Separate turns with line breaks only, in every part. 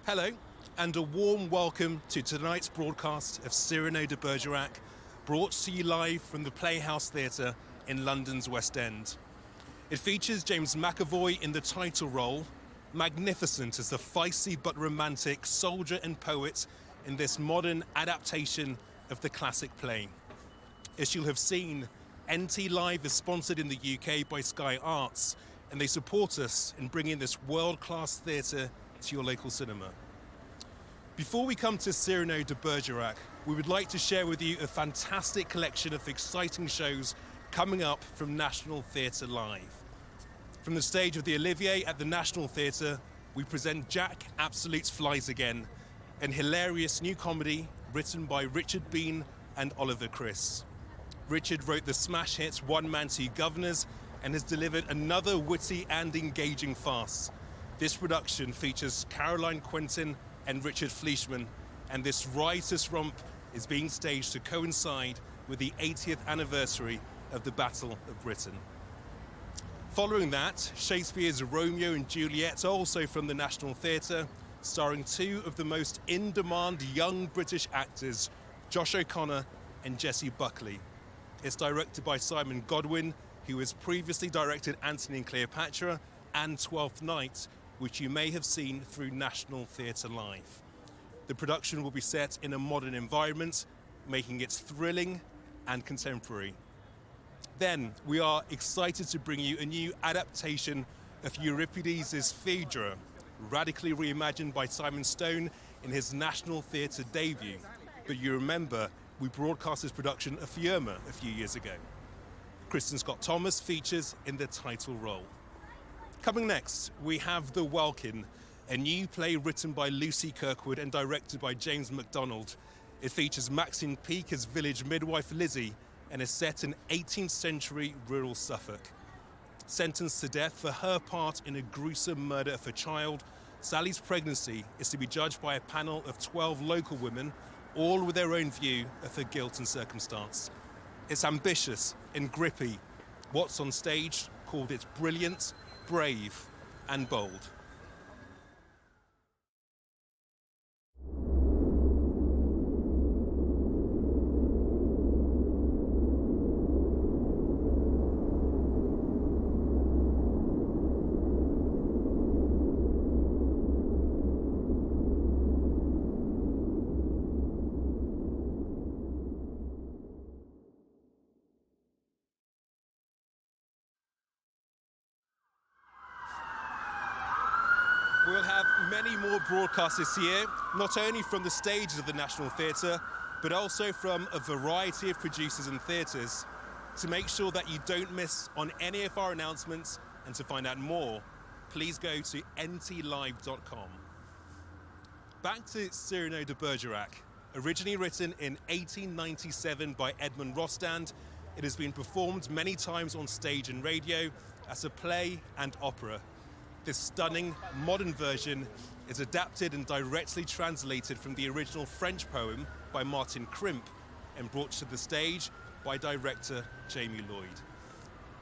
Hello, and a warm welcome to tonight's broadcast of Cyrano de Bergerac, brought to you live from the Playhouse Theatre in London's West End. It features James McAvoy in the title role, magnificent as the feisty but romantic soldier and poet in this modern adaptation of the classic play. As you'll have seen, NT Live is sponsored in the UK by Sky Arts, and they support us in bringing this world-class theatre to your local cinema. Before we come to Cyrano de Bergerac, we would like to share with you a fantastic collection of exciting shows coming up from National Theatre Live. From the stage of the Olivier at the National Theatre, we present Jack Absolute Flies Again, an hilarious new comedy written by Richard Bean and Oliver Chris. Richard wrote the smash hit One Man, Two Governors and has delivered another witty and engaging farce. This production features Caroline Quentin and Richard Fleischman, and this riotous romp is being staged to coincide with the 80th anniversary of the Battle of Britain. Following that, Shakespeare's Romeo and Juliet, also from the National Theatre, starring two of the most in-demand young British actors, Josh O'Connor and Jessie Buckley. It's directed by Simon Godwin, who has previously directed Antony and Cleopatra and Twelfth Night, which you may have seen through National Theatre Live. The production will be set in a modern environment, making it thrilling and contemporary. Then, we are excited to bring you a new adaptation of Euripides' Phaedra, radically reimagined by Simon Stone in his National Theatre debut. But you remember, we broadcast this production of Firma a few years ago. Kristen Scott Thomas features in the title role. Coming next, we have The Welkin, a new play written by Lucy Kirkwood and directed by James MacDonald. It features Maxine Peake as village midwife Lizzie and is set in 18th century rural Suffolk. Sentenced to death for her part in a gruesome murder of her child, Sally's pregnancy is to be judged by a panel of 12 local women, all with their own view of her guilt and circumstance. It's ambitious and grippy. What's on stage called it brilliant, brave and bold. We'll have many more broadcasts this year, not only from the stages of the National Theatre, but also from a variety of producers and theatres. To make sure that you don't miss on any of our announcements and to find out more, please go to ntlive.com. Back to Cyrano de Bergerac. Originally written in 1897 by Edmond Rostand, it has been performed many times on stage and radio as a play and opera. This stunning, modern version is adapted and directly translated from the original French poem by Martin Crimp and brought to the stage by director Jamie Lloyd.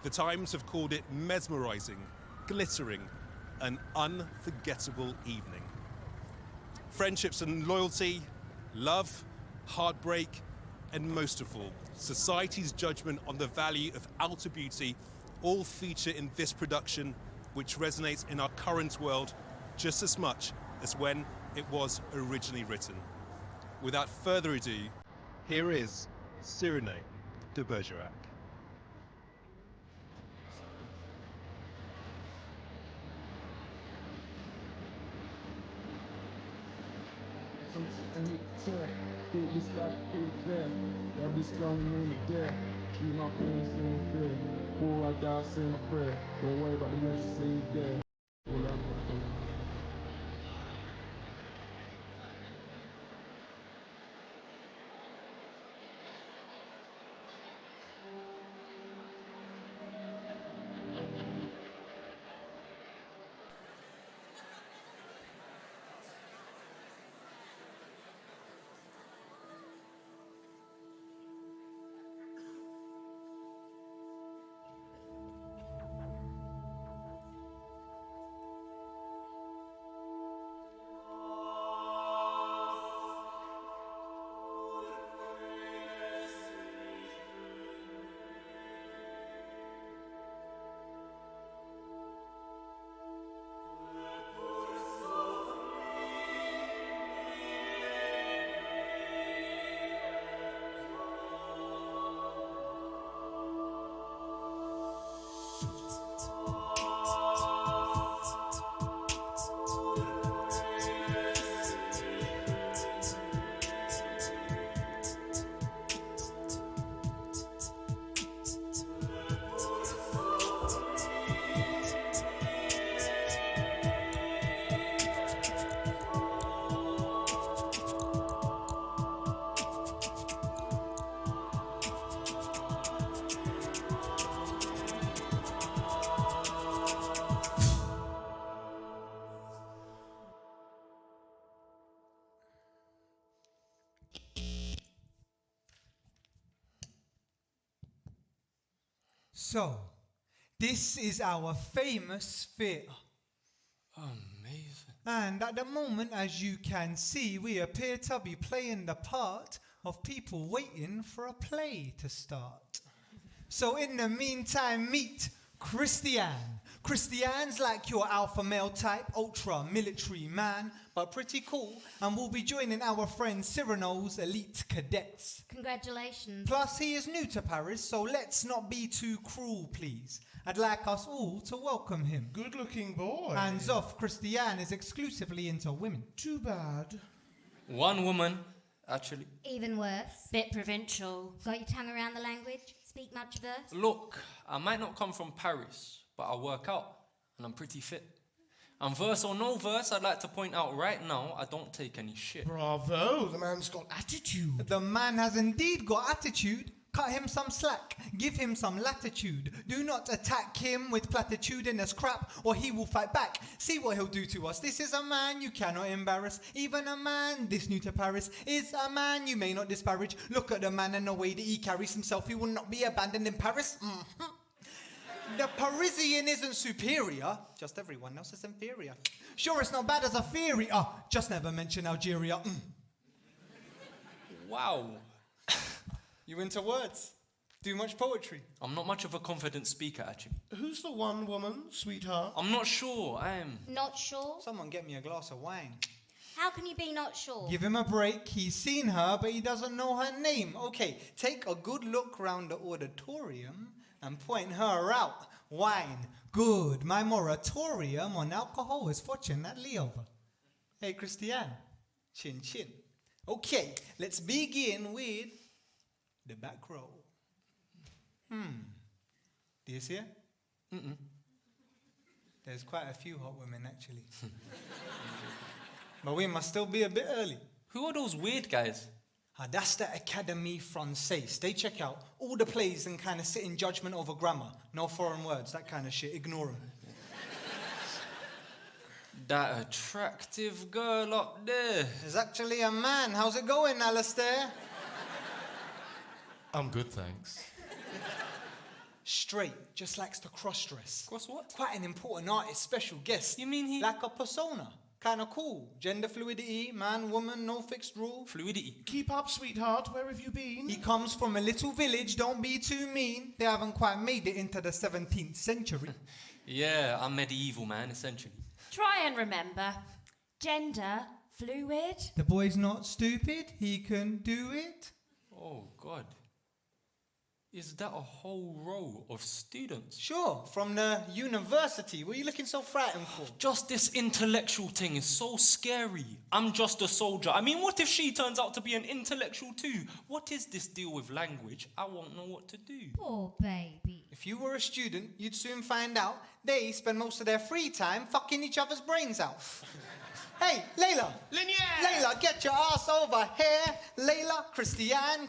The Times have called it mesmerizing, glittering, an unforgettable evening. Friendships and loyalty, love, heartbreak, and most of all, society's judgment on the value of outer beauty all feature in this production, which resonates in our current world just as much as when it was originally written. Without further ado, here is Cyrano de Bergerac.
Don't worry about the message, say it there.
So, this is our famous theatre.
Amazing.
And at the moment, as you can see, we appear to be playing the part of people waiting for a play to start. So in the meantime, meet Christian. Christian's like your alpha male type, ultra military man, but pretty cool, and will be joining our friend Cyrano's elite cadets.
Congratulations.
Plus, he is new to Paris, so let's not be too cruel, please. I'd like us all to welcome him.
Good-looking boy.
Hands off, Christian is exclusively into women.
Too bad.
One woman, actually.
Even worse.
Bit provincial.
Got your tongue around the language? Speak much verse?
Look, I might not come from Paris, but I work out, and I'm pretty fit. And verse or no verse, I'd like to point out right now, I don't take any shit.
Bravo, the man's got attitude.
The man has indeed got attitude. Cut him some slack, give him some latitude. Do not attack him with platitudinous crap, or he will fight back. See what he'll do to us. This is a man you cannot embarrass. Even a man this new to Paris is a man you may not disparage. Look at the man and the way that he carries himself. He will not be abandoned in Paris. The Parisian isn't superior, just everyone else is inferior. Sure, it's not bad as a theory. Just never mention Algeria.
Wow.
You into words? Do much poetry?
I'm not much of a confident speaker, actually.
Who's the one woman, sweetheart?
I'm not sure, I am.
Not sure?
Someone get me a glass of wine.
How can you be not sure?
Give him a break. He's seen her, but he doesn't know her name. Okay, take a good look round the auditorium and point her out. Wine. Good. My moratorium on alcohol is fortunately over. Hey, Christian. Chin chin. Okay, let's begin with the back row. Do you see her? There's quite a few hot women, actually. But we must still be a bit early.
Who are those weird guys?
That's the Académie Française. They check out all the plays and kind of sit in judgment over grammar. No foreign words, that kind of shit. Ignore them.
That attractive girl up there.
There's actually a man. How's it going, Alistair?
I'm good, thanks.
Straight, just likes to cross-dress.
Cross what?
Quite an important artist, special guest.
You mean he...
Like a persona. Kind of cool. Gender fluidity, man, woman, no fixed rule.
Fluidity.
Keep up, sweetheart. Where have you been?
He comes from a little village, don't be too mean. They haven't quite made it into the 17th century.
Yeah, I'm medieval, man, essentially.
Try and remember. Gender fluid.
The boy's not stupid, he can do it.
Oh, God. Is that a whole row of students?
Sure, from the university. What are you looking so frightened for?
Just this intellectual thing is so scary. I'm just a soldier. I mean, what if she turns out to be an intellectual too? What is this deal with language? I won't know what to do.
Poor baby.
If you were a student, you'd soon find out they spend most of their free time fucking each other's brains out. Hey, Layla.
Linier!
Layla, get your ass over here. Layla, Christian,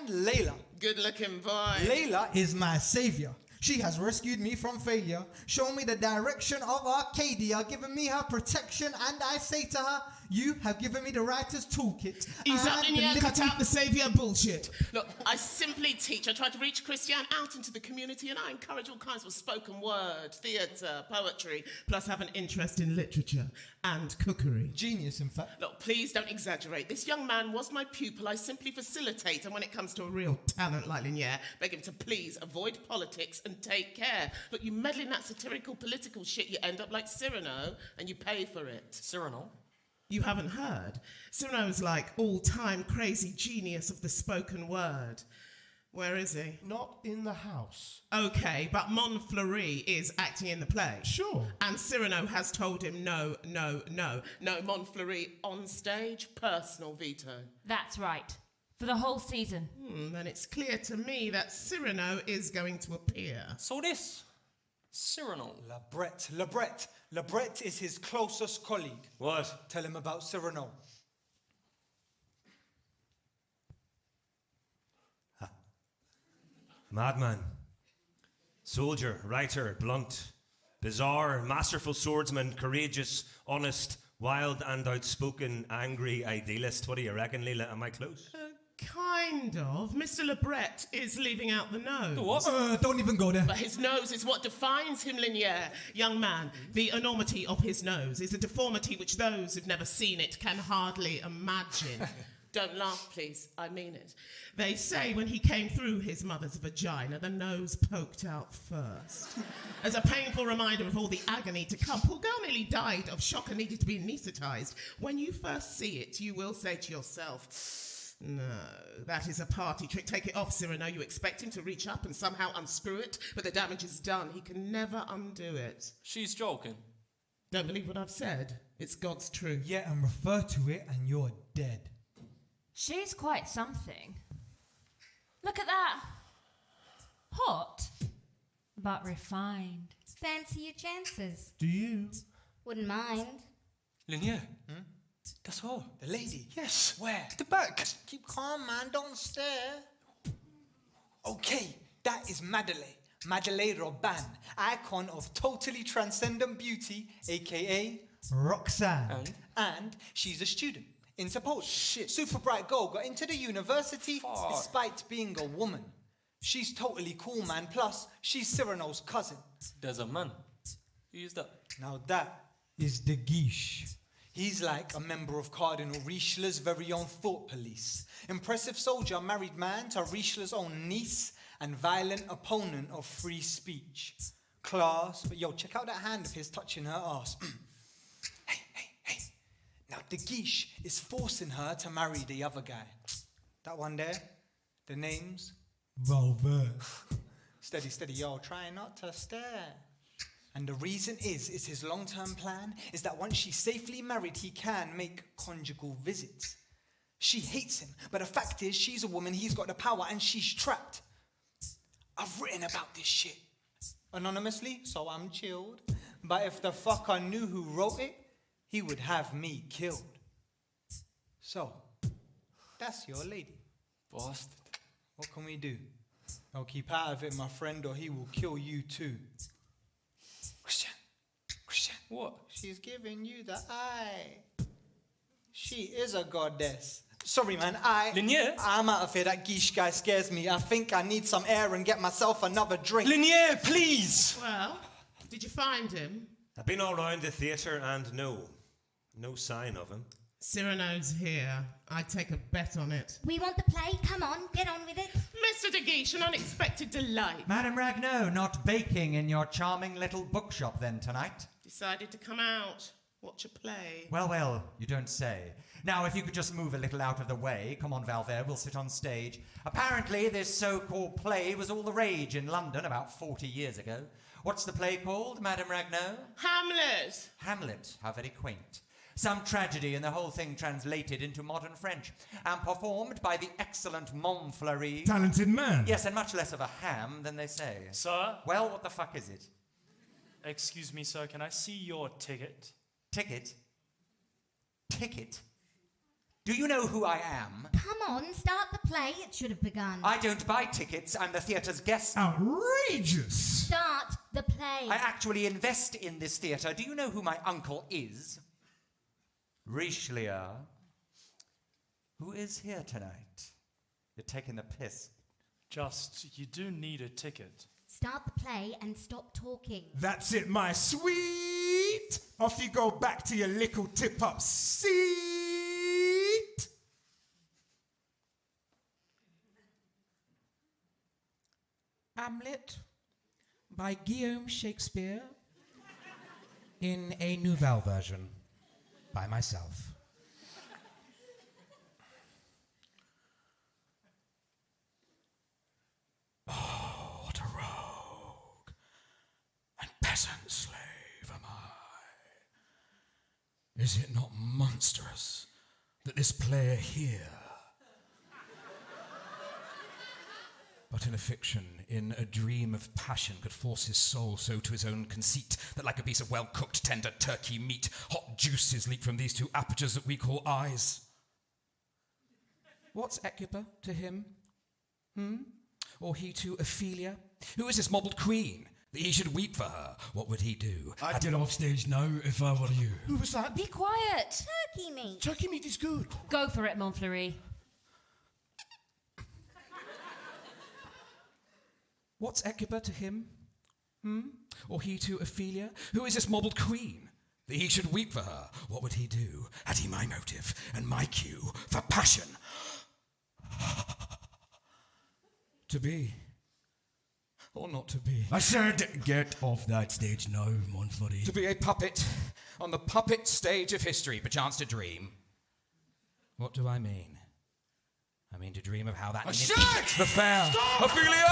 Layla.
Good-looking boy.
Layla is my savior. She has rescued me from failure, shown me the direction of Arcadia, given me her protection, and I say to her, you have given me the writer's toolkit.
He's up
and
in here,
the
cut
liberty-
out the saviour bullshit. Look, I simply teach. I try to reach Christian out into the community, and I encourage all kinds of spoken word, theatre, poetry, plus have an interest in literature and cookery.
Genius, in fact.
Look, please don't exaggerate. This young man was my pupil. I simply facilitate, and when it comes to a real talent like Linier, beg him to please avoid politics and take care. Look, you meddle in that satirical political shit, you end up like Cyrano, and you pay for it.
Cyrano?
You haven't heard? Cyrano's like all-time crazy genius of the spoken word. Where is he?
Not in the house.
Okay, but Montfleury is acting in the play.
Sure.
And Cyrano has told him no, no, no. No Montfleury on stage, personal veto.
That's right. For the whole season.
Then it's clear to me that Cyrano is going to appear.
So this, Cyrano.
Lebret is his closest colleague.
What?
Tell him about Cyrano.
Madman. Soldier, writer, blunt. Bizarre, masterful swordsman, courageous, honest, wild and outspoken, angry idealist. What do you reckon, Leela? Am I close?
Kind Kind of. Mr. Lebret is leaving out the nose.
The what?
Don't even go there.
But his nose is what defines him, Linier. Young man, the enormity of his nose is a deformity which those who've never seen it can hardly imagine. Don't laugh, please. I mean it. They say when he came through his mother's vagina, the nose poked out first. As a painful reminder of all the agony to come, poor girl nearly died of shock and needed to be anaesthetised. When you first see it, you will say to yourself, no, that is a party trick. Take it off, Cyrano. You expect him to reach up and somehow unscrew it, but the damage is done. He can never undo it.
She's joking.
Don't believe what I've said. It's God's truth.
Yeah, and refer to it and you're dead.
She's quite something. Look at that. Hot, but refined.
Fancy your chances.
Do you?
Wouldn't mind.
Linier. That's her.
The lady?
Yes.
Where?
At the back.
Keep calm, man. Don't stare. Okay, that is Madeleine. Madeleine Robin, icon of totally transcendent beauty, aka Roxanne. And she's a student. Interpol. Shit. Super bright girl, got into the university despite being a woman. She's totally cool, man. Plus, she's Cyrano's cousin.
There's a man. Who is that?
Now that is De Guiche. He's like a member of Cardinal Richelieu's very own thought police. Impressive soldier, married man to Richelieu's own niece, and violent opponent of free speech. Class, but yo, check out that hand of his touching her ass. Hey. Now, De Guiche is forcing her to marry the other guy. That one there, the name's Valverde. Steady, yo, try not to stare. And the reason is his long-term plan is that once she's safely married, he can make conjugal visits. She hates him, but the fact is she's a woman, he's got the power, and she's trapped. I've written about this shit anonymously, so I'm chilled. But if the fucker knew who wrote it, he would have me killed. So, that's your lady.
Bastard.
What can we do? I'll keep out of it, my friend, or he will kill you too. Christian.
What?
She's giving you the eye. She is a goddess. Sorry, man,
Linier?
I'm out of here. That Guiche guy scares me. I think I need some air and get myself another drink.
Linier, please!
Well, did you find him?
I've been all round the theatre and no sign of him.
Cyrano's here. I'd take a bet on it.
We want the play. Come on, get on with it.
Mr. De Guiche, an unexpected delight.
Madame Ragnaud, not baking in your charming little bookshop then tonight?
Decided to come out, watch a play.
Well, you don't say. Now, if you could just move a little out of the way. Come on, Valverde, we'll sit on stage. Apparently, this so-called play was all the rage in London about 40 years ago. What's the play called, Madame Ragnaud?
Hamlet.
Hamlet, how very quaint. Some tragedy and the whole thing translated into modern French and performed by the excellent Montfleury.
Talented man.
Yes, and much less of a ham than they say.
Sir?
Well, what the fuck is it?
Excuse me, sir, can I see your ticket?
Ticket? Ticket? Do you know who I am?
Come on, start the play. It should have begun.
I don't buy tickets. I'm the theatre's guest.
Outrageous.
Start the play.
I actually invest in this theatre. Do you know who my uncle is? Richelieu. Who is here tonight? You're taking the piss.
You do need a ticket.
Start the play and stop talking.
That's it, my sweet. Off you go back to your little tip-up seat.
Hamlet by Guillaume Shakespeare in a nouvelle version by myself. Oh, what a rogue and peasant slave am I. Is it not monstrous that this player here, but in a fiction, in a dream of passion, could force his soul so to his own conceit that like a piece of well-cooked tender turkey meat, hot juices leak from these two apertures that we call eyes? What's Hecuba to him? Or he to Ophelia? Who is this mobbled queen that he should weep for her? What would he do? I'd get off stage now if I were you. Who was that?
Be quiet.
Turkey meat.
Turkey meat is good.
Go for it, Montfleury.
What's Hecuba to him? Or he to Ophelia? Who is this mobbled queen? That he should weep for her. What would he do, had he my motive and my cue for passion? To be, or not to be?
I said get off that stage now, Montfleury.
To be a puppet on the puppet stage of history, perchance to dream. What do I mean? I mean to dream of how that... The fair Ophelia!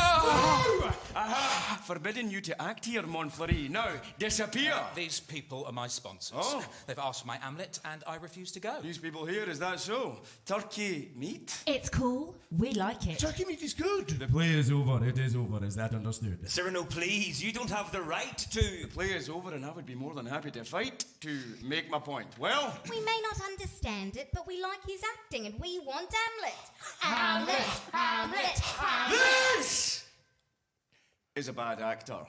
Aha! Forbidden you to act here, Montfleury. Now, disappear!
These people are my sponsors.
Oh.
They've asked for my amulet, and I refuse to go.
These people here, is that so? Turkey meat?
It's cool. We like it.
Turkey meat is good.
The play is over. It is over. Is that understood?
Cyrano, please, you don't have the right to.
The play is over, and I would be more than happy to fight to make my point. Well...
We may not understand it, but we like his acting and we want Hamlet. Hamlet, Hamlet, Hamlet.
This is a bad actor.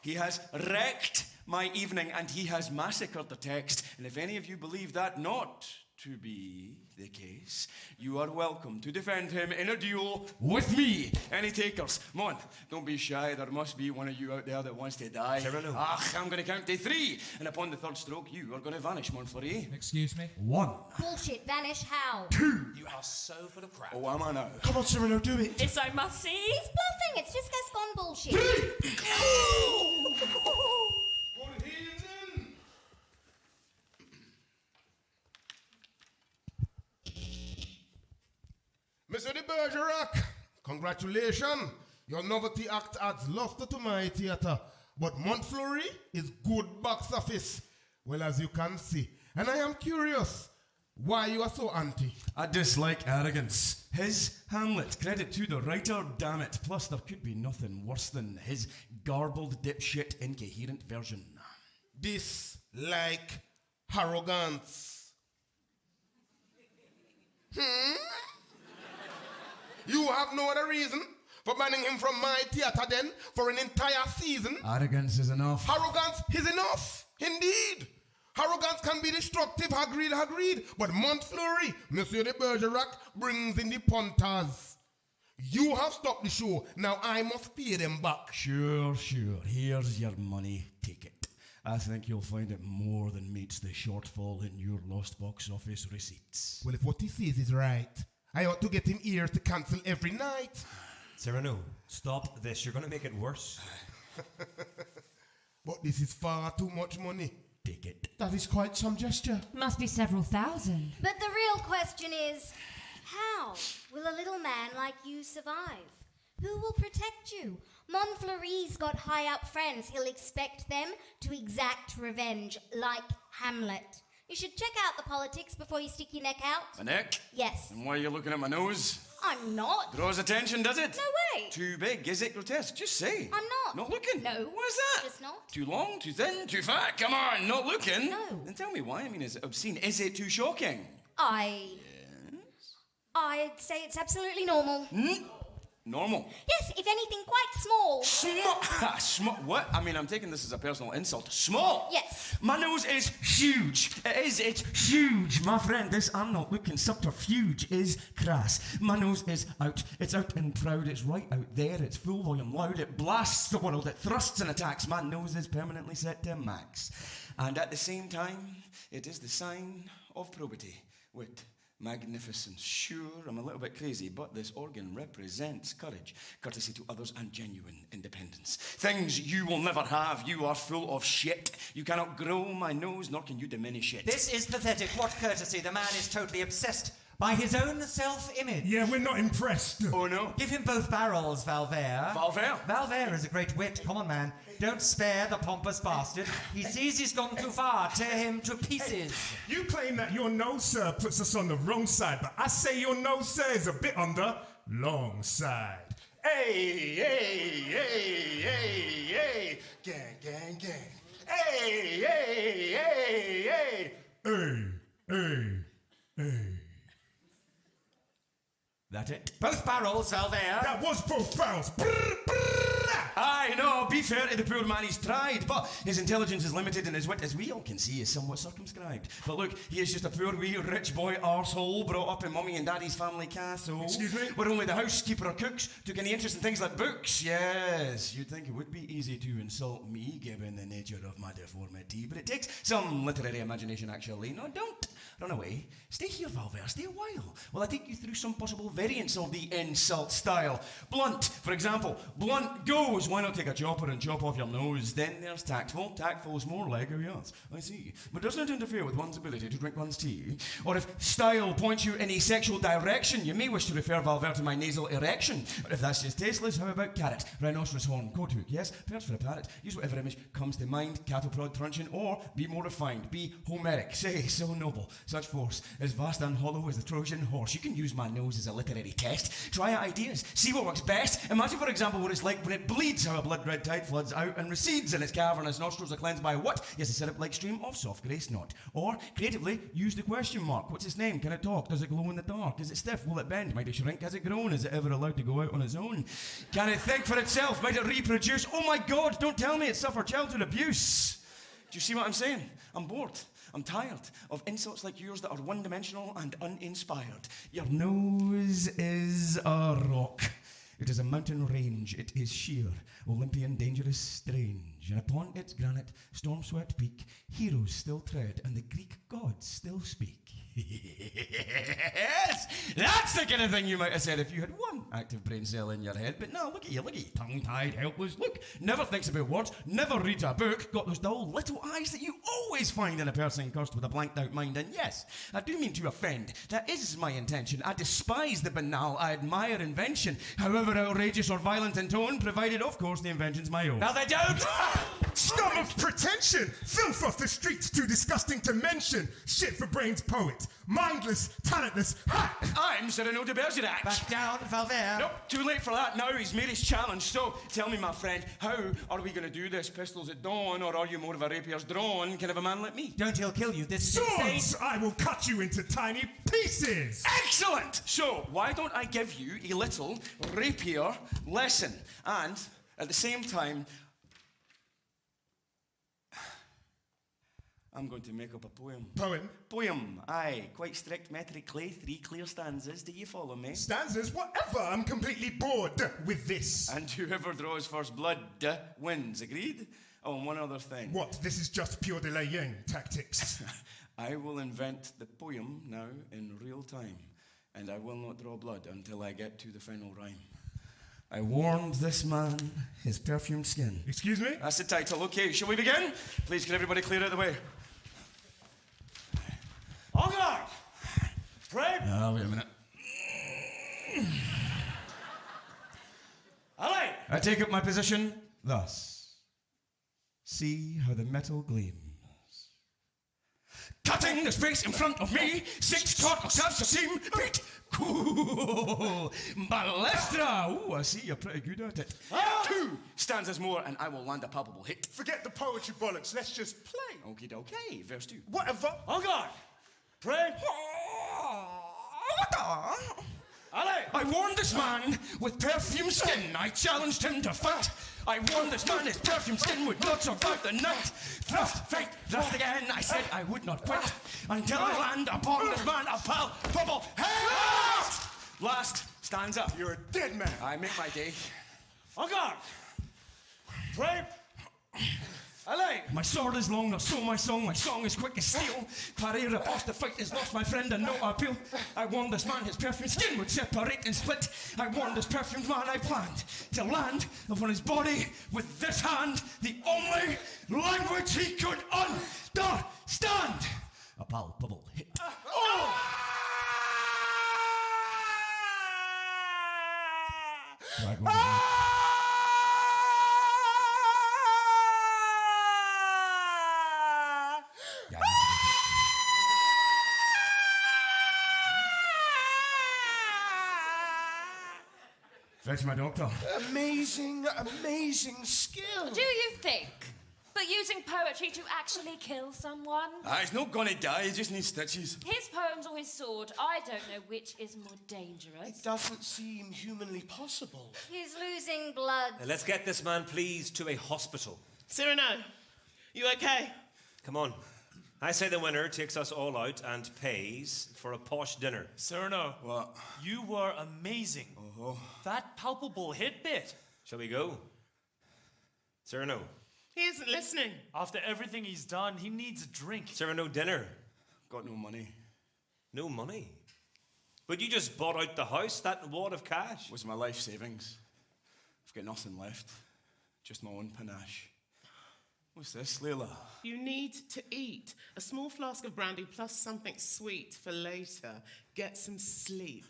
He has wrecked my evening and he has massacred the text. And if any of you believe that not to be the case, you are welcome to defend him in a duel with me. Any takers? Come on, don't be shy. There must be one of you out there that wants to die.
Cyrano.
I'm going to count to 3. And upon the third stroke, you are going to vanish, Montfleury.
Excuse me?
1.
Bullshit, vanish how?
2.
You are so full of crap.
Oh, am I now?
Come on, Cyrano, do it.
This I must see.
He's bluffing, it's just Gascon bullshit.
Monsieur de Bergerac, congratulations. Your novelty act adds luster to my theatre. But Montfleury is good box office, well as you can see. And I am curious, why you are so anti?
I dislike arrogance. His Hamlet, credit to the writer, damn it. Plus, there could be nothing worse than his garbled, dipshit, incoherent version.
Dislike arrogance. You have no other reason for banning him from my theatre then for an entire season?
Arrogance is enough.
Arrogance is enough, indeed. Arrogance can be destructive, agreed. But Montfleury, Monsieur de Bergerac, brings in the punters. You have stopped the show, now I must pay them back.
Sure. Here's your money. Take it. I think you'll find it more than meets the shortfall in your lost box office receipts.
Well, if what he says is right, I ought to get him here to cancel every night.
Cyrano, stop this. You're going to make it worse.
But this is far too much money.
Take it.
That is quite some gesture.
Must be several thousand.
But the real question is, how will a little man like you survive? Who will protect you? Montfleury's got high-up friends. He'll expect them to exact revenge, like Hamlet. You should check out the politics before you stick your neck out.
My neck?
Yes.
And why are you looking at my nose?
I'm not.
Draws attention, does it?
No way.
Too big? Is it grotesque? Just say.
I'm not.
Not looking?
No.
What is that?
Just not.
Too long? Too thin? Too fat? Come on, not looking?
No.
Then tell me why. I mean, is it obscene? Is it too shocking?
I'd say it's absolutely normal.
Normal.
Yes, if anything, quite small.
What? I mean, I'm taking this as a personal insult. Small?
Yes.
My nose is huge. It's huge. My friend, this I'm not looking subterfuge is crass. My nose is out. It's out and proud. It's right out there. It's full volume loud. It blasts the world. It thrusts and attacks. My nose is permanently set to max. And at the same time, it is the sign of probity. Wit. Magnificence. Sure, I'm a little bit crazy, but this organ represents courage, courtesy to others, and genuine independence. Things you will never have. You are full of shit. You cannot grow my nose, nor can you diminish it.
This is pathetic. What courtesy? The man is totally obsessed by his own self-image.
Yeah, we're not impressed.
Oh, no?
Give him both barrels, Valvert.
Valvert?
Valvert is a great wit. Come on, man. Don't spare the pompous bastard. He sees he's gone too far. Tear him to pieces.
You claim that your nose, sir, puts us on the wrong side, but I say your nose, sir, is a bit on the long side. Hey! Gang. Hey! Hey!
That it? Both barrels, Valver.
That was both barrels.
Aye, no, be fair to the poor man, he's tried, but his intelligence is limited and his wit, as we all can see, is somewhat circumscribed. But look, he is just a poor wee rich boy arsehole brought up in mummy and daddy's family castle.
Excuse me?
Where only the housekeeper or cooks took any interest in things like books. Yes, you'd think it would be easy to insult me given the nature of my deformity, but it takes some literary imagination actually. No, don't run away. Stay here, Valver, stay a while while I take you through some possible variants of the insult style. Blunt, for example. Blunt goes, why not take a chopper and chop off your nose? Then there's tactful. Tactful's more like, oh yes, I see. But doesn't interfere with one's ability to drink one's tea. Or if style points you in a sexual direction, you may wish to refer, Valver, to my nasal erection. But if that's just tasteless, how about carrot, rhinoceros horn, coat hook, yes, perhaps for a parrot. Use whatever image comes to mind, cattle prod truncheon, or be more refined, be Homeric, say, so noble, such force, as vast and hollow as the Trojan horse. You can use my nose as a literary test. Try out ideas, see what works best. Imagine, for example, what it's like when it bleeds, how a blood-red tide floods out and recedes, and its cavernous nostrils are cleansed by what? Yes, a syrup-like stream of soft grey snot. Or, creatively, use the question mark. What's its name? Can it talk? Does it glow in the dark? Is it stiff? Will it bend? Might it shrink? Has it grown? Is it ever allowed to go out on its own? Can it think for itself? Might it reproduce? Oh my God, don't tell me it suffered childhood abuse. Do you see what I'm saying? I'm bored. I'm tired of insults like yours that are one-dimensional and uninspired. Your nose is a rock. It is a mountain range. It is sheer, Olympian, dangerous, strange. And upon its granite, storm-swept peak, heroes still tread, and the Greek gods still speak. Yes! That's the kind of thing you might have said if you had one active brain cell in your head. But no, look at you, tongue-tied, helpless. Look, never thinks about words, never reads a book, got those dull little eyes that you always find in a person cursed with a blanked-out mind. And yes, I do mean to offend. That is my intention. I despise the banal. I admire invention, however outrageous or violent in tone, provided, of course, the invention's my own.
Now they don't! Scum of pretension! Filth off the streets, too disgusting to mention. Shit for brains poet. Mindless, talentless, hack!
I'm Cyrano de Bergerac.
Back down, Valver.
Nope, too late for that now. He's made his challenge. So, tell me, my friend, how are we going to do this? Pistols at dawn, or are you more of a rapier's drawn kind of a man like me?
Don't he'll kill you. This is
Swords!
insane.
I will cut you into tiny pieces!
Excellent! So, why don't I give you a little rapier lesson? And, at the same time, I'm going to make up a poem.
Poem?
Poem, aye. Quite strict metrically, 3 clear stanzas. Do you follow me?
Stanzas? Whatever! I'm completely bored with this.
And whoever draws first blood wins. Agreed? Oh, and one other thing.
What? This is just pure delaying tactics.
I will invent the poem now in real time, and I will not draw blood until I get to the final rhyme. I warned this man his perfumed skin.
Excuse me?
That's the title. Okay, shall we begin? Please, can everybody clear out the way? On guard! Pray! Wait a minute. Allez! I take up my position thus. See how the metal gleams. Cutting the space in front of me, 6 corpuscles of steam, beat, cool, balestra. Ooh, I see you're pretty good at it. 2 stanzas more and I will land a palpable hit.
Forget the poetry bollocks, let's just play.
Okie dokie, verse 2.
Whatever.
On guard, pray. Allez! I warned this man with perfumed skin. I challenged him to fight. I warned this man his perfumed skin would not survive the night. Thrust, fight, thrust again. I said I would not quit until I land upon this man a palpable hit. Last stanza.
You're a dead man.
I make my day. On guard. Pray. Allez! My sword is long, not so my song is quick as steel. Parry, riposte, the fight is lost, my friend, and no appeal. I warned this man his perfumed skin would separate and split. I warned this perfumed man I planned to land upon his body with this hand, the only language he could understand. A palpable hit. Fetch my doctor.
Amazing, amazing skill.
Do you think? but using poetry to actually kill someone.
He's not gonna die, he just needs stitches.
His poems or his sword, I don't know which is more dangerous.
It doesn't seem humanly possible.
He's losing blood.
Let's get this man, please, to a hospital.
Cyrano, you okay?
Come on. I say the winner takes us all out and pays for a posh dinner.
Cyrano.
What?
You were amazing.
Oh.
That palpable hit bit.
Shall we go? Cyrano.
He isn't listening.
After everything he's done, he needs a drink.
Cyrano, dinner.
Got no money.
No money? But you just bought out the house, that wad of cash.
Was my life savings. I've got nothing left. Just my own panache. What's this, Leila?
You need to eat. A small flask of brandy plus something sweet for later. Get some sleep.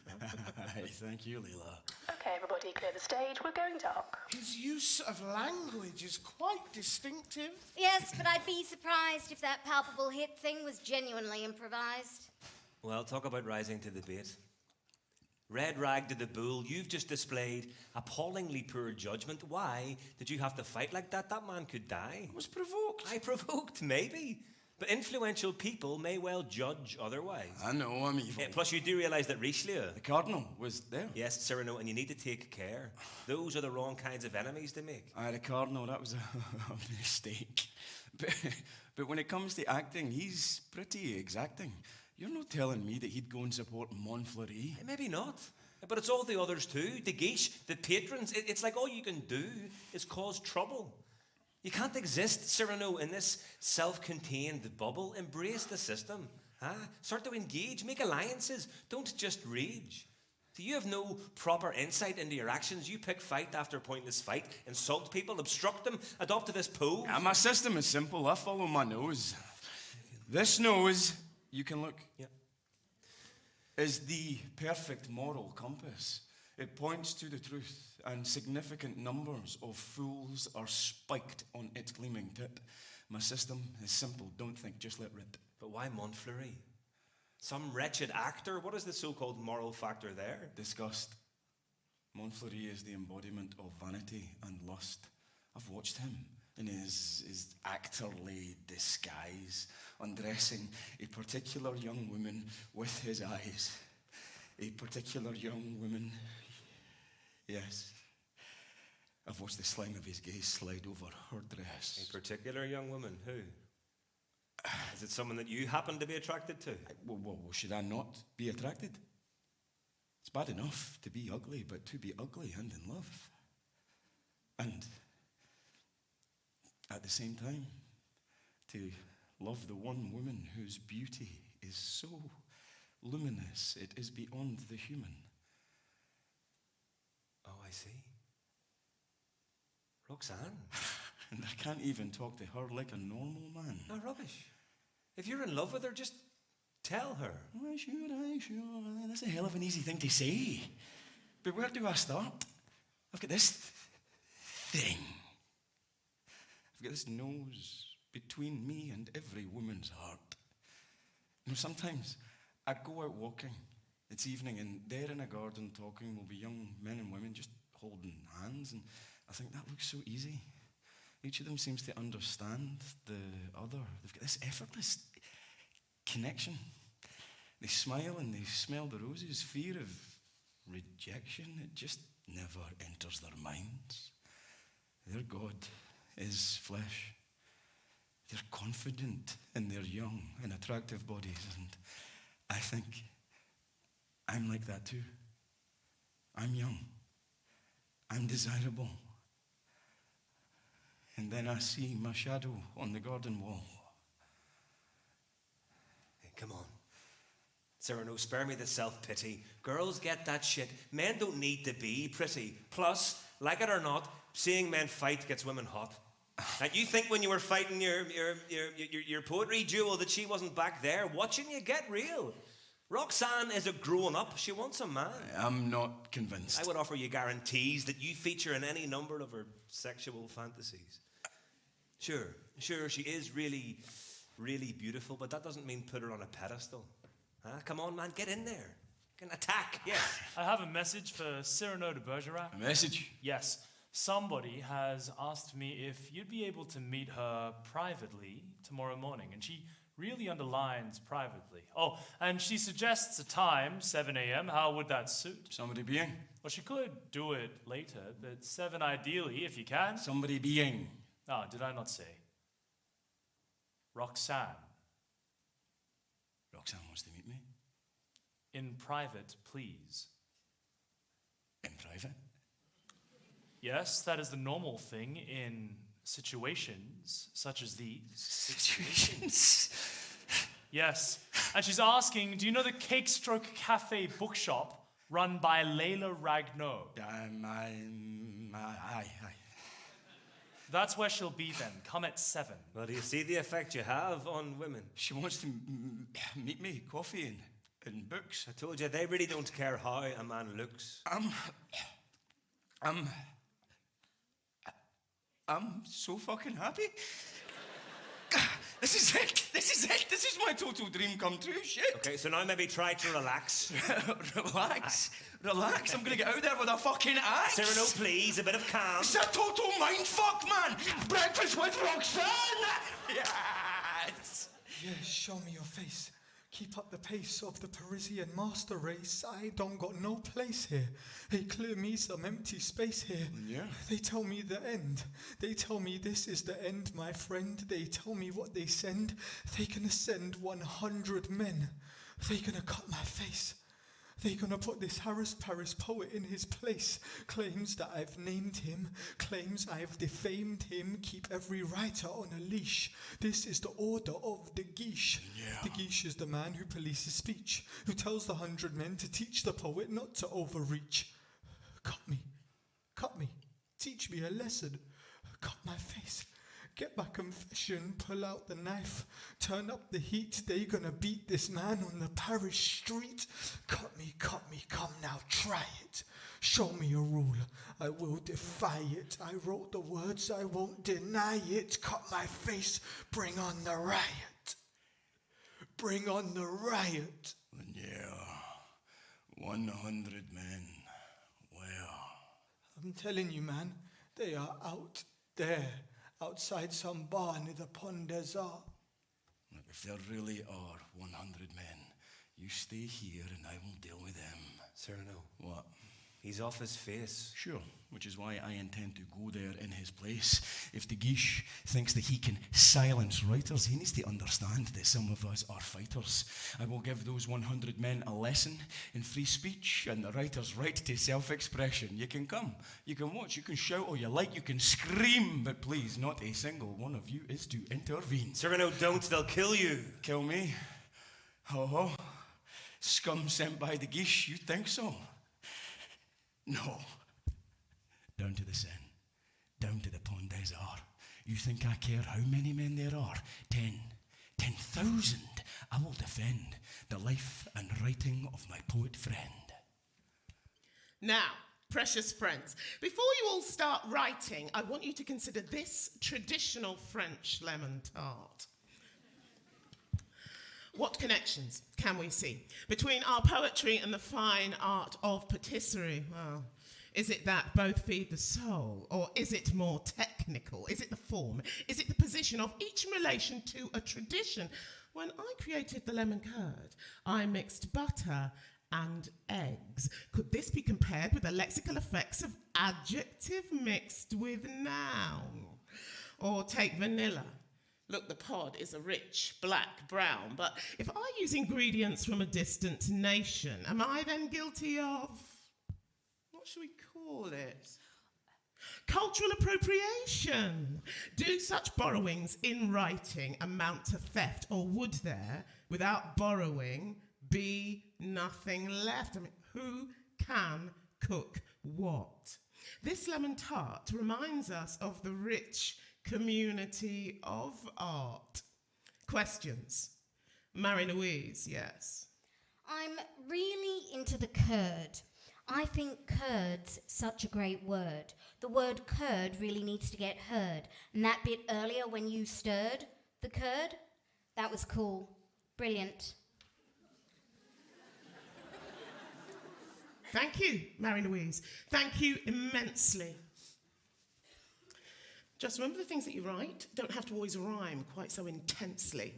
Thank you, Leila.
Okay, everybody, clear the stage. We're going dark.
His use of language is quite distinctive.
Yes, but I'd be surprised if that palpable hit thing was genuinely improvised.
Well, talk about rising to the bait. Red rag to the bull, you've just displayed appallingly poor judgment. Why did you have to fight like that? That man could die.
I was provoked.
I provoked, maybe. But influential people may well judge otherwise.
I know, I'm evil.
Plus, you do realise that Richelieu...
The Cardinal was there.
Yes, Cyrano, and you need to take care. Those are the wrong kinds of enemies to make.
Aye, the Cardinal, that was a mistake. But when it comes to acting, he's pretty exacting. You're not telling me that he'd go and support Montfleury?
Maybe not. But it's all the others too. The Guiche, the patrons. It's like all you can do is cause trouble. You can't exist, Cyrano, in this self-contained bubble. Embrace the system. Start to engage. Make alliances. Don't just rage. So you have no proper insight into your actions. You pick fight after pointless fight, insult people, obstruct them, adopt this pose.
My system is simple. I follow my nose. This nose... You can look.
Yeah.
Is the perfect moral compass. It points to the truth, and significant numbers of fools are spiked on its gleaming tip. My system is simple. Don't think, just let rip.
But why Montfleury? Some wretched actor? What is the so-called moral factor there?
Disgust. Montfleury is the embodiment of vanity and lust. I've watched him in his actorly disguise, undressing a particular young woman with his eyes. A particular young woman. Yes. I've watched the slime of his gaze slide over her dress.
A particular young woman? Who? Is it someone that you happen to be attracted to?
Well, should I not be attracted? It's bad enough to be ugly, but to be ugly and in love. And at the same time, to love the one woman whose beauty is so luminous, it is beyond the human.
Oh, I see. Roxanne.
And I can't even talk to her like a normal man.
No, rubbish. If you're in love with her, just tell her.
Why should I? Sure. That's a hell of an easy thing to say. But where do I start? I've got this thing. I've got this nose between me and every woman's heart. You know, sometimes I go out walking. It's evening, and there in a garden talking will be young men and women just holding hands, and I think that looks so easy. Each of them seems to understand the other. They've got this effortless connection. They smile and they smell the roses. Fear of rejection, it just never enters their minds. Their God is flesh. They're confident in their young and attractive bodies, and I think I'm like that too. I'm young. I'm desirable. And then I see my shadow on the garden wall.
Hey, come on. Cyrano, spare me the self-pity. Girls get that shit. Men don't need to be pretty. Plus, like it or not, seeing men fight gets women hot. And you think when you were fighting your poetry duel that she wasn't back there watching you? Get real. Roxanne is a grown-up. She wants a man.
I'm not convinced.
I would offer you guarantees that you feature in any number of her sexual fantasies. Sure, she is really, really beautiful, but that doesn't mean put her on a pedestal. Come on, man, get in there. Can attack, yes.
I have a message for Cyrano de Bergerac.
A message?
Yes. Somebody has asked me if you'd be able to meet her privately tomorrow morning, and she really underlines privately. Oh, and she suggests a time, 7 a.m. How would that suit?
Somebody being?
Well, she could do it later, but 7 ideally, if you can.
Somebody being?
Ah, did I not say? Roxanne.
Roxanne wants to meet me?
In private, please.
In private?
Yes, that is the normal thing in situations such as these.
Situations?
Yes, and she's asking, do you know the Cake Stroke Cafe bookshop run by Layla Ragno?
Aye.
That's where she'll be then. Come at 7.
Well, do you see the effect you have on women?
She wants to meet me, coffee and books.
I told you, they really don't care how a man looks.
I'm so fucking happy. This is it. This is my total dream come true. Shit.
Okay, so now maybe try to relax.
Relax. I'm gonna get out there with a fucking axe.
Cyrano, please, a bit of calm.
It's a total mindfuck, man. Breakfast with Roxanne. Yes.
Yeah, show me your face. Keep up the pace of the Parisian master race. I don't got no place here. Hey, clear me some empty space here.
Yeah.
They tell me the end. They tell me this is the end, my friend. They tell me what they send. They gonna send 100 men. They gonna cut my face. They gonna put this Harris Paris poet in his place. Claims that I've named him. Claims I've defamed him. Keep every writer on a leash. This is the order of the Guiche.
Yeah.
The Guiche is the man who polices speech. Who tells the 100 men to teach the poet not to overreach. Cut me. Teach me a lesson. Cut my face. Get my confession, pull out the knife, turn up the heat, they gonna beat this man on the Paris street. Cut me, come now, try it. Show me a rule, I will defy it. I wrote the words, I won't deny it. Cut my face, bring on the riot. Bring on the riot.
Yeah, 100 men. Well,
I'm telling you, man, they are out there. Outside some bar near the Pont des Arts.
Look, if there really are 100 men, you stay here and I will deal with them.
Cyrano.
What?
He's off his face.
Sure, which is why I intend to go there in his place. If the Guiche thinks that he can silence writers, he needs to understand that some of us are fighters. I will give those 100 men a lesson in free speech and the writer's right to self-expression. You can come, you can watch, you can shout all you like, you can scream, but please, not a single one of you is to intervene.
Cyrano, don't, they'll kill you.
Kill me? Oh, scum sent by the Guiche, you think so? No. Down to the Seine, down to the Pont des Arts. You think I care how many men there are? 10,000. I will defend the life and writing of my poet friend.
Now, precious friends, before you all start writing, I want you to consider this traditional French lemon tart. What connections can we see between our poetry and the fine art of patisserie? Well, is it that both feed the soul, or is it more technical? Is it the form? Is it the position of each in relation to a tradition? When I created the lemon curd, I mixed butter and eggs. Could this be compared with the lexical effects of adjective mixed with noun? Or take vanilla. Look, the pod is a rich black brown, but if I use ingredients from a distant nation, am I then guilty of, what should we call it? Cultural appropriation. Do such borrowings in writing amount to theft, or would there, without borrowing, be nothing left? I mean, who can cook what? This lemon tart reminds us of the rich community of art. Questions? Marie-Louise, yes.
I'm really into the curd. I think curd's such a great word. The word curd really needs to get heard. And that bit earlier when you stirred the curd, that was cool. Brilliant.
Thank you, Marie-Louise. Thank you immensely. Just remember the things that you write don't have to always rhyme quite so intensely.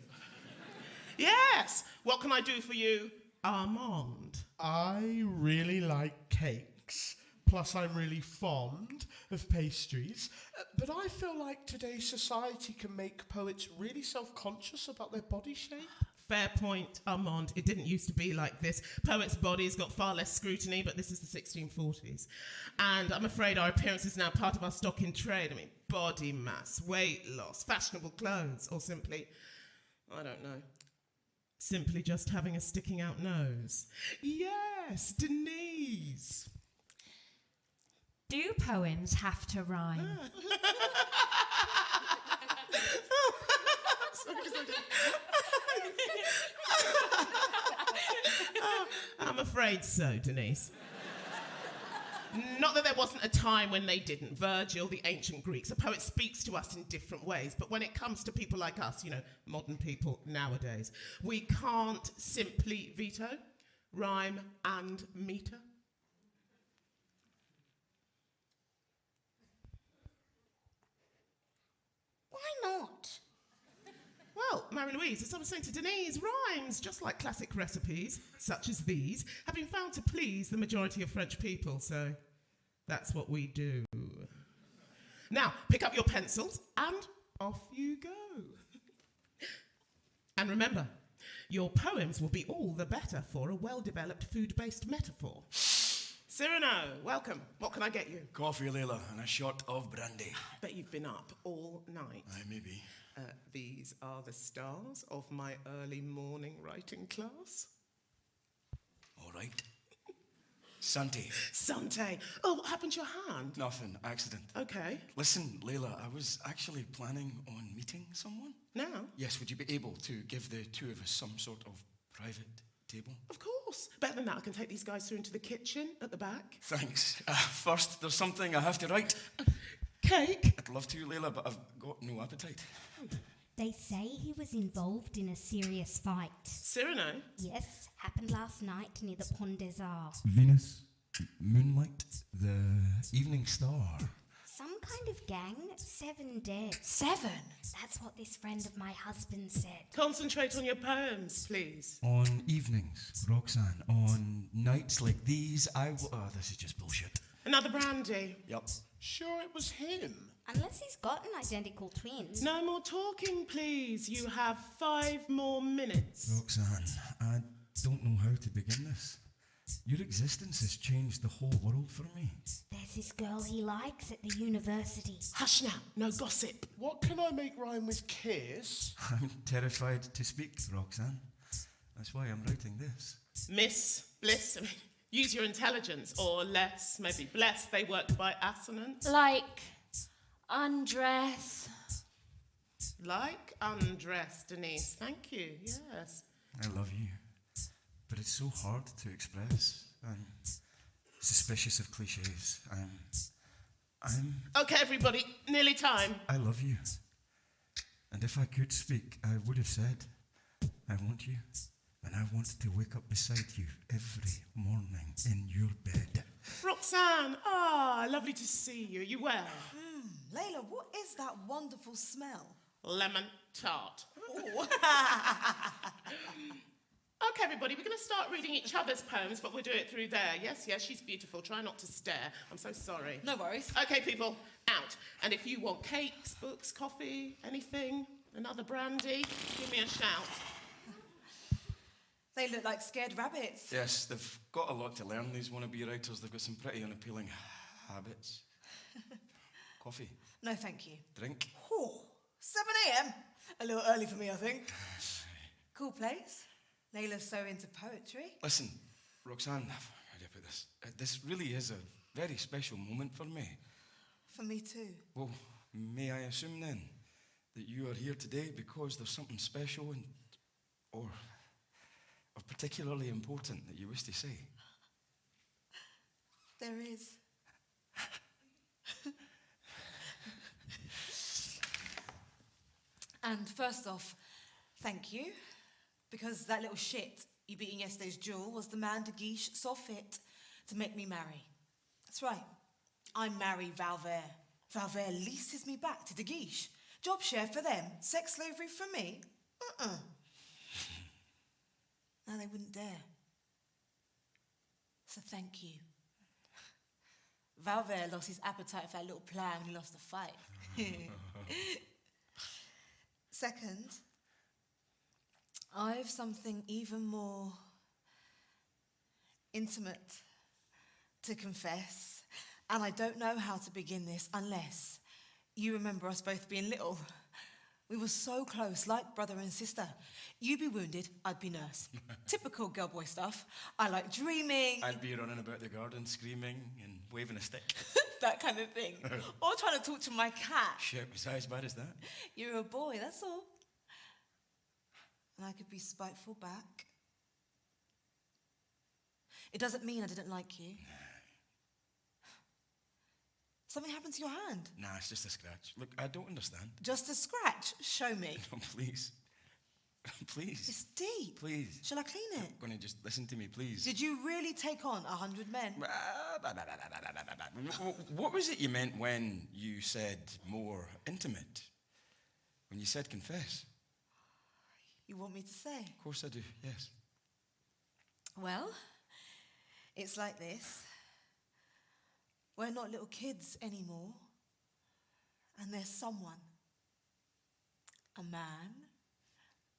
Yes! What can I do for you, Armand?
I really like cakes. Plus, I'm really fond of pastries. But I feel like today's society can make poets really self-conscious about their body shape.
Fair point, Armand. It didn't used to be like this. Poets' bodies got far less scrutiny, but this is the 1640s. And I'm afraid our appearance is now part of our stock in trade. I mean, body mass, weight loss, fashionable clothes, or simply, I don't know, simply just having a sticking out nose. Yes, Denise.
Do poems have to rhyme?
I'm afraid so, Denise. Not that there wasn't a time when they didn't. Virgil, the ancient Greeks, a poet speaks to us in different ways. But when it comes to people like us, modern people nowadays, we can't simply veto rhyme and meter.
Why not?
Well, Marie-Louise, as I was saying to Denise, rhymes, just like classic recipes, such as these, have been found to please the majority of French people, so that's what we do. Now, pick up your pencils, and off you go. And remember, your poems will be all the better for a well-developed food-based metaphor. Cyrano, welcome. What can I get you?
Coffee, Layla, and a shot of brandy.
Bet you've been up all night.
Aye, maybe.
These are the stars of my early morning writing class.
All right. Sante.
Sante. Oh, what happened to your hand?
Nothing. Accident.
Okay.
Listen, Layla, I was actually planning on meeting someone.
Now?
Yes, would you be able to give the two of us some sort of private table?
Of course. Better than that, I can take these guys through into the kitchen at the back.
Thanks. First, there's something I have to write.
Cake?
I'd love to, Layla, but I've got no appetite.
They say he was involved in a serious fight.
Cyrano?
Yes, happened last night near the Pont des Arts.
Venus, moonlight, the evening star.
Some kind of gang, 7 dead.
7?
That's what this friend of my husband said.
Concentrate on your poems, please.
On evenings, Roxanne, on nights like these, oh, this is just bullshit.
Another brandy.
Yep.
Sure, it was him.
Unless he's got an identical twin.
No more talking, please. You have 5 more minutes.
Roxanne, I don't know how to begin this. Your existence has changed the whole world for me.
There's this girl he likes at the university.
Hush now, no gossip.
What can I make rhyme with kiss?
I'm terrified to speak, Roxanne. That's why I'm writing this.
Miss Bliss, use your intelligence, or less, maybe bless. They work by assonance.
Like undress.
Like undress, Denise. Thank you, yes.
I love you. But it's so hard to express. I'm suspicious of cliches.
Okay, everybody, nearly time.
I love you. And if I could speak, I would have said, I want you. And I want to wake up beside you every morning in your bed.
Roxanne, lovely to see you. You well?
Layla, what is that wonderful smell?
Lemon tart. Okay, everybody, we're going to start reading each other's poems, but we'll do it through there. Yes, she's beautiful. Try not to stare. I'm so sorry.
No worries.
Okay, people, out. And if you want cakes, books, coffee, anything, another brandy, give me a shout.
They look like scared rabbits.
Yes, they've got a lot to learn, these wannabe writers. They've got some pretty unappealing habits. Coffee?
No, thank you.
Drink?
Oh, 7 a.m. A little early for me, I think. Cool place. Layla's so into poetry.
Listen, Roxanne, how do I put this? This really is a very special moment for me.
For me too.
Well, may I assume then that you are here today because there's something special and or particularly important that you wish to say?
There is. And first off, thank you. Because that little shit you beat in yesterday's duel was the man De Guiche saw fit to make me marry. That's right. I marry Valvert. Valverde leases me back to De Guiche. Job share for them, sex slavery for me. Now they wouldn't dare. So thank you. Valverde lost his appetite for that little plan when he lost the fight. Second, I've something even more intimate to confess, and I don't know how to begin this unless you remember us both being little. We were so close, like brother and sister. You'd be wounded, I'd be nurse. Typical girl boy stuff. I like dreaming.
I'd be running about the garden screaming and waving a stick.
That kind of thing. Or trying to talk to my cat.
Shit, was I as bad as that?
You're a boy, that's all. And I could be spiteful back. It doesn't mean I didn't like you. Something happened to your hand.
Nah, it's just a scratch. Look, I don't understand.
Just a scratch? Show me.
No, please. Please.
It's deep.
Please.
Shall I clean it?
I'm gonna just listen to me, please.
Did you really take on 100 men?
What was it you meant when you said more intimate? When you said confess?
You want me to say?
Of course I do, yes.
Well, it's like this. We're not little kids anymore. And there's someone, a man,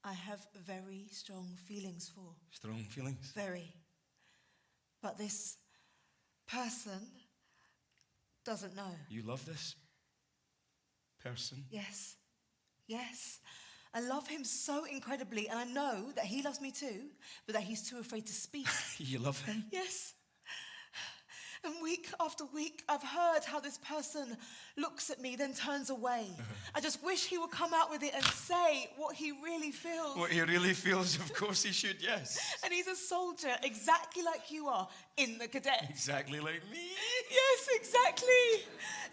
I have very strong feelings for.
Strong feelings?
Very. But this person doesn't know.
You love this person?
Yes. Yes. I love him so incredibly, and I know that he loves me too, but that he's too afraid to speak.
You love him?
Yes. And week after week, I've heard how this person looks at me, then turns away. I just wish he would come out with it and say what he really feels.
What he really feels, of course he should, yes.
And he's a soldier, exactly like you are, in the cadets.
Exactly like me.
Yes, exactly.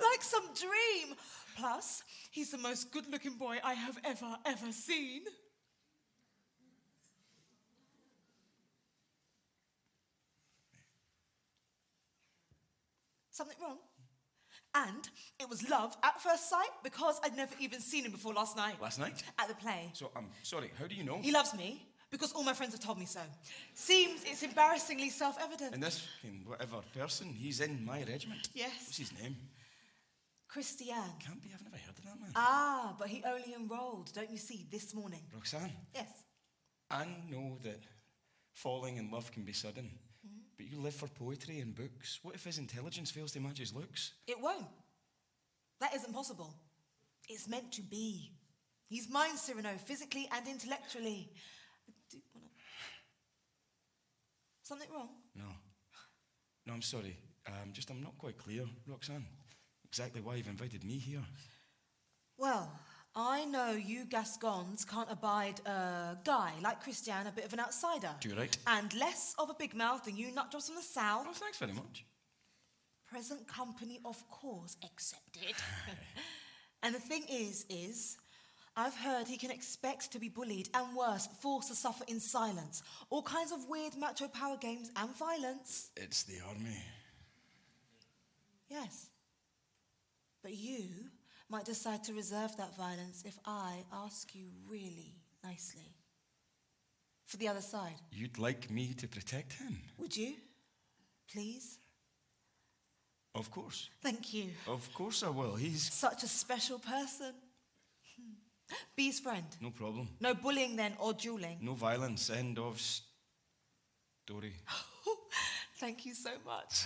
Like some dream. Plus, he's the most good-looking boy I have ever seen. Something wrong? And it was love at first sight because I'd never even seen him before last night.
Last night?
At the play.
So, sorry, how do you know?
He loves me because all my friends have told me so. Seems it's embarrassingly self-evident.
And this fucking whatever person, he's in my regiment.
Yes.
What's his name?
Christian.
Can't be, I've never heard of that man.
Ah, but he only enrolled, don't you see, this morning.
Roxanne?
Yes.
I know that falling in love can be sudden, but you live for poetry and books. What if his intelligence fails to match his looks?
It won't. That isn't possible. It's meant to be. He's mine, Cyrano, physically and intellectually. I do wanna... Something wrong?
No. No, I'm sorry. I'm not quite clear, Roxanne. Exactly why you've invited me here.
Well, I know you Gascons can't abide a guy like Christian, a bit of an outsider.
Do you right?
And less of a big mouth than you nutjobs from the south.
Oh, thanks very much.
Present company, of course, accepted. And the thing is, I've heard he can expect to be bullied and worse, forced to suffer in silence. All kinds of weird macho power games and violence.
It's the army.
Yes. But you might decide to reserve that violence if I ask you really nicely. For the other side.
You'd like me to protect him?
Would you? Please?
Of course.
Thank you.
Of course I will. He's...
Such a special person. Be his friend.
No problem.
No bullying then, or dueling.
No violence. End of story.
Thank you so much.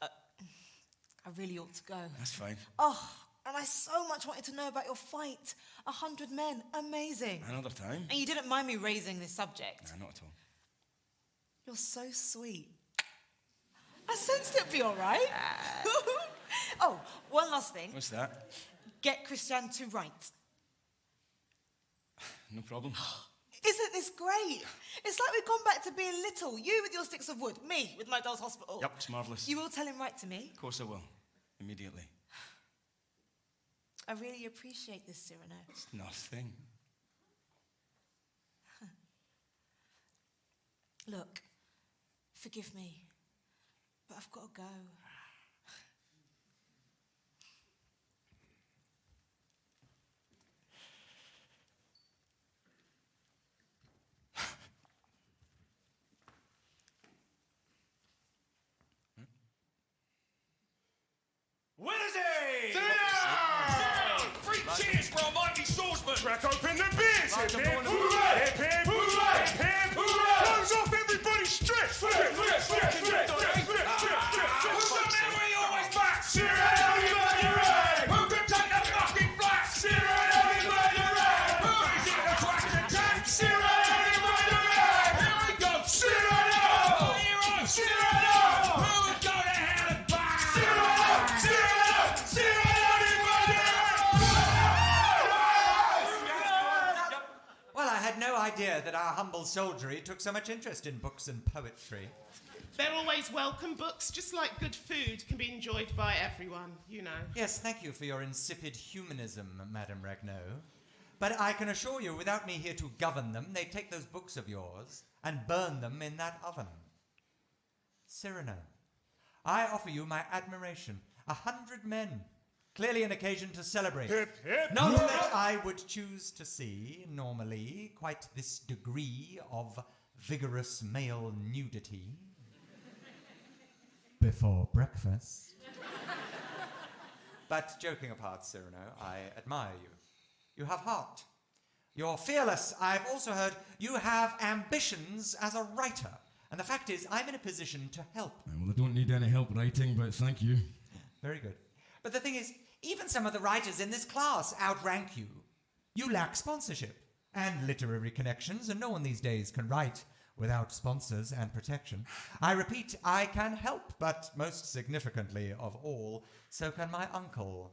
I really ought to go.
That's fine.
Oh, and I so much wanted to know about your fight. 100 men. Amazing.
Another time?
And you didn't mind me raising this subject.
Nah, not at all.
You're so sweet. I sensed it'd be all right. Oh, one last thing.
What's that?
Get Christian to write.
No problem.
Isn't this great? It's like we've gone back to being little. You with your sticks of wood, me with my doll's hospital.
Yep, it's marvellous.
You will tell him write to me?
Of course I will. Immediately.
I really appreciate this, Cyrano.
It's nothing.
Look, forgive me, but I've got to go.
idea that our humble soldiery took so much interest in books and poetry.
They're always welcome books, just like good food can be enjoyed by everyone, you know.
Yes, thank you for your insipid humanism, Madame Regnault. But I can assure you, without me here to govern them, they'd take those books of yours and burn them in that oven. Cyrano, I offer you my admiration. 100 men. Clearly an occasion to celebrate.
Hip, hip.
Not that I would choose to see, normally, quite this degree of vigorous male nudity before breakfast. But joking apart, Cyrano, I admire you. You have heart. You're fearless. I've also heard you have ambitions as a writer. And the fact is, I'm in a position to help.
Well, I don't need any help writing, but thank you.
Very good. But the thing is, even some of the writers in this class outrank you. You lack sponsorship and literary connections, and no one these days can write without sponsors and protection. I repeat, I can help, but most significantly of all, so can my uncle,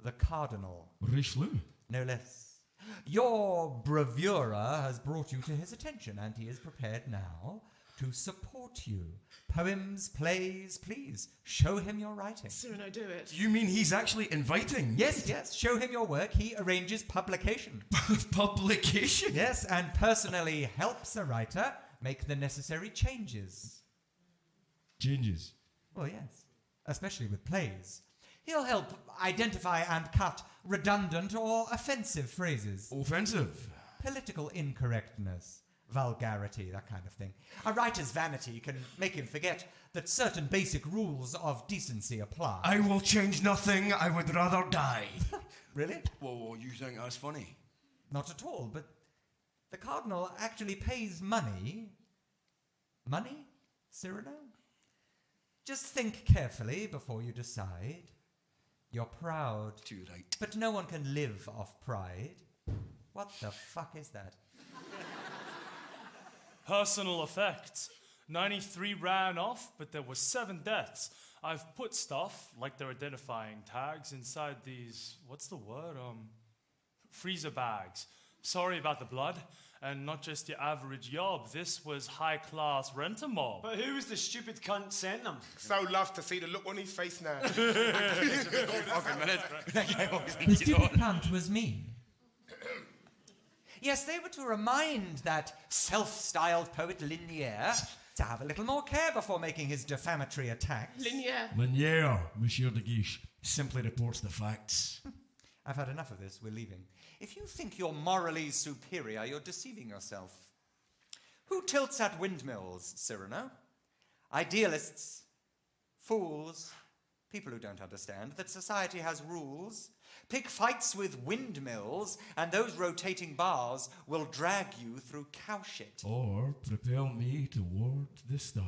the Cardinal.
Richelieu?
No less. Your bravura has brought you to his attention, and he is prepared now to support you. Poems, plays, please, show him your writing.
Cyrano, do it.
You mean he's actually inviting?
Yes, yes, show him your work. He arranges publication.
Publication?
Yes, and personally helps a writer make the necessary changes.
Changes?
Well, yes, especially with plays. He'll help identify and cut redundant or offensive phrases.
Offensive?
Political incorrectness, vulgarity, that kind of thing. A writer's vanity can make him forget that certain basic rules of decency apply.
I will change nothing. I would rather die.
Really?
Whoa, you think that's funny?
Not at all, but the Cardinal actually pays money. Money, Cyrano? Just think carefully before you decide. You're proud.
Too right.
But no one can live off pride. What the fuck is that?
Personal effects. 93 ran off, but there were 7 deaths. I've put stuff, like their identifying tags, inside these, what's the word? Freezer bags. Sorry about the blood. And not just your average yob. This was high-class rent-a-mob.
But who was the stupid cunt sent them?
So love to see the look on his face now.
The stupid cunt was me. Yes, they were to remind that self-styled poet Linier to have a little more care before making his defamatory attacks.
Linier, Monsieur de Guiche, simply reports the facts.
I've had enough of this. We're leaving. If you think you're morally superior, you're deceiving yourself. Who tilts at windmills, Cyrano? Idealists, fools, people who don't understand that society has rules. Pick fights with windmills, and those rotating bars will drag you through cow shit.
Or propel me toward the stars.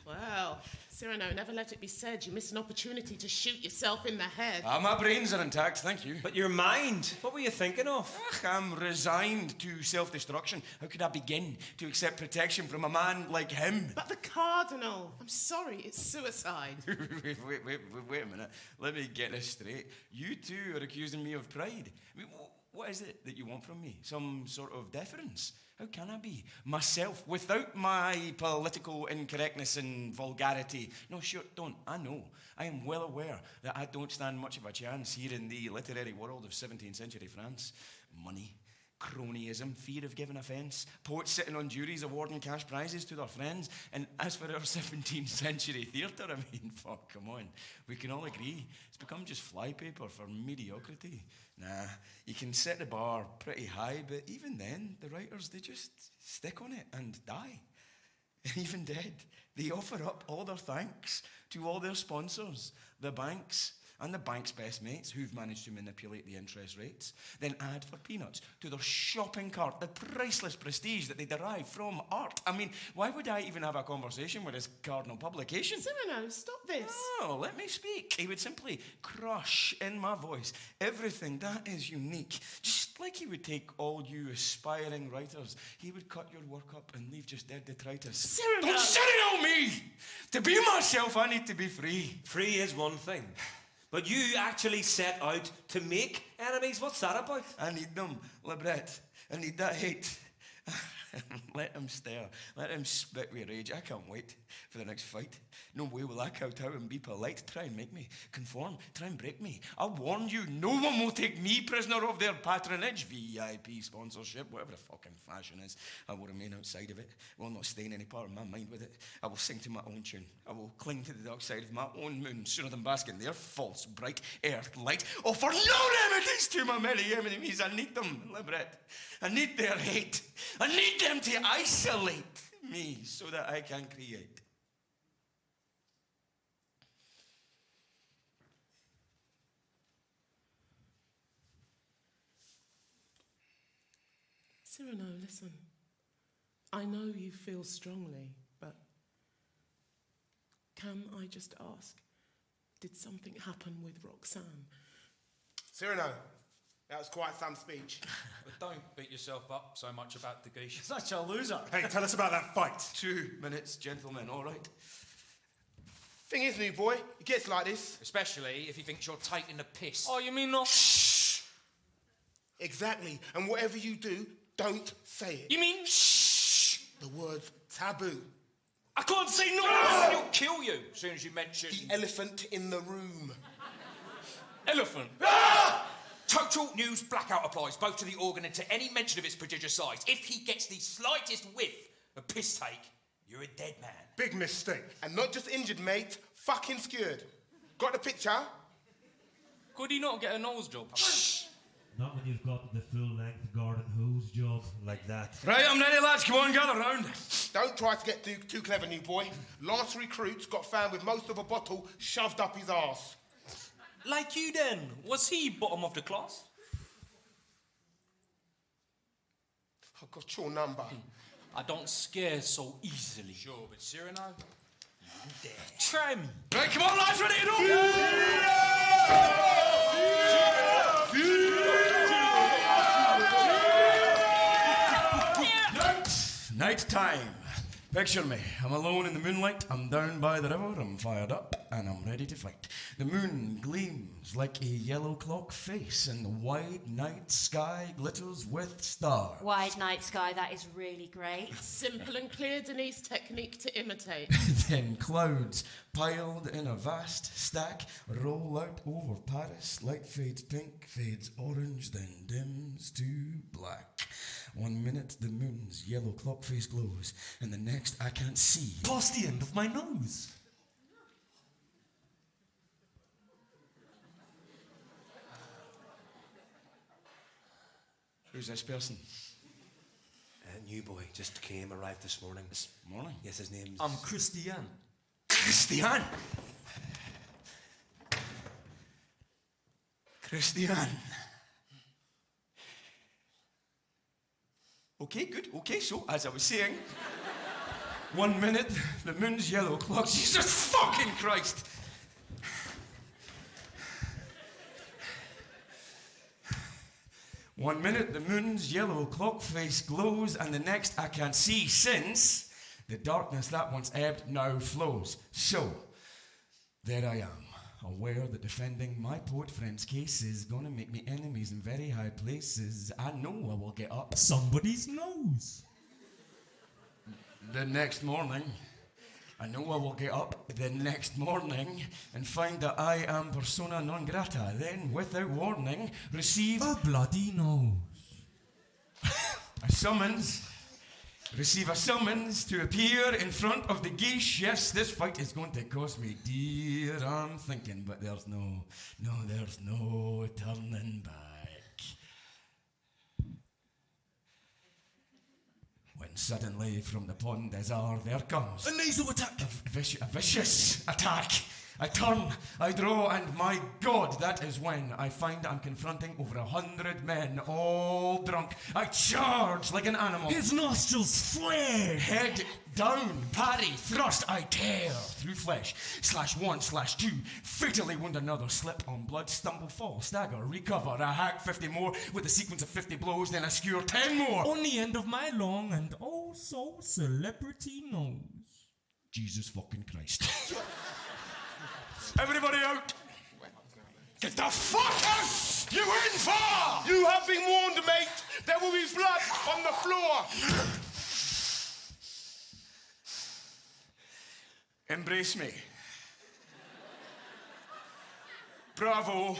Well, Cyrano, never let it be said you missed an opportunity to shoot yourself in the head.
My brains are intact, thank you.
But your mind, what were you thinking of?
I'm resigned to self-destruction. How could I begin to accept protection from a man like him?
But the Cardinal, I'm sorry, it's suicide.
wait a minute. Let me get this straight. You two are accusing me of pride. I mean, what is it that you want from me? Some sort of deference? How can I be myself without my political incorrectness and vulgarity? No, sure, don't. I know. I am well aware that I don't stand much of a chance here in the literary world of 17th century France. Money, cronyism, fear of giving offence, poets sitting on juries awarding cash prizes to their friends. And as for our 17th century theatre, I mean, fuck, come on. We can all agree it's become just flypaper for mediocrity. Nah, you can set the bar pretty high, but even then, the writers, they just stick on it and die. And even dead, they offer up all their thanks to all their sponsors, the banks, and the bank's best mates who've managed to manipulate the interest rates, then add for peanuts to their shopping cart the priceless prestige that they derive from art. I mean, why would I even have a conversation with this Cardinal publication?
Cyrano, stop this.
Oh, let me speak. He would simply crush in my voice everything that is unique. Just like he would take all you aspiring writers, he would cut your work up and leave just dead detritus.
Cyrano!
Don't Cyrano me! To be myself, I need to be free.
Free is one thing. But you actually set out to make enemies. What's that about?
I need them, Libret. I need that hate. Let him stare. Let him spit with rage. I can't wait for the next fight. No way will I kowtow and be polite. Try and make me conform. Try and break me. I warn you, no one will take me prisoner of their patronage. VIP sponsorship, whatever the fucking fashion is. I will remain outside of it. I will not stain any part of my mind with it. I will sing to my own tune. I will cling to the dark side of my own moon sooner than bask in their false, bright earth light. Offer no remedies to my many enemies. I need them, Libret. I need their hate. I need them to isolate me so that I can create.
Cyrano, listen. I know you feel strongly, but can I just ask, did something happen with Roxanne?
Cyrano, that was quite some speech.
But don't beat yourself up so much about the geisha.
Such a loser.
Hey, tell us about that fight.
2 minutes, gentlemen, all right?
Thing is, new boy, it gets like this.
Especially if he thinks you're taking the piss.
Oh, you mean not?
Shh! Exactly. And whatever you do, don't say it.
You mean shh?
The word's taboo.
I can't say no!
He'll kill you as soon as you mention...
The elephant in the room.
Elephant?
Total news blackout applies both to the organ and to any mention of its prodigious size. If he gets the slightest whiff of piss take, you're a dead man.
Big mistake. And not just injured, mate. Fucking skewered. Got the picture?
Could he not get a nose job?
Not when you've got the full-length garden hose job like that.
Right, I'm ready, lads. Come on, gather round.
Don't try to get too clever, new boy. Last recruits got found with most of a bottle shoved up his arse.
Like you then. Was he bottom of the class?
I got your number.
I don't scare so easily.
Sure, but Cyrano, you dare.
Try me.
Right, come on, lads, ready to go! Night time. Picture me. I'm alone in the moonlight. I'm down by the river. I'm fired up and I'm ready to fight. The moon gleams like a yellow clock face, and the wide night sky glitters with stars.
Wide night sky, that is really great.
Simple and clear, Denise, technique to imitate.
Then clouds piled in a vast stack roll out over Paris. Light fades pink, fades orange, then dims to black. 1 minute the moon's yellow clock face glows, and the next I can't see
past the end of my nose.
Who's this person?
New boy just arrived this morning.
This morning?
Yes, his name's...
I'm Christian.
Christian! Christian. Okay, good. Okay, so, as I was saying, 1 minute, the moon's yellow clock. Jesus fucking Christ! One minute, the moon's yellow clock face glows, and the next I can't see, since the darkness that once ebbed now flows. So, there I am, aware that defending my poet friend's case is gonna make me enemies in very high places. I know I will get up
Somebody's nose.
the next morning. I know I will get up the next morning and find that I am persona non grata. Then, without warning, receive
a bloody nose.
a summons. Receive a summons to appear in front of the geese. Yes, this fight is going to cost me dear, I'm thinking, but there's no turning back. When suddenly from the pond Azar there comes
A nasal attack!
a vicious attack. I turn, I draw, and my God, that is when I find I'm confronting over 100 men, all drunk. I charge like an animal.
His nostrils flare.
Head down, parry, thrust, I tear through flesh. Slash one, slash two, fatally wound another, slip on blood, stumble, fall, stagger, recover. I hack 50 more with a sequence of 50 blows, then I skewer 10 more.
On the end of my long and oh so celebrity nose.
Jesus fucking Christ. Everybody out! Get the fuck out! You in for?
You have been warned, mate. There will be blood on the floor.
Embrace me. Bravo.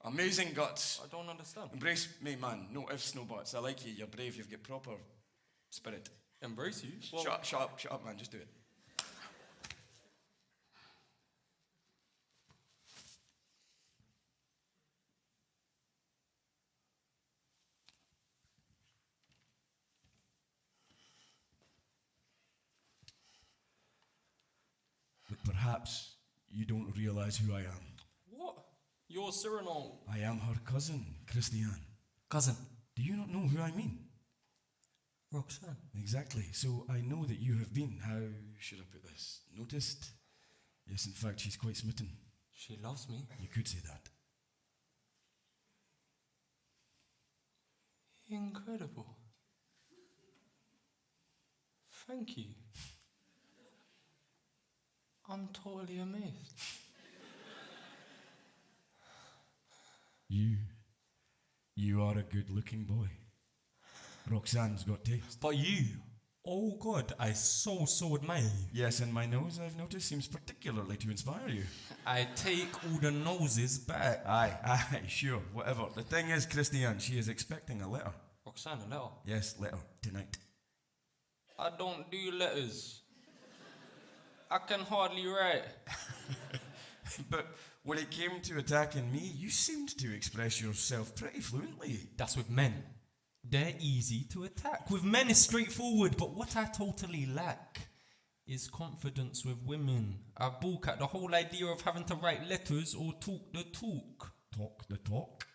Amazing guts.
I don't understand.
Embrace me, man. No ifs, no buts. I like you. You're brave. You've got proper spirit.
Embrace you? Well,
Shut up, man. Just do it. But perhaps you don't realize who I am.
what? You're Cyrano.
I am her cousin, Christiane.
Cousin.
Do you not know who I mean?
Roxanne.
Exactly. So I know that you have been, how should I put this, noticed? Yes, in fact, she's quite smitten.
She loves me.
You could say that.
Incredible. Thank you. I'm totally amazed.
You are a good-looking boy. Roxanne's got taste.
But you, oh God, I so admire you.
Yes, and my nose, I've noticed, seems particularly to inspire you.
I take all the noses back.
Aye, sure, whatever. The thing is, Christiane, she is expecting a letter.
Roxanne, a letter?
Yes, letter, tonight.
I don't do letters. I can hardly write.
But when it came to attacking me, you seemed to express yourself pretty fluently.
That's with men. They're easy to attack. With men, it's straightforward, but what I totally lack is confidence with women. I balk at the whole idea of having to write letters or talk the talk.
Talk the talk?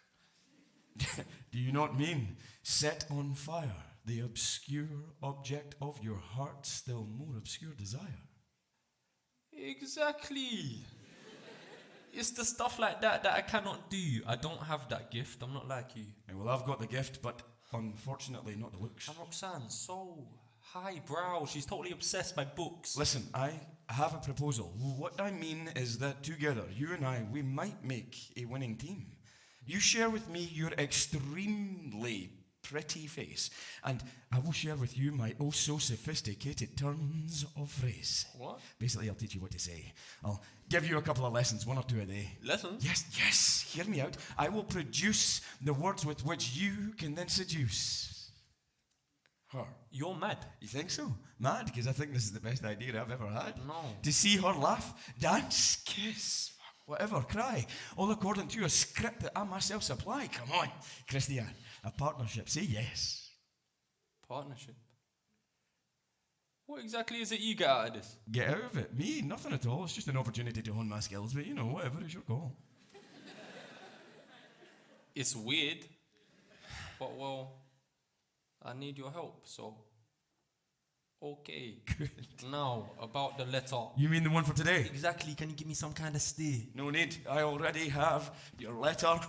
Do you not mean set on fire the obscure object of your heart's still more obscure desire?
Exactly. It's the stuff like that I cannot do. I don't have that gift. I'm not like you.
Well, I've got the gift, but unfortunately not the looks.
And Roxanne, so highbrow. She's totally obsessed by books.
Listen, I have a proposal. What I mean is that together, you and I, we might make a winning team. You share with me your extremely pretty face, and I will share with you my oh so sophisticated turns of phrase.
What?
Basically, I'll teach you what to say. I'll give you a couple of lessons, 1 or 2 a day.
Lessons?
Yes, hear me out. I will produce the words with which you can then seduce her.
You're mad.
You think so? Mad? Because I think this is the best idea I've ever had.
No.
To see her laugh, dance, kiss, whatever, cry, all according to a script that I myself supply. Come on, Christiane. A partnership. Say yes.
Partnership? What exactly is it you get out of this?
Get out of it. Me? Nothing at all. It's just an opportunity to hone my skills. But, you know, whatever, it's your call.
It's weird. But, well, I need your help, so... Okay.
Good.
Now, about the letter.
You mean the one for today?
Exactly. Can you give me some kind of steer?
No need. I already have your letter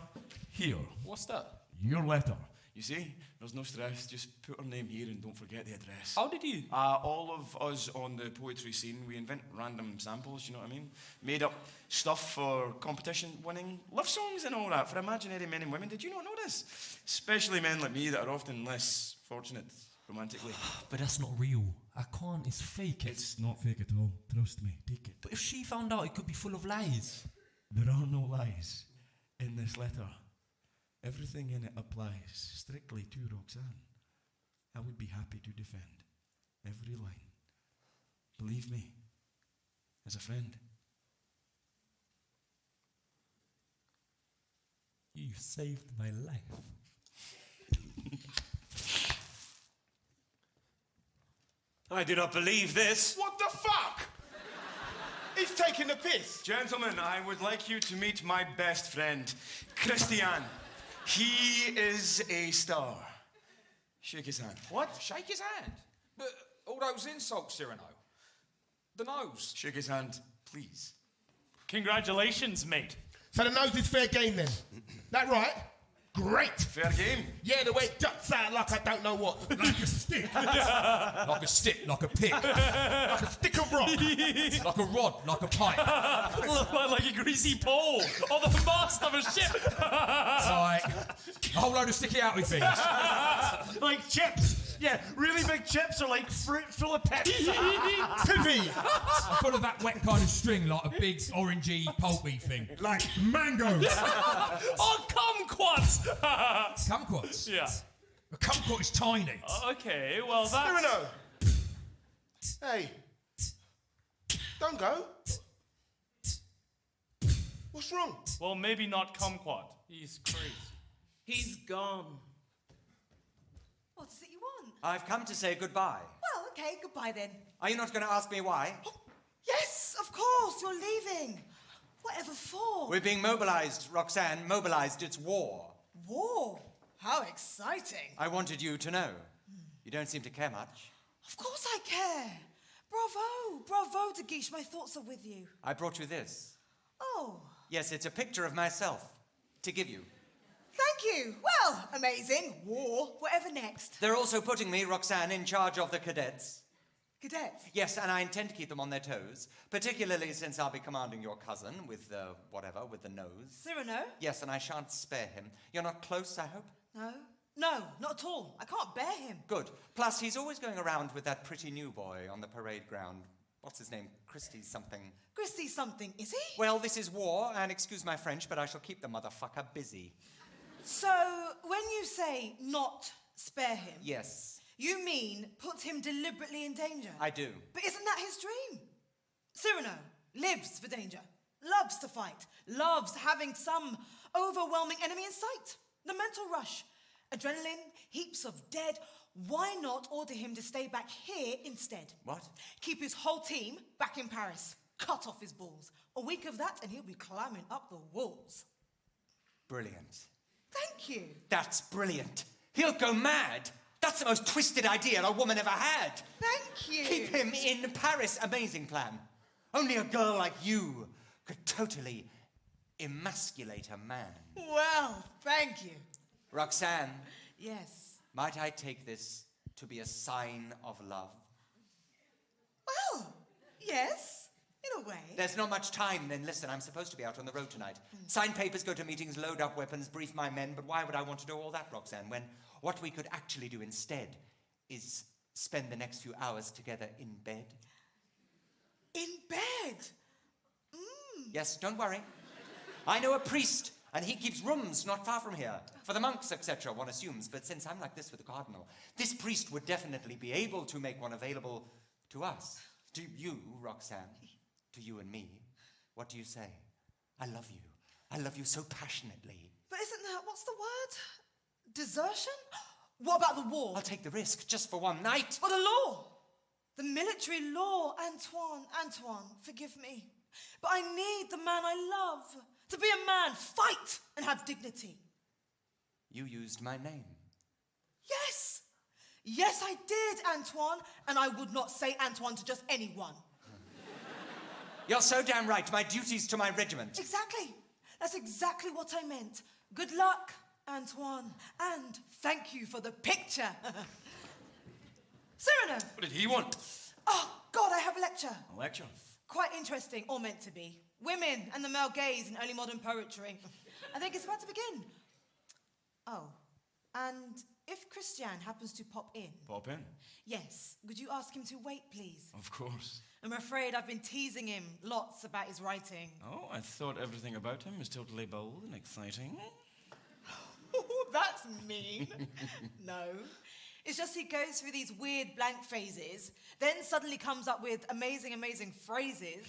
here.
What's that?
Your letter. You see, there's no stress. Just put her name here and don't forget the address.
How did you?
All of us on the poetry scene, we invent random samples, you know what I mean? Made up stuff for competition winning love songs and all that for imaginary men and women. Did you not know this? Especially men like me that are often less fortunate romantically.
But that's not real. I can't. It's fake.
It's not fake at all. Trust me. Take it.
But if she found out, it could be full of lies.
There are no lies in this letter. Everything in it applies strictly to Roxanne. I would be happy to defend every line. Believe me, as a friend.
You saved my life.
I do not believe this.
What the fuck? He's taking the piss.
Gentlemen, I would like you to meet my best friend, Christiane. He is a star. Shake his hand.
What? Shake his hand? But all those insults, Cyrano. The nose.
Shake his hand, please.
Congratulations, mate.
So the nose is fair game then. That right?
great.
Fair game.
Yeah, the way it juts out like I don't know what. Like a stick.
Like a stick, like a pig.
Like a stick of rock.
Like a rod, like a pipe.
Like a greasy pole on the mast of a ship.
Like a whole load of sticky outy things.
Like chips. Yeah, really big chips are like fruit full of peps.
Pippy.
Full of that wet kind of string, like a big orangey, pulpy thing.
Like mangoes.
Oh, kumquats!
Kumquats?
Yeah.
A kumquat is tiny.
Okay, well that's...
Cyrano. Hey. Don't go. What's wrong?
Well, maybe not kumquat. He's crazy.
He's gone.
What is it you want?
I've come to say goodbye.
Well, okay, goodbye then.
Are you not going to ask me why?
Yes, of course, you're leaving. Whatever for?
We're being mobilized, Roxanne. Mobilized. It's war.
War? How exciting.
I wanted you to know. You don't seem to care much.
Of course I care. Bravo, bravo, De Guiche. My thoughts are with you.
I brought you this.
Oh,
Yes, it's a picture of myself to give you.
thank you. Well, amazing. War. Whatever next.
They're also putting me, Roxanne, in charge of the cadets.
Cadets.
Yes, and I intend to keep them on their toes, particularly since I'll be commanding your cousin with the whatever, with the nose.
Cyrano?
Yes, and I shan't spare him. You're not close, I hope?
No. No, not at all. I can't bear him.
Good. Plus, he's always going around with that pretty new boy on the parade ground. What's his name? Christie something.
Christie something, is he?
Well, this is war, and excuse my French, but I shall keep the motherfucker busy.
So, when you say not spare him,
Yes,
you mean put him deliberately in danger?
I do.
But isn't that his dream? Cyrano lives for danger, loves to fight, loves having some overwhelming enemy in sight. The mental rush, adrenaline, heaps of dead. Why not order him to stay back here instead?
What?
Keep his whole team back in Paris. Cut off his balls. A week of that and he'll be climbing up the walls.
Brilliant.
Thank you.
That's brilliant. He'll go mad. That's the most twisted idea a woman ever had.
Thank you.
Keep him in Paris. Amazing plan. Only a girl like you could totally emasculate a man.
Well, thank you.
Roxanne,
Yes.
might I take this to be a sign of love?
Well, yes, in a way.
There's not much time, then. Listen, I'm supposed to be out on the road tonight. Sign papers, go to meetings, load up weapons, brief my men, but why would I want to do all that, Roxanne, when what we could actually do instead is spend the next few hours together in bed?
In bed?
Yes, don't worry. I know a priest, and he keeps rooms not far from here. For the monks, etc., one assumes. But since I'm like this with the cardinal, this priest would definitely be able to make one available to us. To you, Roxanne. To you and me. What do you say? I love you. I love you so passionately.
But isn't that, what's the word? Desertion? What about the war?
I'll take the risk just for one night.
Or the law? The military law, Antoine, forgive me. But I need the man I love. To be a man, fight, and have dignity.
You used my name.
Yes. Yes, I did, Antoine. And I would not say Antoine to just anyone.
You're so damn right. My duty's to my regiment.
Exactly. That's exactly what I meant. Good luck, Antoine. And thank you for the picture. Cyrano.
What did he want?
Oh, God, I have a lecture.
A lecture?
Quite interesting, or meant to be. Women and the male gaze in early modern poetry. I think it's about to begin. Oh, and if Christian happens to pop in...
Pop in.
Yes, would you ask him to wait, please?
Of course.
I'm afraid I've been teasing him lots about his writing.
Oh, I thought everything about him was totally bold and exciting.
That's mean. No. It's just he goes through these weird blank phases, then suddenly comes up with amazing, amazing phrases.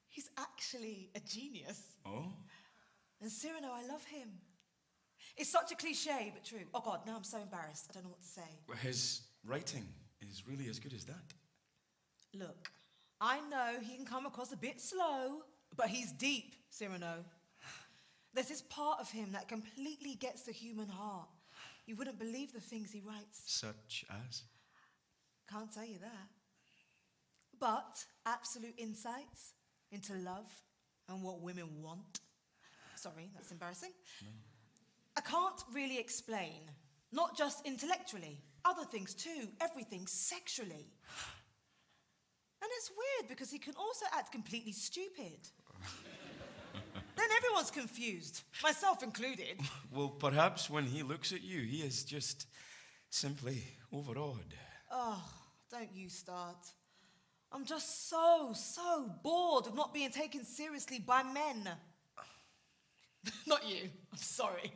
He's actually a genius.
Oh?
And Cyrano, I love him. It's such a cliche, but true. Oh, God, now I'm so embarrassed. I don't know what to say.
Well, his writing is really as good as that.
Look, I know he can come across a bit slow, but he's deep, Cyrano. There's this part of him that completely gets the human heart. You wouldn't believe the things he writes.
Such as?
Can't tell you that. But absolute insights into love and what women want. Sorry, that's embarrassing.
No.
I can't can't really explain. Not just intellectually. Other things too. Everything sexually. And it's weird because he can also act completely stupid. Then everyone's confused, myself included.
Well, perhaps when he looks at you, he is just simply overawed.
Oh, don't you start. I'm just so bored of not being taken seriously by men. Not you, I'm sorry.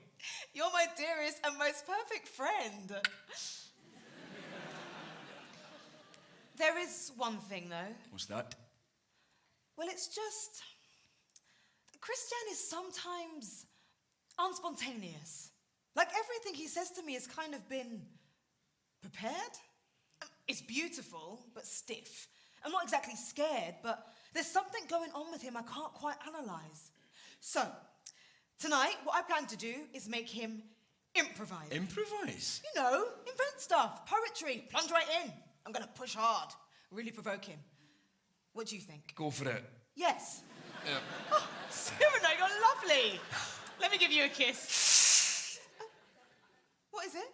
You're my dearest and most perfect friend. There is one thing, though.
What's that?
Well, it's just... Christian is sometimes unspontaneous. Like everything he says to me has kind of been prepared. It's beautiful, but stiff. I'm not exactly scared, but there's something going on with him I can't quite analyse. So, tonight, what I plan to do is make him improvise.
Improvise?
You know, invent stuff, poetry, plunge right in. I'm going to push hard, really provoke him. What do you think?
Go for it.
Yes.
Yeah.
Oh, Cyrano, you're lovely. Let me give you a kiss. What is it?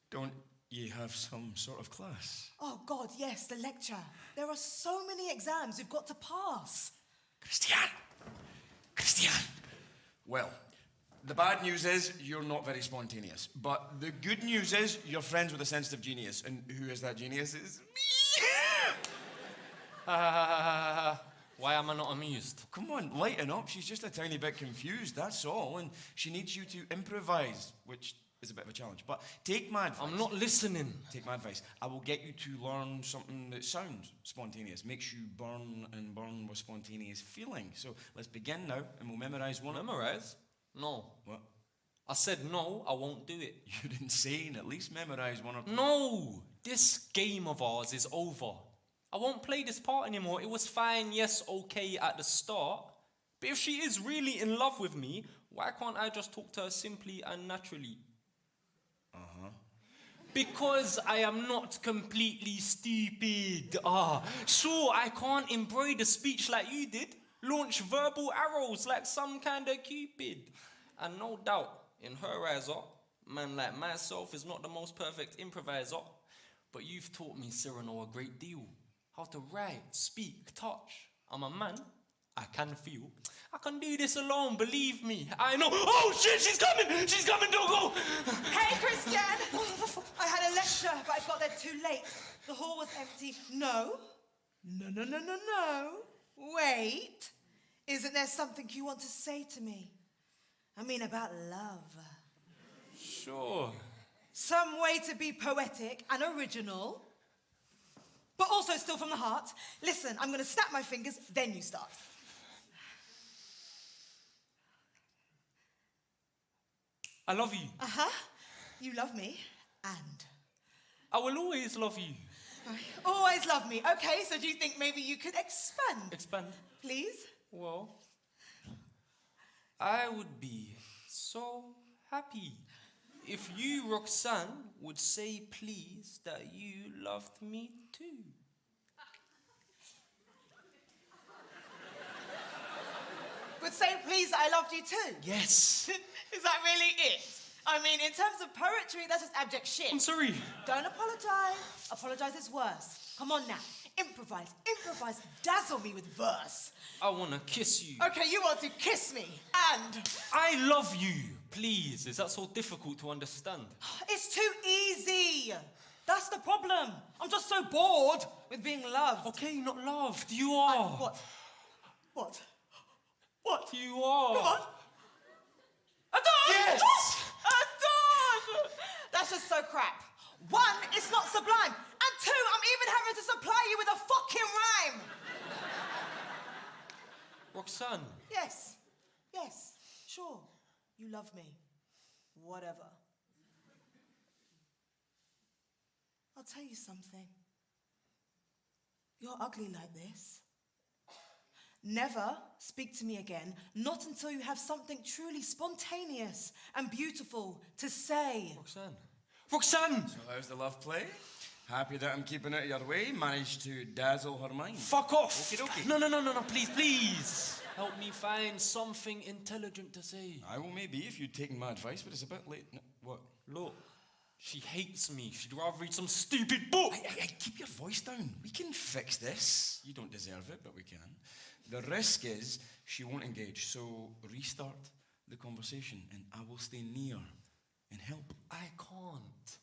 Don't you have some sort of class?
Oh, God, yes, the lecture. There are so many exams we've got to pass.
Christian! Well, the bad news is you're not very spontaneous. But the good news is you're friends with a sensitive genius. And who is that genius? Is me!
Why am I not amused?
Come on, lighten up. She's just a tiny bit confused, that's all. And she needs you to improvise, which is a bit of a challenge. But take my advice.
I'm not listening.
Take my advice. I will get you to learn something that sounds spontaneous, makes you burn and burn with spontaneous feeling. So let's begin now, and we'll memorise one.
Memorise? No.
What?
I said no, I won't do it.
You're insane. At least memorise one or two.
No! This game of ours is over. I won't play this part anymore. It was fine, yes, okay at the start. But if she is really in love with me, why can't I just talk to her simply and naturally?
Uh-huh.
Because I am not completely stupid. Sure, I can't embroider speech like you did. Launch verbal arrows like some kind of Cupid. And no doubt, in her eyes, man like myself is not the most perfect improviser. But you've taught me, Cyrano, a great deal. How to write, speak, touch. I'm a man. I can feel. I can do this alone, believe me. I know. Oh shit, she's coming! She's coming, don't go!
Hey, Christian! I had a lecture, but I got there too late. The hall was empty. No. Wait. Isn't there something you want to say to me? I mean, about love.
Sure.
Some way to be poetic and original, but also still from the heart. Listen, I'm going to snap my fingers, then you start.
I love you.
Uh-huh. You love me, and?
I will always love you.
Always love me. Okay, so do you think maybe you could expand?
Expand?
Please?
Well, I would be so happy if you, Roxanne, would say please that you loved me too.
Would say please that I loved you too?
Yes.
Is that really it? I mean, in terms of poetry, that's just abject shit.
I'm sorry.
Don't apologise. Apologise is worse. Come on now. Improvise. Dazzle me with verse.
I want to kiss you.
Okay, you want to kiss me. And?
I love you. Please. Is that so difficult to understand?
It's too easy. That's the problem. I'm just so bored with being loved.
Okay, not loved. You are.
What?
You are.
Come on. Adon!
Yes!
Adon! That's just so crap. One, it's not sublime. And two, I'm even having to supply you with a fucking rhyme.
Roxanne.
Yes. Sure. You love me. Whatever. I'll tell you something. You're ugly like this. Never speak to me again, not until you have something truly spontaneous and beautiful to say.
Roxanne!
So how's the love play? Happy that I'm keeping it your way? Managed to dazzle her mind?
Fuck off!
Okie dokie.
No, please. Help me find something intelligent to say.
I will maybe if you'd taken my advice, but it's a bit late. What?
Look, she hates me. She'd rather read some stupid book.
Hey, keep your voice down. We can fix this. You don't deserve it, but we can. The risk is she won't engage, so restart the conversation and I will stay near and help.
I can't.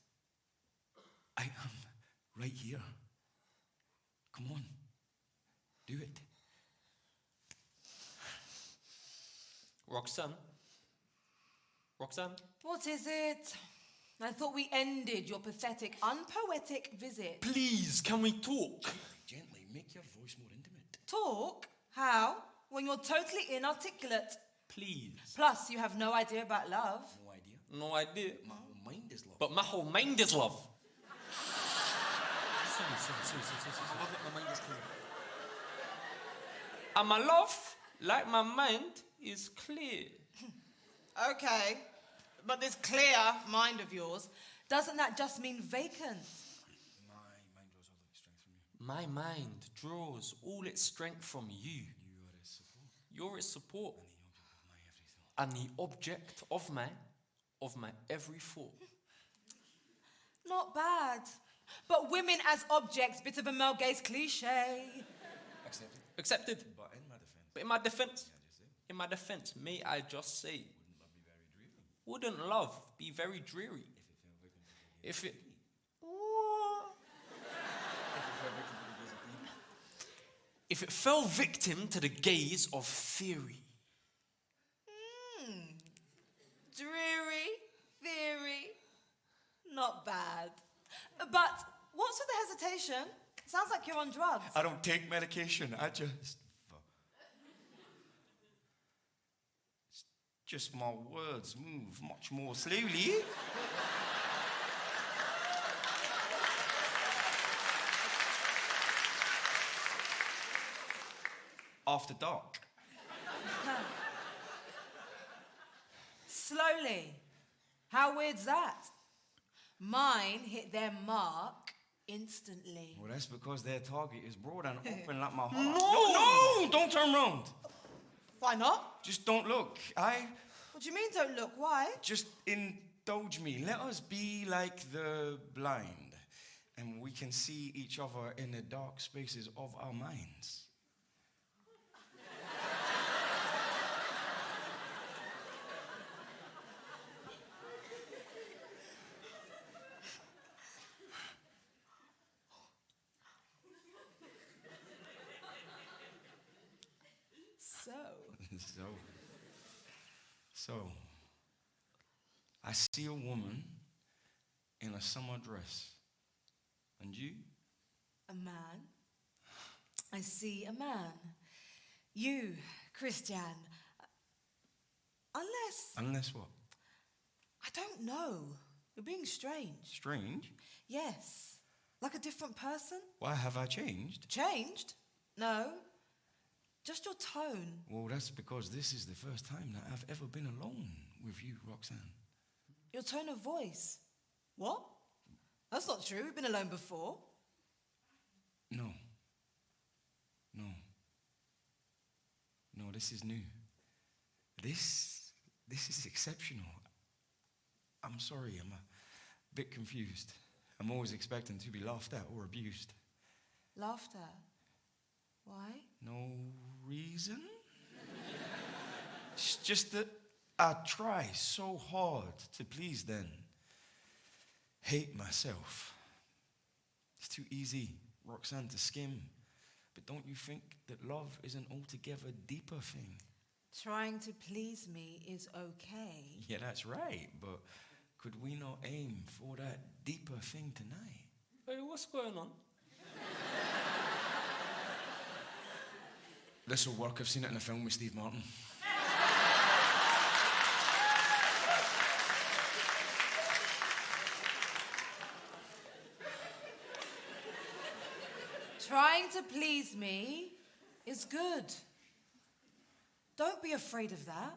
I am right here. Come on. Do it.
Roxanne? Roxanne?
What is it? I thought we ended your pathetic, unpoetic visit.
Please, can we talk?
Gently, make your voice more intimate.
Talk? How? When you're totally inarticulate.
Please.
Plus, you have no idea about love.
No idea.
No idea.
My whole mind is love.
But my whole mind is love.
sorry. My mind is clear.
And my love, like my mind, is clear.
Okay, but this clear mind of yours, doesn't that just mean vacant?
My mind draws all its strength from you. You're its support. And the object of my every thought.
Not bad. But women as objects, bit of a male gaze cliche.
Accepted.
But in my defense.
In my defense, may I just say, wouldn't love be very dreary? If it if it fell victim to the gaze of theory.
Dreary theory. Not bad. But what's with the hesitation? Sounds like you're on drugs.
I don't take medication. I just. It's just my words move much more slowly. After dark.
Slowly. How weird's that? Mine hit their mark instantly.
Well, that's because their target is broad and open like my heart.
No!
No! Don't turn round.
Why not?
Just don't look.
What do you mean don't look? Why?
Just indulge me. Let us be like the blind, and we can see each other in the dark spaces of our minds. So, I see a woman in a summer dress. And you?
A man. I see a man. You, Christian. Unless.
Unless what?
I don't know. You're being strange.
Strange?
Yes. Like a different person?
Why have I changed?
Changed? No. Just your tone.
Well, that's because this is the first time that I've ever been alone with you, Roxanne.
Your tone of voice. What? That's not true. We've been alone before.
No. No, this is new. This is exceptional. I'm sorry, I'm a bit confused. I'm always expecting to be laughed at or abused.
Laughed at? Why?
No reason? It's just that I try so hard to please then. Hate myself. It's too easy, Roxanne, to skim. But don't you think that love is an altogether deeper thing?
Trying to please me is okay.
Yeah, that's right, but could we not aim for that deeper thing tonight?
Hey, what's going on?
This will work. I've seen it in a film with Steve Martin.
Trying to please me is good. Don't be afraid of that.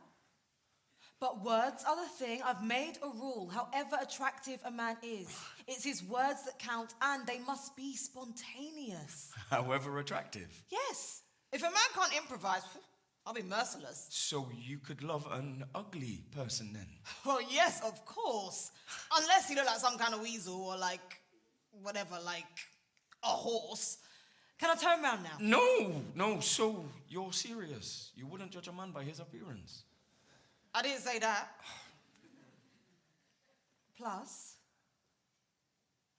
But words are the thing. I've made a rule, however attractive a man is. It's his words that count, and they must be spontaneous.
However attractive.
Yes. If a man can't improvise, I'll be merciless.
So you could love an ugly person then?
Well, yes, of course. Unless you look like some kind of weasel or like, whatever, like a horse. Can I turn around now?
No, so you're serious. You wouldn't judge a man by his appearance.
I didn't say that. Plus,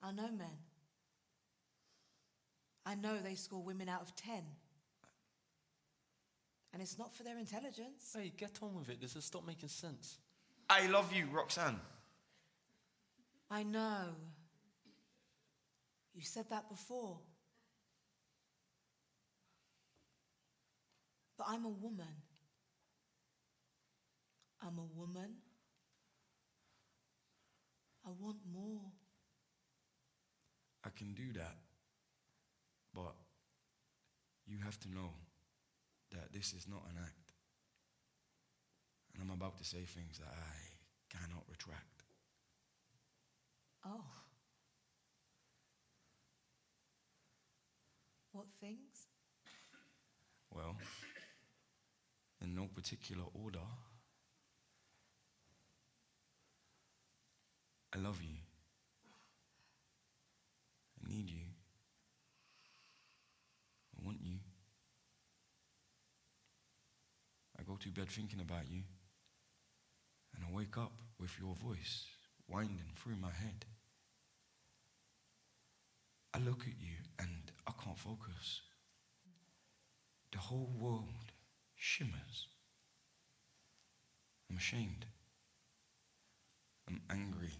I know men. I know they score women out of 10. And it's not for their intelligence.
Hey, get on with it. This has stopped making sense.
I love you, Roxanne.
I know. You said that before. But I'm a woman. I'm a woman. I want more.
I can do that. But you have to know that this is not an act. And I'm about to say things that I cannot retract.
Oh. What things?
Well, in no particular order, I love you. I need you. I want you. I go to bed thinking about you, and I wake up with your voice winding through my head. I look at you and I can't focus. The whole world shimmers. I'm ashamed. I'm angry.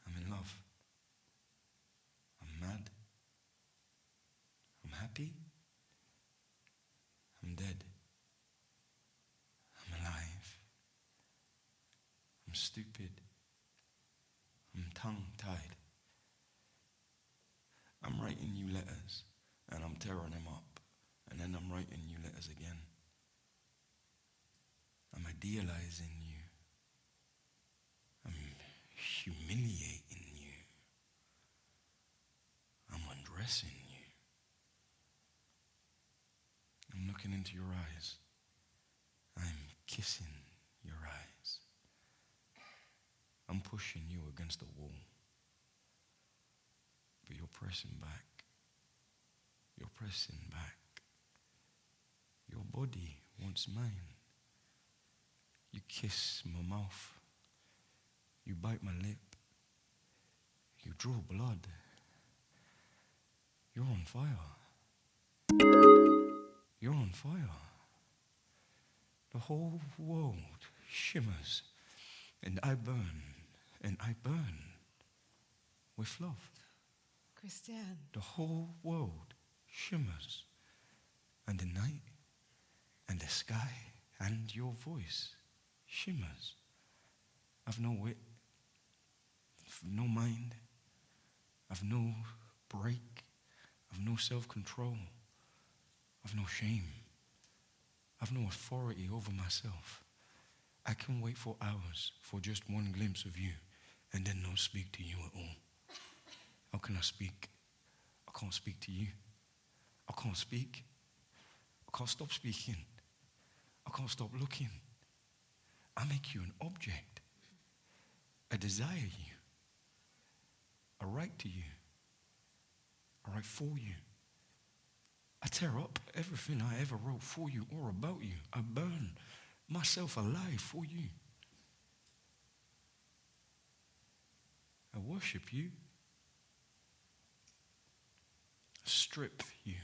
I'm in love. I'm mad. I'm happy. I'm dead. I'm alive. I'm stupid. I'm tongue-tied. I'm writing you letters, and I'm tearing them up, and then I'm writing you letters again. I'm idealizing you. I'm humiliating you. I'm undressing you. I'm looking into your eyes. I'm kissing your eyes. I'm pushing you against the wall. But you're pressing back. You're pressing back. Your body wants mine. You kiss my mouth. You bite my lip. You draw blood. You're on fire. You're on fire. The whole world shimmers, and I burn with love.
Christian.
The whole world shimmers, and the night, and the sky, and your voice shimmers. I've no wit, I've no mind, I've no break, I've no self-control, I've no shame, I've no authority over myself. I can wait for hours for just one glimpse of you and then not speak to you at all. How can I speak? I can't speak to you. I can't speak. I can't stop speaking. I can't stop looking. I make you an object. I desire you. I write to you. I write for you. I tear up everything I ever wrote for you or about you. I burn myself alive for you. I worship you. I strip you.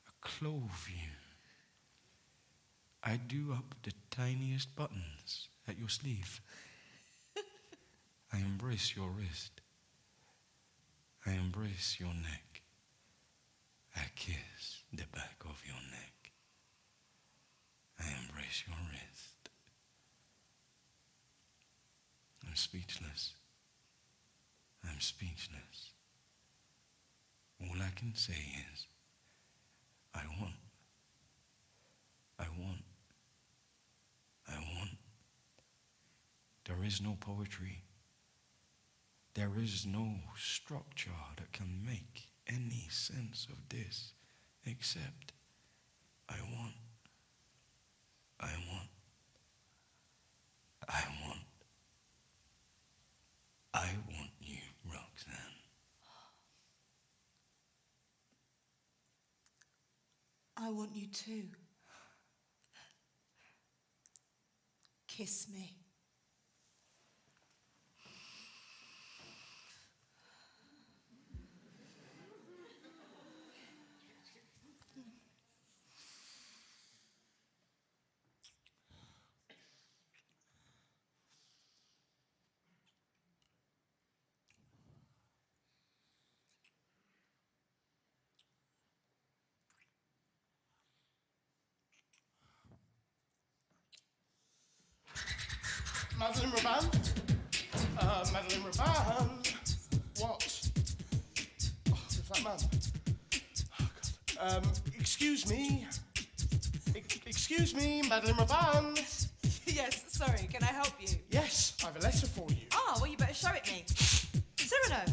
I clothe you. I do up the tiniest buttons at your sleeve. I embrace your wrist. I embrace your neck. I kiss the back of your neck. I embrace your wrist. I'm speechless. I'm speechless. All I can say is, I want. I want. I want. There is no poetry. There is no structure that can make any sense of this except I want you, Roxanne.
I want you too. Kiss me.
Madeline Raban? Madeline Raban? What? Oh, the fat man. Oh, God. Excuse me. Excuse me, Madeline Raban?
Yes, sorry, can I help you?
Yes, I have a letter for you.
Ah, well, you better show it me. Cyrano,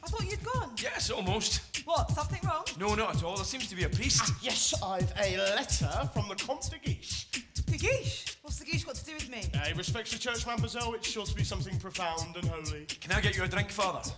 I thought you'd gone.
Yes, almost.
What, something wrong?
No, not at all. There seems to be a priest.
Yes, I've a letter from the Comte de Guiche.
De Guiche? What's De Guiche got to do with me?
He respects the church, mademoiselle. It's sure to be something profound and holy.
Can I get you a drink, Father?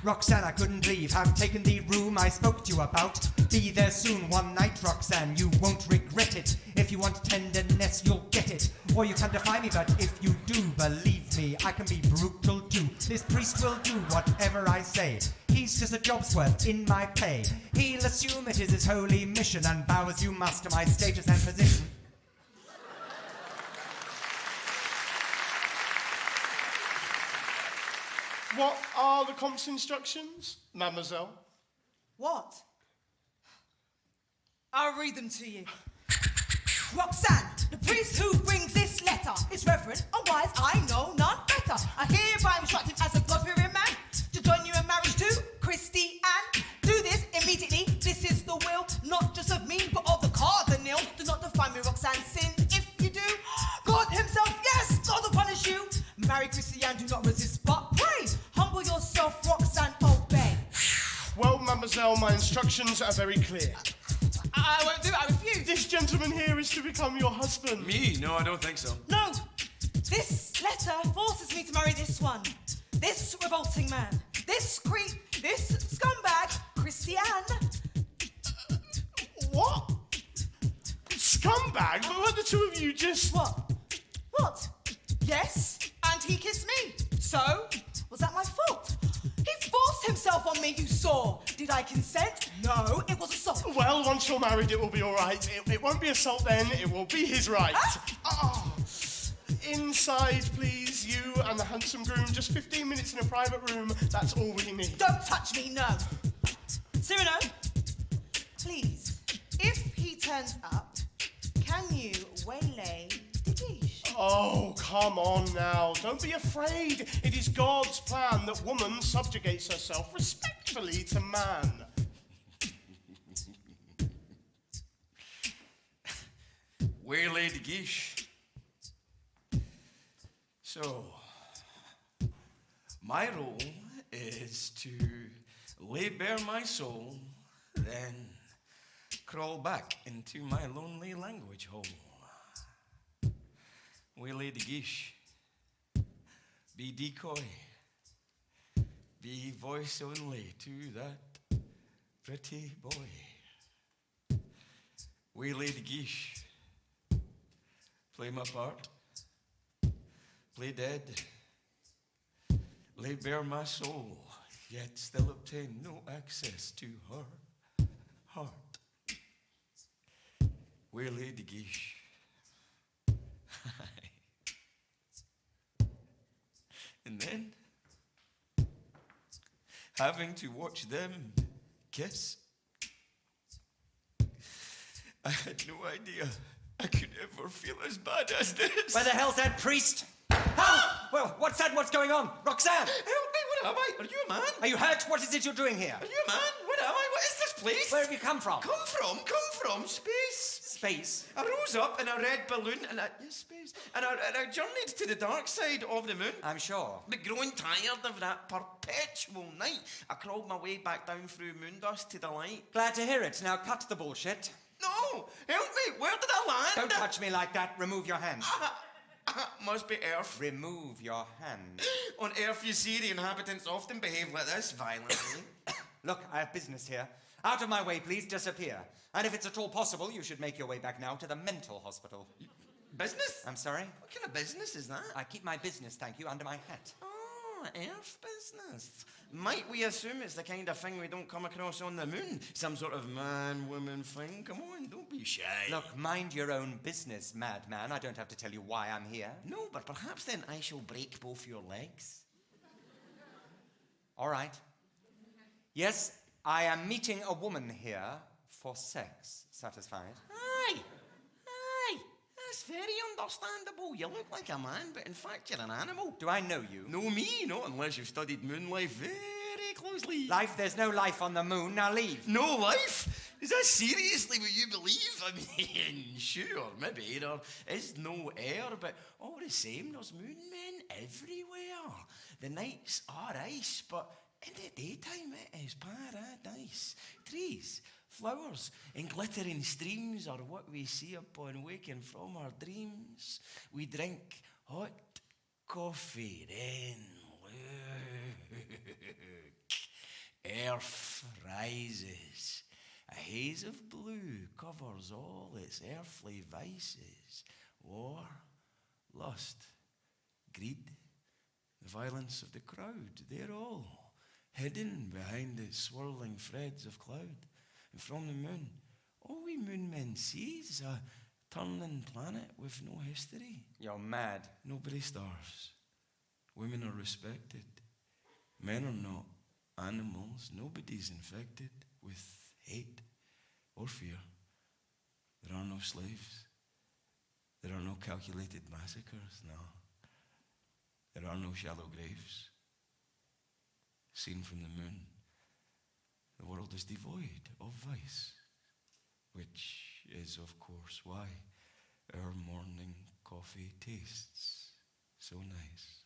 Roxanne, I couldn't leave. Have taken the room I spoke to you about. Be there soon one night, Roxanne. You won't regret it. If you want tenderness, you'll get it. Or you can defy me, but if you do, believe me, I can be brutal too. This priest will do whatever I say. He's just a job's worth in my pay. He'll assume it is his holy mission and bow as you must to my status and position.
What are the Comte's instructions, mademoiselle?
What? I'll read them to you. Roxanne, the priest who brings this letter is reverend and wise, I know none better. I hereby instruct him as a God-fearing man to join you in marriage to Christy Ann. Do this immediately, this is the will, not just of me, but of the cardinal. Do not define me, Roxanne, since if you do, God himself, yes, God will punish you. Marry Christy Ann, do not resist, but pray. Humble yourself, Roxanne, obey.
Well, mademoiselle, my instructions are very clear.
I won't do it, I refuse.
This gentleman here is to become your husband.
Me? No, I don't think so.
No, this letter forces me to marry this one. This revolting man. This creep. This scumbag. Christiane.
What? Scumbag? But weren't the two of you just...
What? What? Yes, and he kissed me. So, was that my fault? He forced himself on me, you saw. Did I consent? No, it was assault.
Well, once you're married, it will be all right. It won't be assault then, it will be his right. Oh. Inside, please, you and the handsome groom. Just 15 minutes in a private room, that's all we need.
Don't touch me, no. Cyrano, please, if he turns up, can you waylay De Guiche?
Oh, come on now. Don't be afraid. It is God's plan that woman subjugates herself respectfully to man.
Waylay De Guiche. So, my role is to lay bare my soul, then crawl back into my lonely language hole. Waylay De Guiche. Be decoy. Be voice only to that pretty boy. Waylay De Guiche. Play my part. Play dead. Lay bare my soul, yet still obtain no access to her heart. Waylay De Guiche. And then, having to watch them kiss, I had no idea I could ever feel as bad as this.
Where the hell's that priest? How? Well, what's that? What's going on? Roxanne!
Help me, what am I? Are you a man?
Are you hurt? What is it you're doing here?
Are you a man? What am I? What is this place?
Where have you come from?
Come from space. Space? I rose up in a red balloon and I journeyed to the dark side of the moon.
I'm sure.
But growing tired of that perpetual night, I crawled my way back down through moon dust to the light.
Glad to hear it. Now cut the bullshit.
No! Help me! Where did I land?
Don't touch me like that. Remove your hand.
Must be Earth.
Remove your hand.
On Earth, you see, the inhabitants often behave like this, violently.
Look, I have business here. Out of my way, please disappear. And if it's at all possible, you should make your way back now to the mental hospital.
Business?
I'm sorry?
What kind of business is that?
I keep my business, thank you, under my hat.
Oh, Earth business. Might we assume it's the kind of thing we don't come across on the moon? Some sort of man-woman thing? Come on, don't be shy.
Look, mind your own business, madman. I don't have to tell you why I'm here.
No, but perhaps then I shall break both your legs.
All right. Yes, I am meeting a woman here for sex. Satisfied?
Aye. That's very understandable. You look like a man, but in fact you're an animal.
Do I know you?
No, me? Not unless you've studied moon life very closely.
Life? There's no life on the moon. Now leave.
No life? Is that seriously what you believe? I mean, sure, maybe there is no air, but all the same, there's moon men everywhere. The nights are ice, but in the daytime it is paradise. Trees, flowers, and glittering streams are what we see upon waking from our dreams. We drink hot coffee, then look, Earth rises. A haze of blue covers all its earthly vices. War, lust, greed, the violence of the crowd, they're all hidden behind its swirling threads of cloud. And from the moon, all we moon men see is a turning planet with no history.
You're mad.
Nobody starves. Women are respected. Men are not animals. Nobody's infected with hate or fear. There are no slaves. There are no calculated massacres, no. There are no shallow graves. Seen from the moon, the world is devoid of vice, which is, of course, why our morning coffee tastes so nice.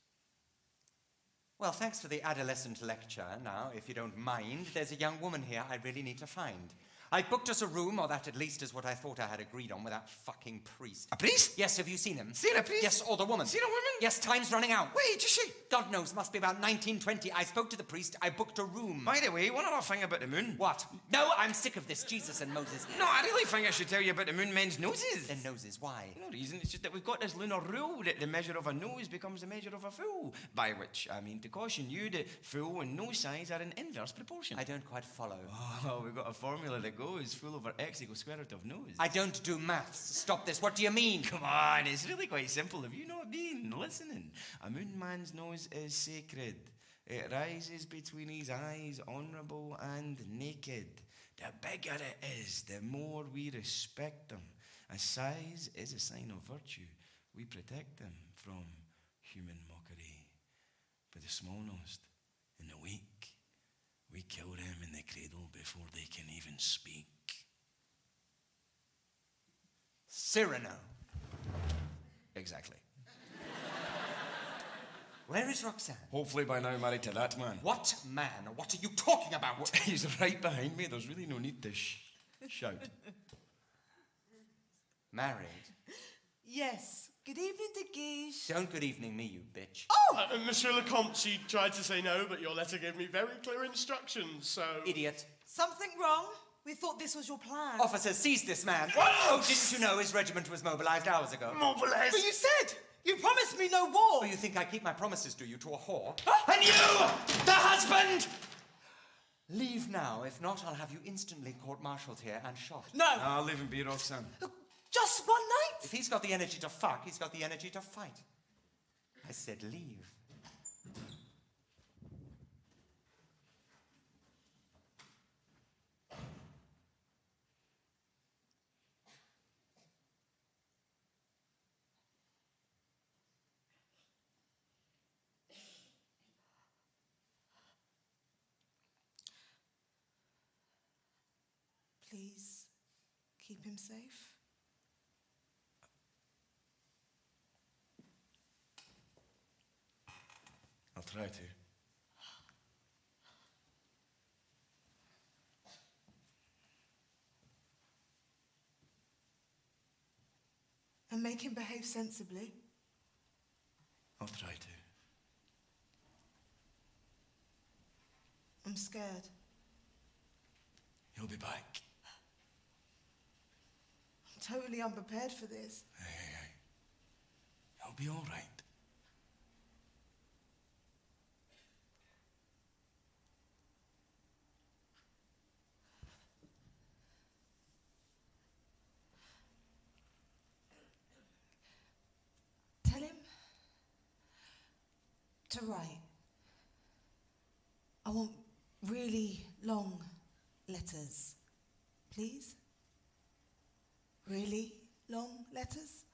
Well, thanks for the adolescent lecture. Now, if you don't mind, there's a young woman here I really need to find. I booked us a room, or that at least is what I thought I had agreed on with that fucking priest.
A priest?
Yes, have you seen him?
Seen a priest?
Yes, or the woman.
Seen a woman?
Yes, time's running out.
Wait, is she?
God knows, must be about 1920. I spoke to the priest, I booked a room.
By the way, one other thing about the moon.
What? No, I'm sick of this, Jesus and Moses.
No, I really think I should tell you about the moon men's noses.
Their noses, why?
No reason, it's just that we've got this lunar rule that the measure of a nose becomes the measure of a fool. By which, I mean to caution you that fool and nose size are in inverse proportion.
I don't quite follow.
Oh, we've got a formula that goes fool over x equals square root of nose.
I don't do maths. Stop this. What do you mean?
Come on, it's really quite simple. Have you not been listening? A moon man's nose is sacred. It rises between his eyes, honourable and naked. The bigger it is, the more we respect them. A size is a sign of virtue. We protect them from human mockery. But the small-nosed and the weak, we kill them in the cradle before they can even speak.
Cyrano.
Exactly.
Where is Roxanne?
Hopefully by now married to that man.
What man? What are you talking about?
He's right behind me. There's really no need to shout.
Married?
Yes. Good evening, De Guiche.
Don't good evening me, you bitch.
Oh!
Monsieur Lecomte, she tried to say no, but your letter gave me very clear instructions, so...
Idiot.
Something wrong? We thought this was your plan.
Officer, seize this man. What? Oh, didn't you know his regiment was mobilized hours ago?
Mobilized?
But you said! You promised me no war!
Oh, you think I keep my promises, do you, to a whore?
And you, the husband!
Leave now. If not, I'll have you instantly court-martialed here and shot.
No!
I'll leave and be Roxanne.
Just one night?
If he's got the energy to fuck, he's got the energy to fight. I said leave.
Please, keep him safe.
I'll try to.
And make him behave sensibly.
I'll try to.
I'm scared.
He'll be back.
I'm totally unprepared for this.
Hey. He'll be all right.
Tell him to write. I want really long letters, please. Really long letters?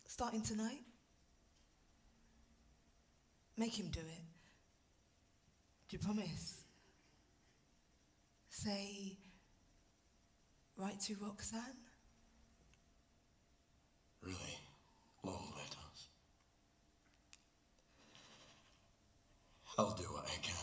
Starting tonight? Make him do it. Do you promise? Say, write to Roxanne?
Really long letters. I'll do what I can.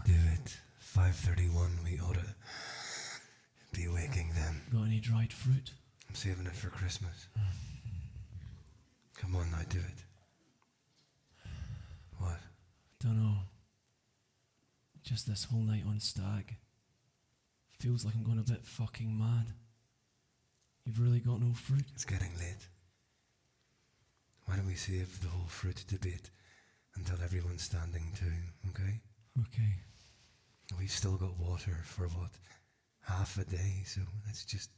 Do it. 5:31, we ought to be waking them.
Got any dried fruit?
I'm saving it for Christmas. Come on now, do it. What?
Dunno. Just this whole night on Stag. Feels like I'm going a bit fucking mad. You've really got no fruit?
It's getting late. Why don't we save the whole fruit debate until everyone's standing too, okay?
Okay.
We've still got water for what? Half a day, so let's just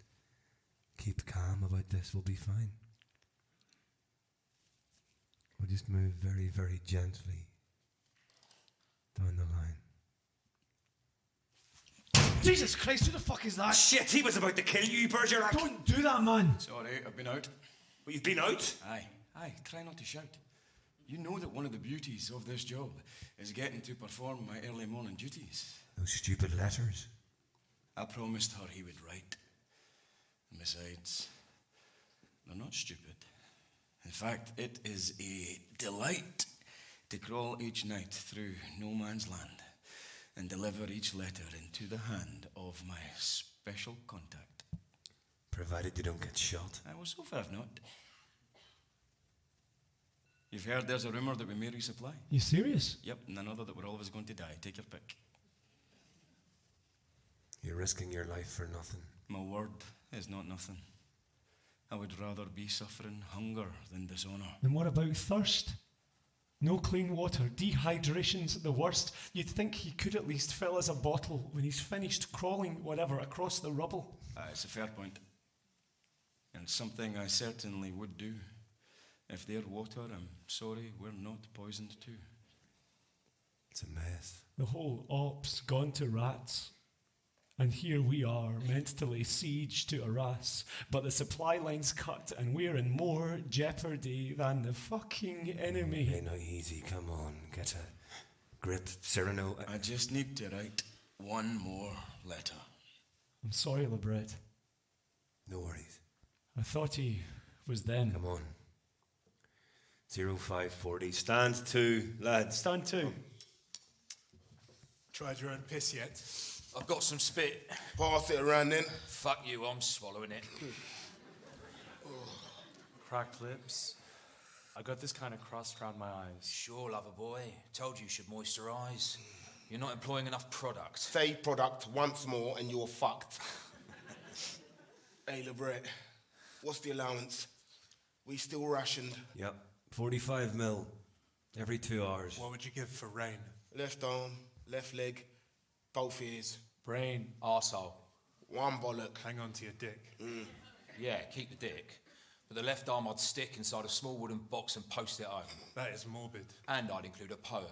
keep calm about this. We'll be fine. We'll just move very, very gently down the line.
Jesus Christ, who the fuck is that?
Shit, he was about to kill you, Bergerac.
Don't do that, man.
Sorry, I've been out.
Well, you've been out?
Aye, try not to shout. You know that one of the beauties of this job is getting to perform my early morning duties.
Those stupid letters.
I promised her he would write. And besides, they're not stupid. In fact, it is a delight to crawl each night through no man's land and deliver each letter into the hand of my special contact.
Provided you don't get shot.
Well, so far I've not. You've heard there's a rumour that we may resupply?
You serious?
Yep, and another that we're always going to die. Take your pick.
You're risking your life for nothing.
My word is not nothing. I would rather be suffering hunger than dishonour.
Then what about thirst? No clean water, dehydration's the worst. You'd think he could at least fill us a bottle when he's finished crawling, whatever, across the rubble.
It's a fair point. And something I certainly would do. If they're water, I'm sorry we're not poisoned too.
It's a mess.
The whole op's gone to rats. And here we are, meant to lay siege to Arras, but the supply line's cut and we're in more jeopardy than the fucking enemy.
Hey, not easy. Come on, get a grip, Cyrano.
I just need to write one more letter.
I'm sorry, Lebret.
No worries.
I thought he was them.
Come on. 0540. Stand 2, lads.
Stand 2.
Tried your own piss yet?
I've got some spit.
Pass it around then.
Fuck you, I'm swallowing it.
Cracked lips. I got this kind of crust around my eyes.
Sure, lover boy. Told you should moisturise. You're not employing enough product.
Say product once more and you're fucked. Hey, Lebret, what's the allowance? We still rationed.
Yep, 45 mil every 2 hours.
What would you give for rain?
Left arm, left leg, both ears.
Brain, arsehole.
One bollock.
Hang on to your dick.
Yeah, keep the dick. But the left arm I'd stick inside a small wooden box and post it home.
That is morbid.
And I'd include a poem.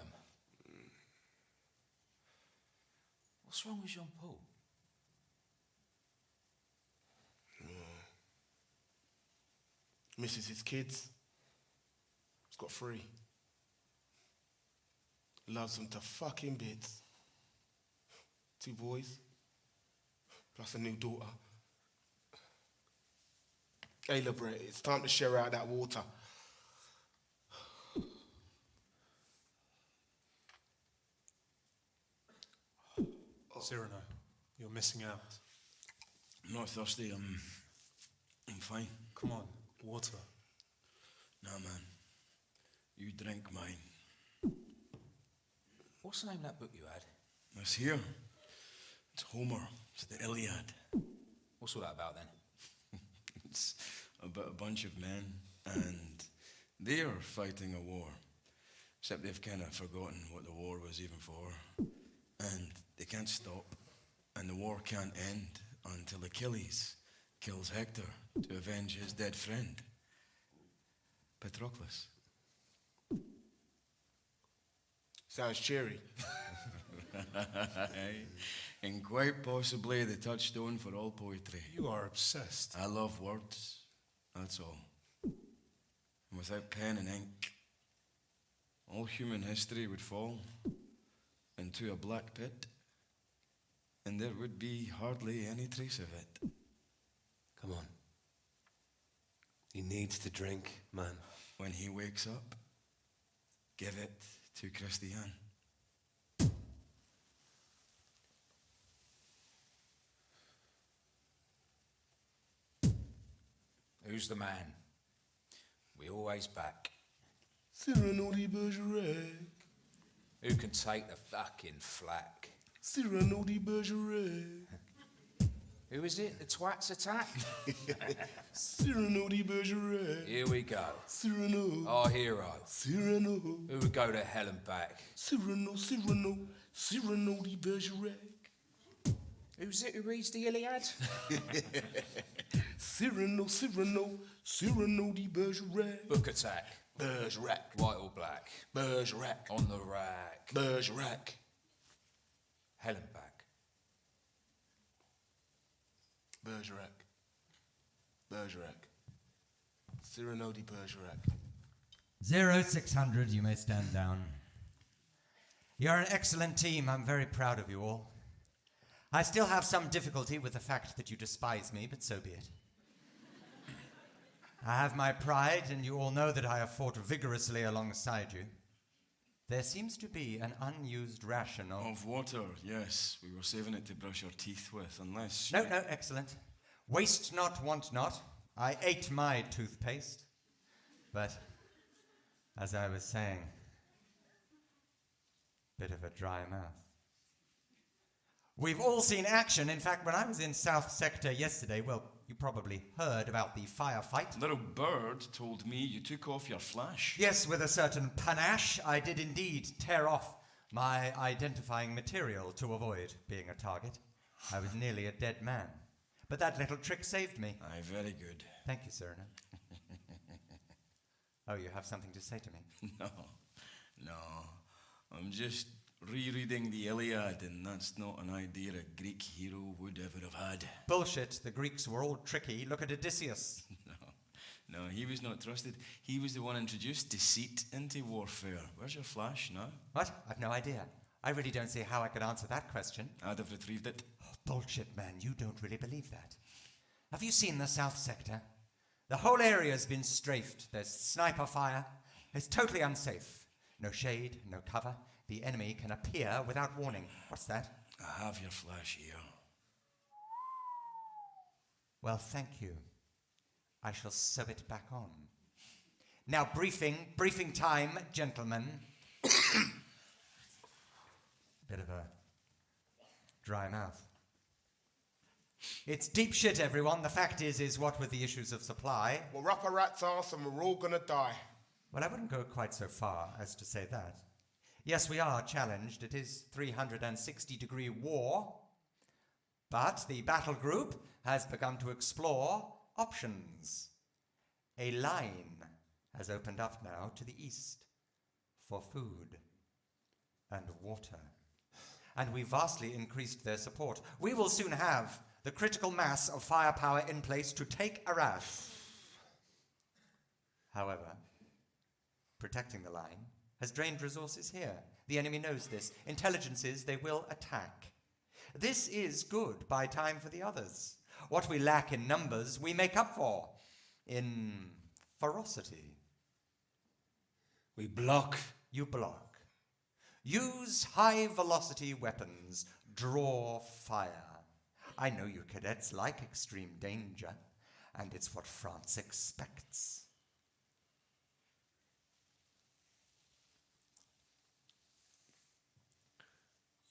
What's wrong with Jean-Paul?
Misses his kids. He's got 3. Loves them to fucking bits. 2 boys. Plus a new daughter. Hey, Lebret, it's time to share out that water.
Cyrano, you're missing out.
I'm not thirsty, I'm fine.
Come on, water.
Nah, man. You drink mine.
What's the name of that book you had?
It's here. It's Homer. It's the Iliad.
What's all that about then?
It's about a bunch of men, and they're fighting a war. Except they've kind of forgotten what the war was even for. And they can't stop, and the war can't end until Achilles kills Hector to avenge his dead friend, Patroclus.
Sounds cheery.
And quite possibly the touchstone for all poetry.
You are obsessed.
I love words, that's all. And without pen and ink, all human history would fall into a black pit, and there would be hardly any trace of it.
Come on. He needs to drink, man.
When he wakes up, give it to Christiane.
Who's the man? We always back.
Cyrano de Bergerac.
Who can take the fucking flack?
Cyrano de Bergerac.
Who is it? The twats attack?
Cyrano de Bergerac.
Here we go.
Cyrano.
Our hero.
Cyrano.
Who would go to hell and back?
Cyrano, Cyrano, Cyrano de Bergerac.
Who's it who reads the Iliad?
Cyrano, Cyrano, Cyrano de Bergerac.
Book attack.
Bergerac.
White or black?
Bergerac.
On the rack.
Bergerac.
Hell and back.
Bergerac. Bergerac. Cyrano de Bergerac.
0600, you may stand down. You're an excellent team. I'm very proud of you all. I still have some difficulty with the fact that you despise me, but so be it. I have my pride, and you all know that I have fought vigorously alongside you. There seems to be an unused ration
Of water, yes. We were saving it to brush our teeth with, unless...
No, excellent. Waste not, want not. I ate my toothpaste. But, as I was saying, bit of a dry mouth. We've all seen action. In fact, when I was in South Sector yesterday, well, you probably heard about the firefight.
Little bird told me you took off your flash.
Yes, with a certain panache, I did indeed tear off my identifying material to avoid being a target. I was nearly a dead man. But that little trick saved me.
Aye, very good.
Thank you, Cyrano. Oh, you have something to say to me?
No. I'm just rereading the Iliad, and that's not an idea a Greek hero would ever have had.
Bullshit. The Greeks were all tricky. Look at Odysseus.
No, he was not trusted. He was the one introduced deceit into warfare. Where's your flash now?
What? I've no idea. I really don't see how I could answer that question.
I'd have retrieved it.
Oh, bullshit, man. You don't really believe that. Have you seen the South Sector? The whole area's been strafed. There's sniper fire. It's totally unsafe. No shade, no cover. The enemy can appear without warning. What's that?
I have your flash here.
Well, thank you. I shall sew it back on. Now, briefing time, gentlemen. Bit of a dry mouth. It's deep shit, everyone. The fact is what with the issues of supply?
We'll wrap a rat's ass and we're all gonna die.
Well, I wouldn't go quite so far as to say that. Yes, we are challenged. It is 360-degree war. But the battle group has begun to explore options. A line has opened up now to the east for food and water. And we vastly increased their support. We will soon have the critical mass of firepower in place to take Arash. However, protecting the line has drained resources here. The enemy knows this. Intelligence is they will attack. This is good buy time for the others. What we lack in numbers, we make up for in ferocity.
We block.
You block. Use high-velocity weapons. Draw fire. I know you cadets like extreme danger, and it's what France expects.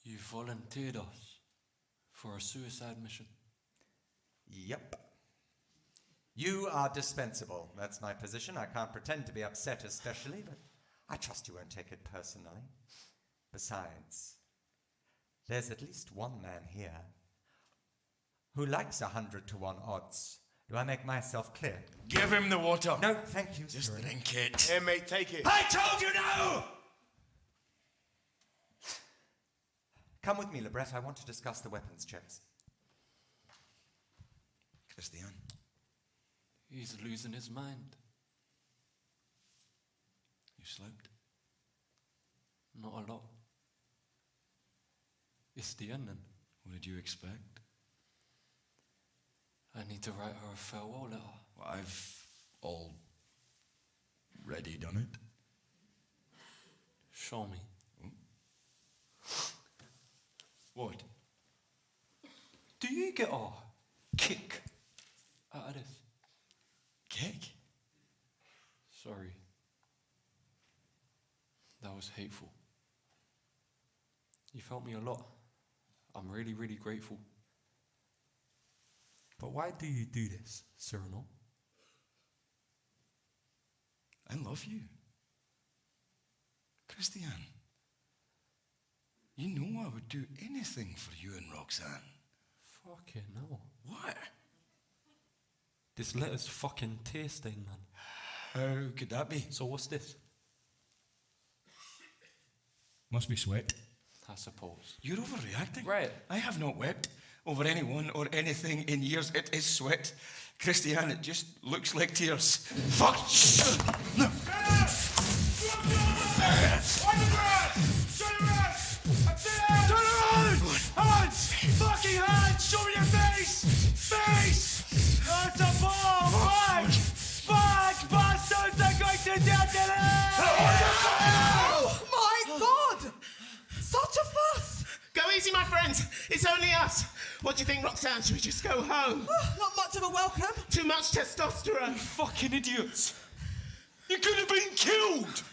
You volunteered us for a suicide mission.
Yep. You are dispensable. That's my position. I can't pretend to be upset especially, but I trust you won't take it personally. Besides, there's at least one man here who likes 100-to-1 odds. Do I make myself clear?
Give him the water.
No, thank you,
Just
sir.
drink it.
Here, mate, take it.
I told you no!
Come with me, Lebret. I want to discuss the weapons checks.
Christian.
He's losing his mind.
You slept?
Not a lot. It's the ending.
What did you expect?
I need to write her a farewell letter.
Well, I've already done it.
Show me.
What?
Do you get a kick out of this?
Kick?
Sorry. That was hateful. You've helped me a lot. I'm really, really grateful. But why do you do this, Cyrano?
I love you. Christian. You know I would do anything for you and Roxanne.
Fucking no.
What?
This letter's fucking tasting, man.
How could that be?
So what's this?
Must be sweat.
I suppose.
You're overreacting.
Right.
I have not wept over anyone or anything in years. It is sweat. Christian, it just looks like tears. Fuck! No.
Hands! Fucking hands! Show me your face! Face! That's a ball! Fuck! Fuck! Bastards! They're going to death in
Oh my God! Such a fuss!
Go easy, my friends. It's only us. What do you think, Roxanne? Should we just go home?
Not much of a welcome.
Too much testosterone.
Fucking idiots! You could have been killed!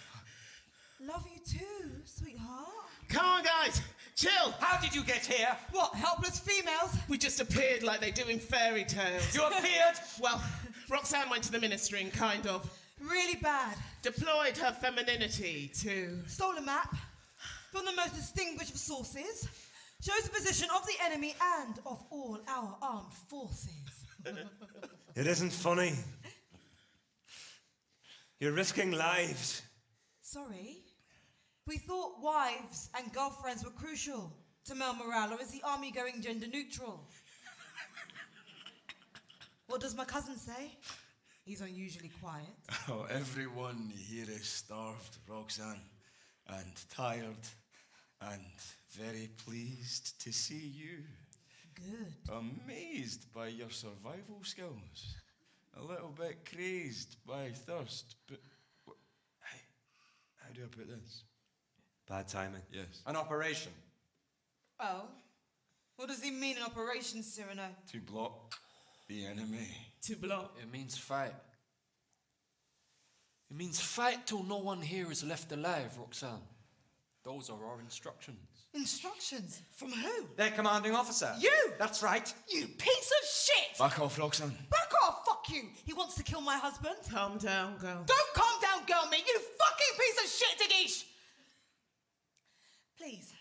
Love you too, sweetheart.
Come on, guys. Chill.
How did you get here?
What, helpless females?
We just appeared like they do in fairy tales.
You appeared?
Well, Roxanne went to the ministry and kind of
Really bad.
deployed her femininity to...
Stole a map from the most distinguished of sources. Shows the position of the enemy and of all our armed forces.
It isn't funny. You're risking lives.
Sorry. We thought wives and girlfriends were crucial to male morale, or is the army going gender neutral? What does my cousin say? He's unusually quiet.
Oh, everyone here is starved, Roxanne, and tired, and very pleased to see you.
Good.
Amazed by your survival skills. A little bit crazed by thirst, but hey, how do I put this?
Bad timing.
Yes.
An operation.
Oh? What does he mean in Operation Cyrano?
To block the enemy.
To block?
It means fight. It means fight till no one here is left alive, Roxanne. Those are our instructions.
Instructions? From who?
Their commanding officer.
You!
That's right.
You piece of shit!
Back off, Roxanne.
Back off, fuck you! He wants to kill my husband.
Calm down, girl.
Don't calm down, girl, me, you fucking piece of shit, Dagish! Please,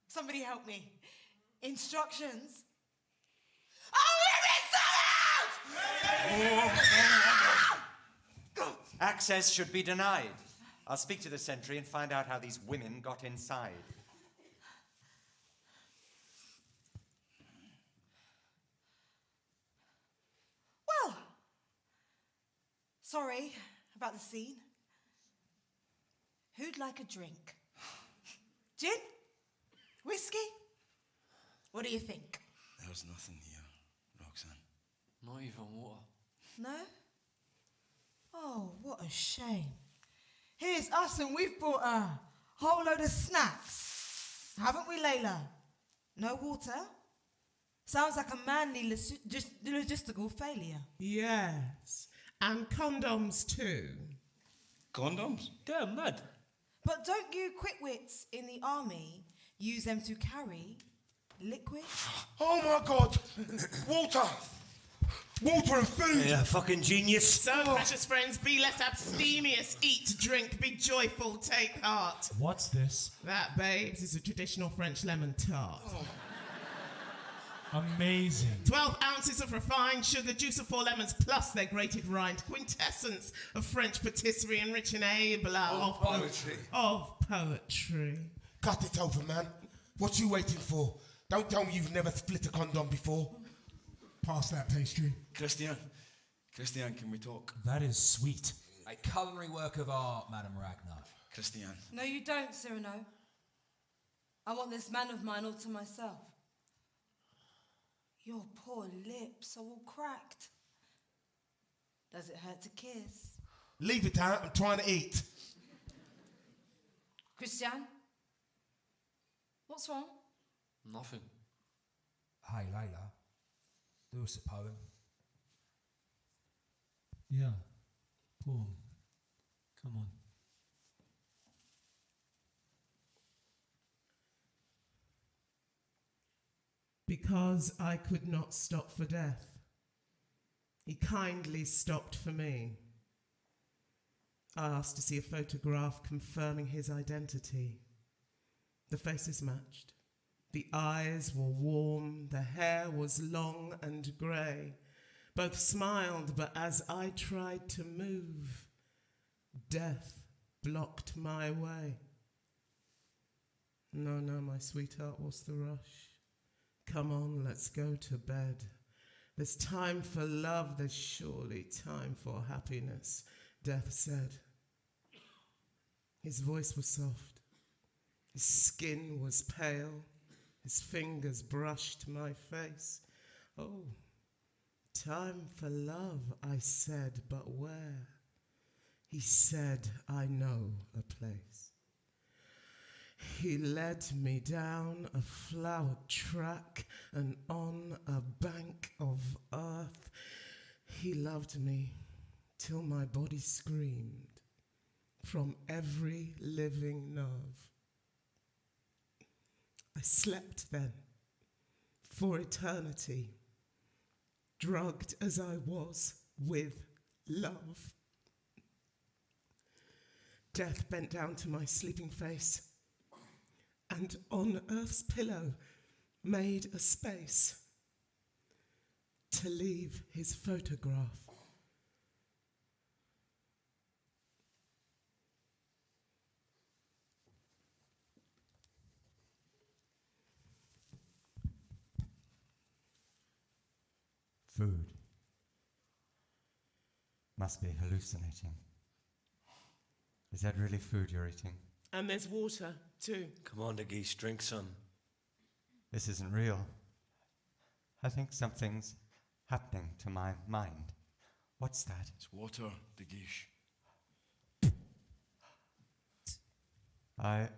somebody help me. Instructions?
Access should be denied. I'll speak to the sentry and find out how these women got inside.
Well, sorry about the scene. Who'd like a drink? Gin? Whiskey? What do you think?
There's nothing here, Roxanne.
Not even water.
No? Oh, what a shame. Here's us and we've brought a whole load of snacks. Haven't we, Layla? No water? Sounds like a manly logistical failure.
Yes. And condoms too.
Condoms?
Damn mad.
But don't you quitwits in the army use them to carry liquid?
Oh my God! Water! Water and food!
Yeah, fucking genius.
So, precious friends, be less abstemious. Eat, drink, be joyful, take heart.
What's this?
That, babes, is a traditional French lemon tart.
Amazing.
12 ounces of refined sugar, juice of 4 lemons, plus their grated rind. Quintessence of French patisserie and rich and able of
poetry.
Of poetry.
Cut it over, man. What you waiting for? Don't tell me you've never split a condom before. Pass that pastry.
Christian, can we talk?
That is sweet. A culinary work of art, Madame Ragnar.
Christian.
No, you don't, Cyrano. I want this man of mine all to myself. Your poor lips are all cracked. Does it hurt to kiss?
Leave it out. I'm trying to eat.
Christian? What's wrong?
Nothing.
Hey, Layla. Do us a poem.
Yeah. Poem. Come on.
Because I could not stop for death, he kindly stopped for me. I asked to see a photograph confirming his identity. The faces matched. The eyes were warm, the hair was long and grey. Both smiled, but as I tried to move, death blocked my way. No, my sweetheart, what's the rush? Come on, let's go to bed. There's time for love, there's surely time for happiness, Death said. His voice was soft. His skin was pale. His fingers brushed my face. Oh, time for love, I said, but where? He said, I know a place. He led me down a flowered track and on a bank of earth. He loved me till my body screamed from every living nerve. I slept then for eternity, drugged as I was with love. Death bent down to my sleeping face and on earth's pillow made a space to leave his photograph.
Food. Must be hallucinating. Is that really food you're eating?
And there's water, too.
Come on, the geese, drink some.
This isn't real. I think something's happening to my mind. What's that?
It's water, the geesh.
I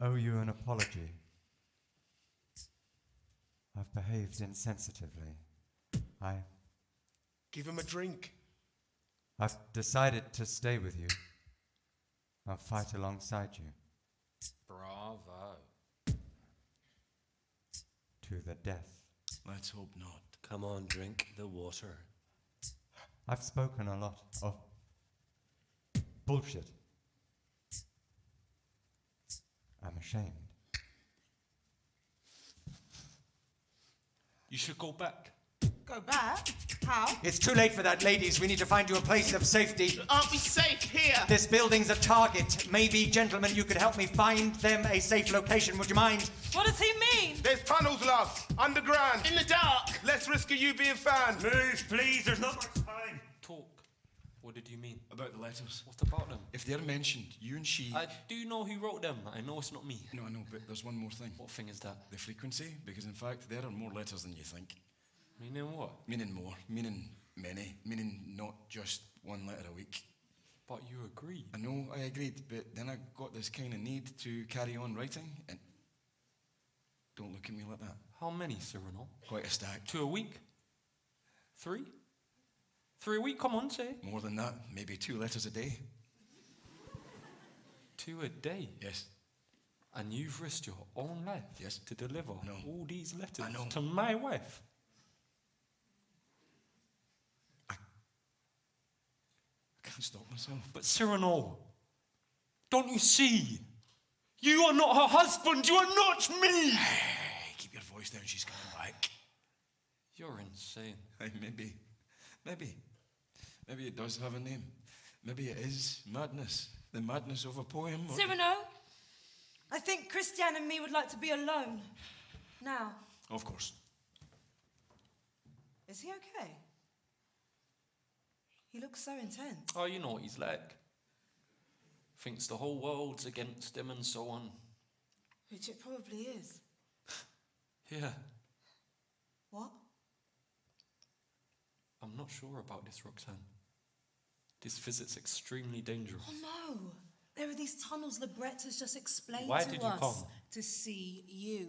owe you an apology. I've behaved insensitively.
Give him a drink.
I've decided to stay with you. I'll fight alongside you.
Bravo.
To the death.
Let's hope not.
Come on, drink the water.
I've spoken a lot of bullshit. I'm ashamed.
You should go back.
Go back? How?
It's too late for that, ladies. We need to find you a place of safety.
Aren't we safe here?
This building's a target. Maybe, gentlemen, you could help me find them a safe location. Would you mind?
What does he mean?
There's tunnels, love. Underground.
In the dark.
Less risk of you being found.
Move, please. There's not much time.
Talk. What did you mean?
About the letters.
What about them?
If they're mentioned, you and she...
I do know who wrote them. I know it's not me.
No, I know, but there's one more thing.
What thing is that?
The frequency, because in fact, there are more letters than you think.
Meaning what?
Meaning more. Meaning many. Meaning not just one letter a week.
But you agreed.
I know I agreed, but then I got this kind of need to carry on writing, and... Don't look at me like that.
How many, Cyrano?
Quite a stack.
2 a week? 3? 3 a week? Come on, say.
More than that, maybe 2 letters a day.
2 a day?
Yes.
And you've risked your own life to deliver all these letters to my wife?
I can't stop myself.
But Cyrano, don't you see? You are not her husband. You are not me.
Hey, keep your voice down. She's coming back.
You're insane.
Hey, maybe. Maybe it does have a name. Maybe it is madness. The madness of a poem. Or...
Cyrano, I think Christian and me would like to be alone. Now.
Of course.
Is he okay? He looks so intense.
Oh, you know what he's like. Thinks the whole world's against him and so on.
Which it probably is.
Yeah.
What?
I'm not sure about this, Roxanne. This visit's extremely dangerous.
Oh no! There are these tunnels Lebret has just explained
Why
to
did you
us.
come?
To see you.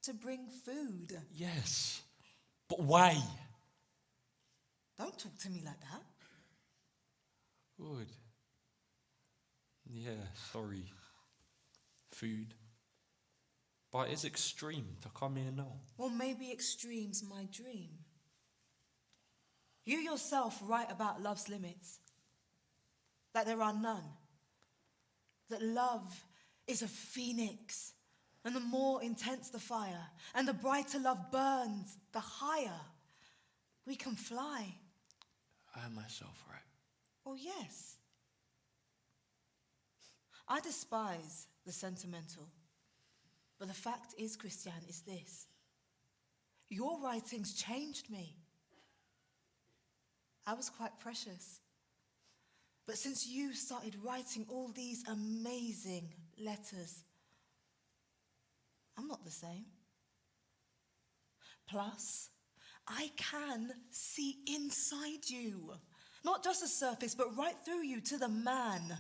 To bring food.
Yes. But why?
Don't talk to me like that.
Good. Yeah, sorry. Food. But it's extreme to come here now.
Well, maybe extreme's my dream. You yourself write about love's limits. That there are none. That love is a phoenix. And the more intense the fire, and the brighter love burns, the higher we can fly.
I myself right.
Well, yes. I despise the sentimental. But the fact is, Christian, is this. Your writings changed me. I was quite precious. But since you started writing all these amazing letters, I'm not the same. Plus, I can see inside you. Not just the surface, but right through you to the man.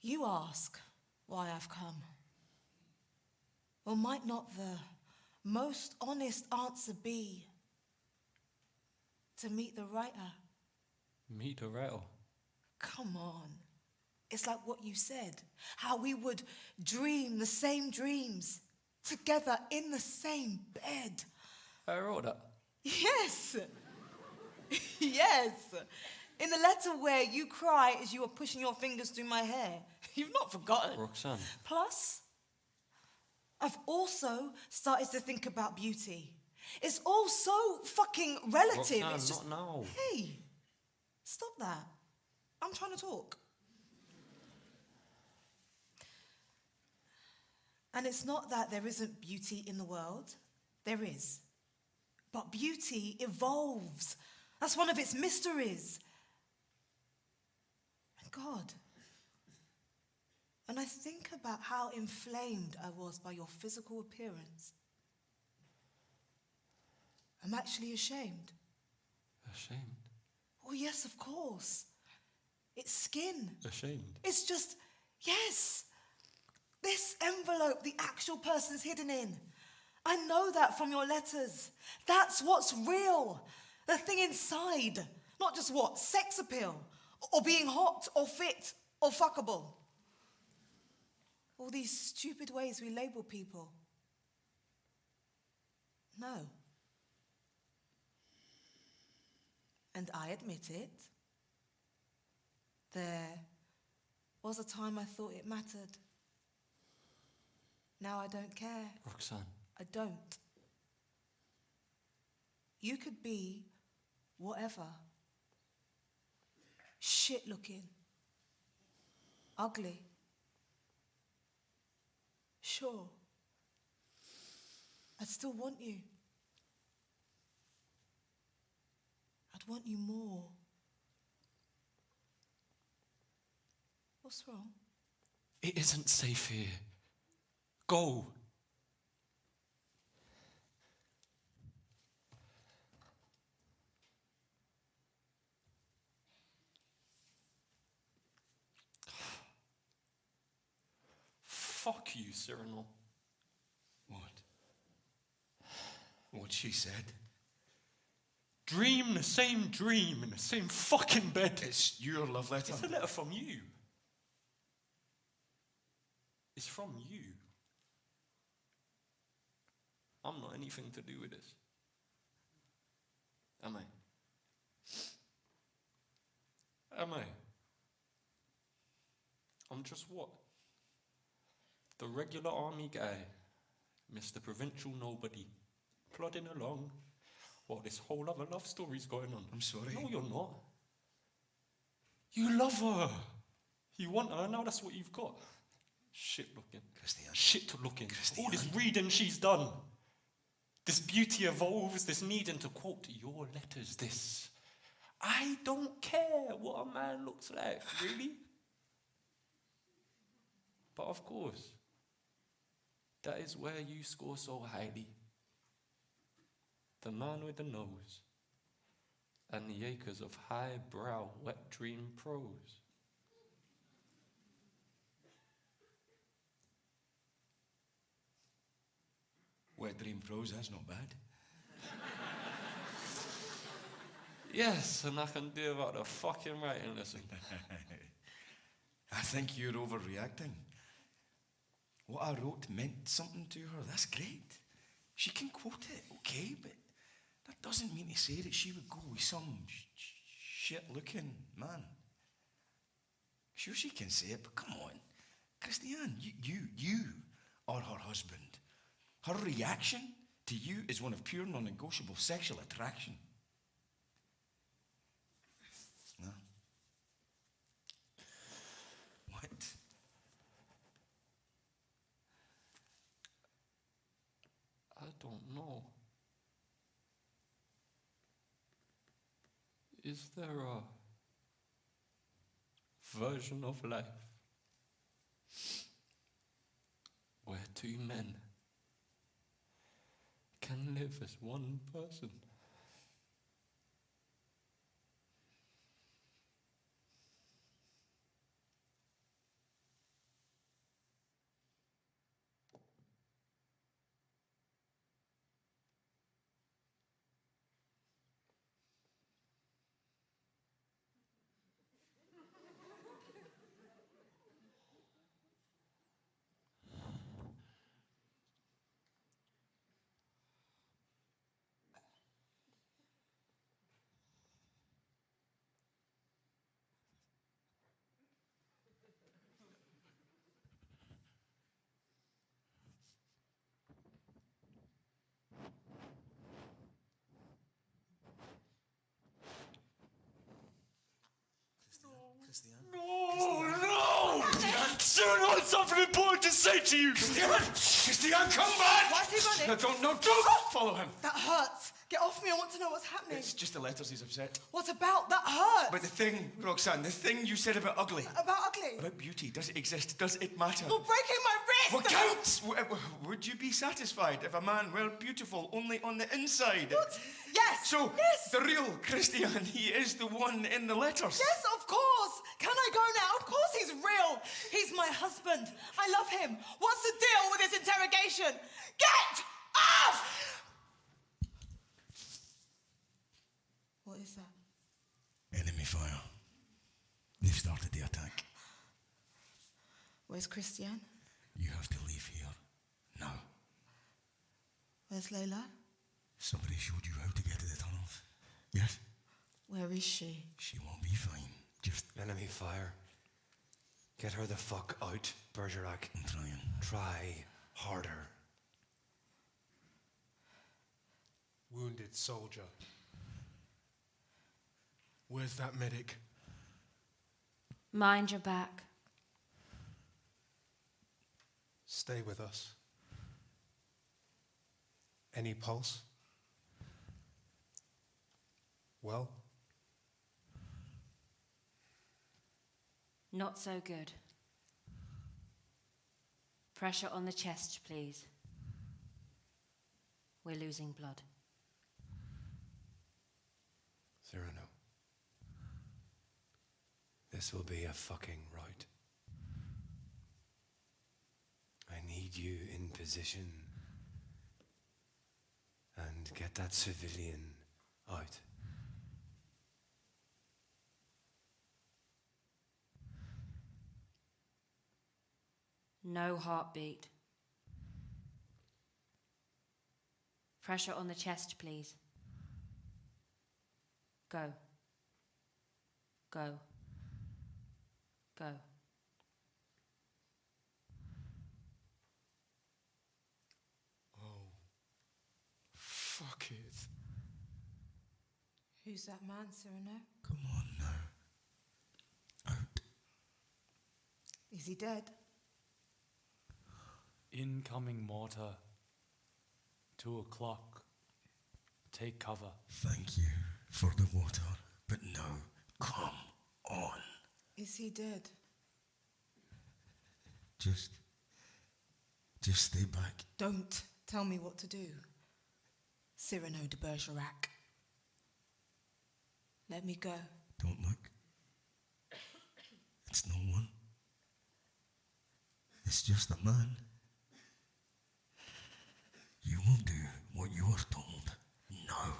You ask why I've come. Well, might not the most honest answer be to meet the writer?
Meet a writer.
Come on. It's like what you said. How we would dream the same dreams together in the same bed.
I wrote that.
Yes. Yes. In the letter where you cry as you are pushing your fingers through my hair. You've not forgotten.
Roxanne.
Plus, I've also started to think about beauty. It's all so fucking relative.
Roxanne,
It's just,
not now.
hey, stop that. I'm trying to talk. And it's not that there isn't beauty in the world. There is. But beauty evolves. That's one of its mysteries. And God, when I think about how inflamed I was by your physical appearance, I'm actually ashamed.
Ashamed?
Oh, yes, of course. It's skin.
Ashamed?
It's just, yes. This envelope the actual person's hidden in. I know that from your letters. That's what's real. The thing inside. Not just what? Sex appeal. Or being hot or fit or fuckable. All these stupid ways we label people. No. And I admit it. There was a time I thought it mattered. Now I don't care.
Roxanne.
I don't. You could be whatever. Shit looking. Ugly. Sure. I'd still want you. I'd want you more. What's wrong?
It isn't safe here. Go. Fuck you, Cyrano.
What? What she said?
Dream the same dream in the same fucking bed.
It's your love letter.
It's a letter from you. It's from you. I'm not anything to do with this. Am I? Am I? I'm just what? The regular army guy, Mr. Provincial Nobody, plodding along while this whole other love story's going on.
I'm sorry.
No, you're not. You love her. You want her, now that's what you've got. Shit looking.
Christian.
Shit looking.
Christian.
All this reading she's done. This beauty evolves, this needing to quote your letters, this. I don't care what a man looks like, really. But of course, that is where you score so highly. The man with the nose and the acres of highbrow wet dream prose.
Wet dream prose, that's not bad.
Yes, and I can do about the fucking writing lesson.
I think you're overreacting. What I wrote meant something to her. That's great. She can quote it, okay, but that doesn't mean to say that she would go with some shit-looking man. Sure, she can say it, but come on. Christiane, you are her husband. Her reaction to you is one of pure non-negotiable sexual attraction. No? What?
I don't know. Is there a version of life where two men can live as one person?
Christiane?
No! Cyrano,
got something important to say to you.
Christian, come back!
Why is he running?
Don't follow him.
That hurts. Get off me. I want to know what's happening.
It's just the letters he's upset.
What about? That hurts.
But the thing, Roxanne, the thing you said about ugly,
About ugly?
about beauty, does it exist? Does it matter?
You're breaking my wrist!
What counts? Would you be satisfied if a man were beautiful only on the inside?
What? Yes!
So,
yes!
the real Christian, he is the one in the letters.
Yes, of course! Can I go now? Of course he's real! He's my husband. I love him. What's the deal with this interrogation? Get off! What is that?
Enemy fire. They've started the attack.
Where's Christian?
You have to leave here. Now.
Where's Layla?
Somebody showed you how to get to the tunnels. Yes?
Where is she?
She won't be fine. Just
Enemy fire. Get her the fuck out, Bergerac.
I'm trying.
Try harder.
Wounded soldier.
Where's that medic?
Mind your back.
Stay with us. Any pulse? Well?
Not so good. Pressure on the chest, please. We're losing blood.
Cyrano. This will be a fucking rout. I need you in position. And get that civilian out.
No heartbeat. Pressure on the chest, please. Go. Go. Go.
Oh. Fuck it.
Who's that man, Cyrano?
Come on now. Out.
Is he dead?
Incoming mortar. 2 o'clock. Take cover.
Thank you for the water, but no, come on.
Is he dead?
Just stay back.
Don't tell me what to do. Cyrano de Bergerac. Let me go.
Don't look. It's no one. It's just a man. You will do what you are told. No.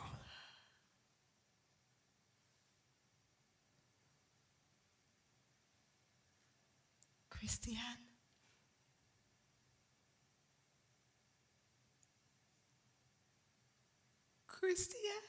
Christian? Christian?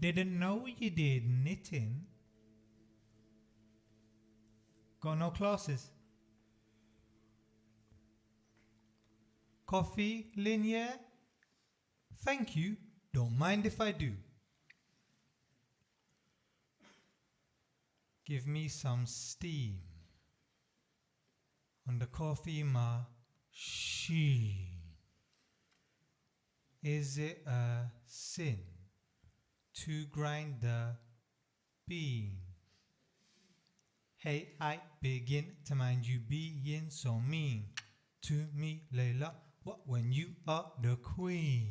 Didn't know you did knitting. Got no classes. Coffee, Linier? Thank you. Don't mind if I do. Give me some steam on the coffee machine. Is it a sin to grind the bean? Hey, I begin to mind you being so mean to me, Layla. What when you are the queen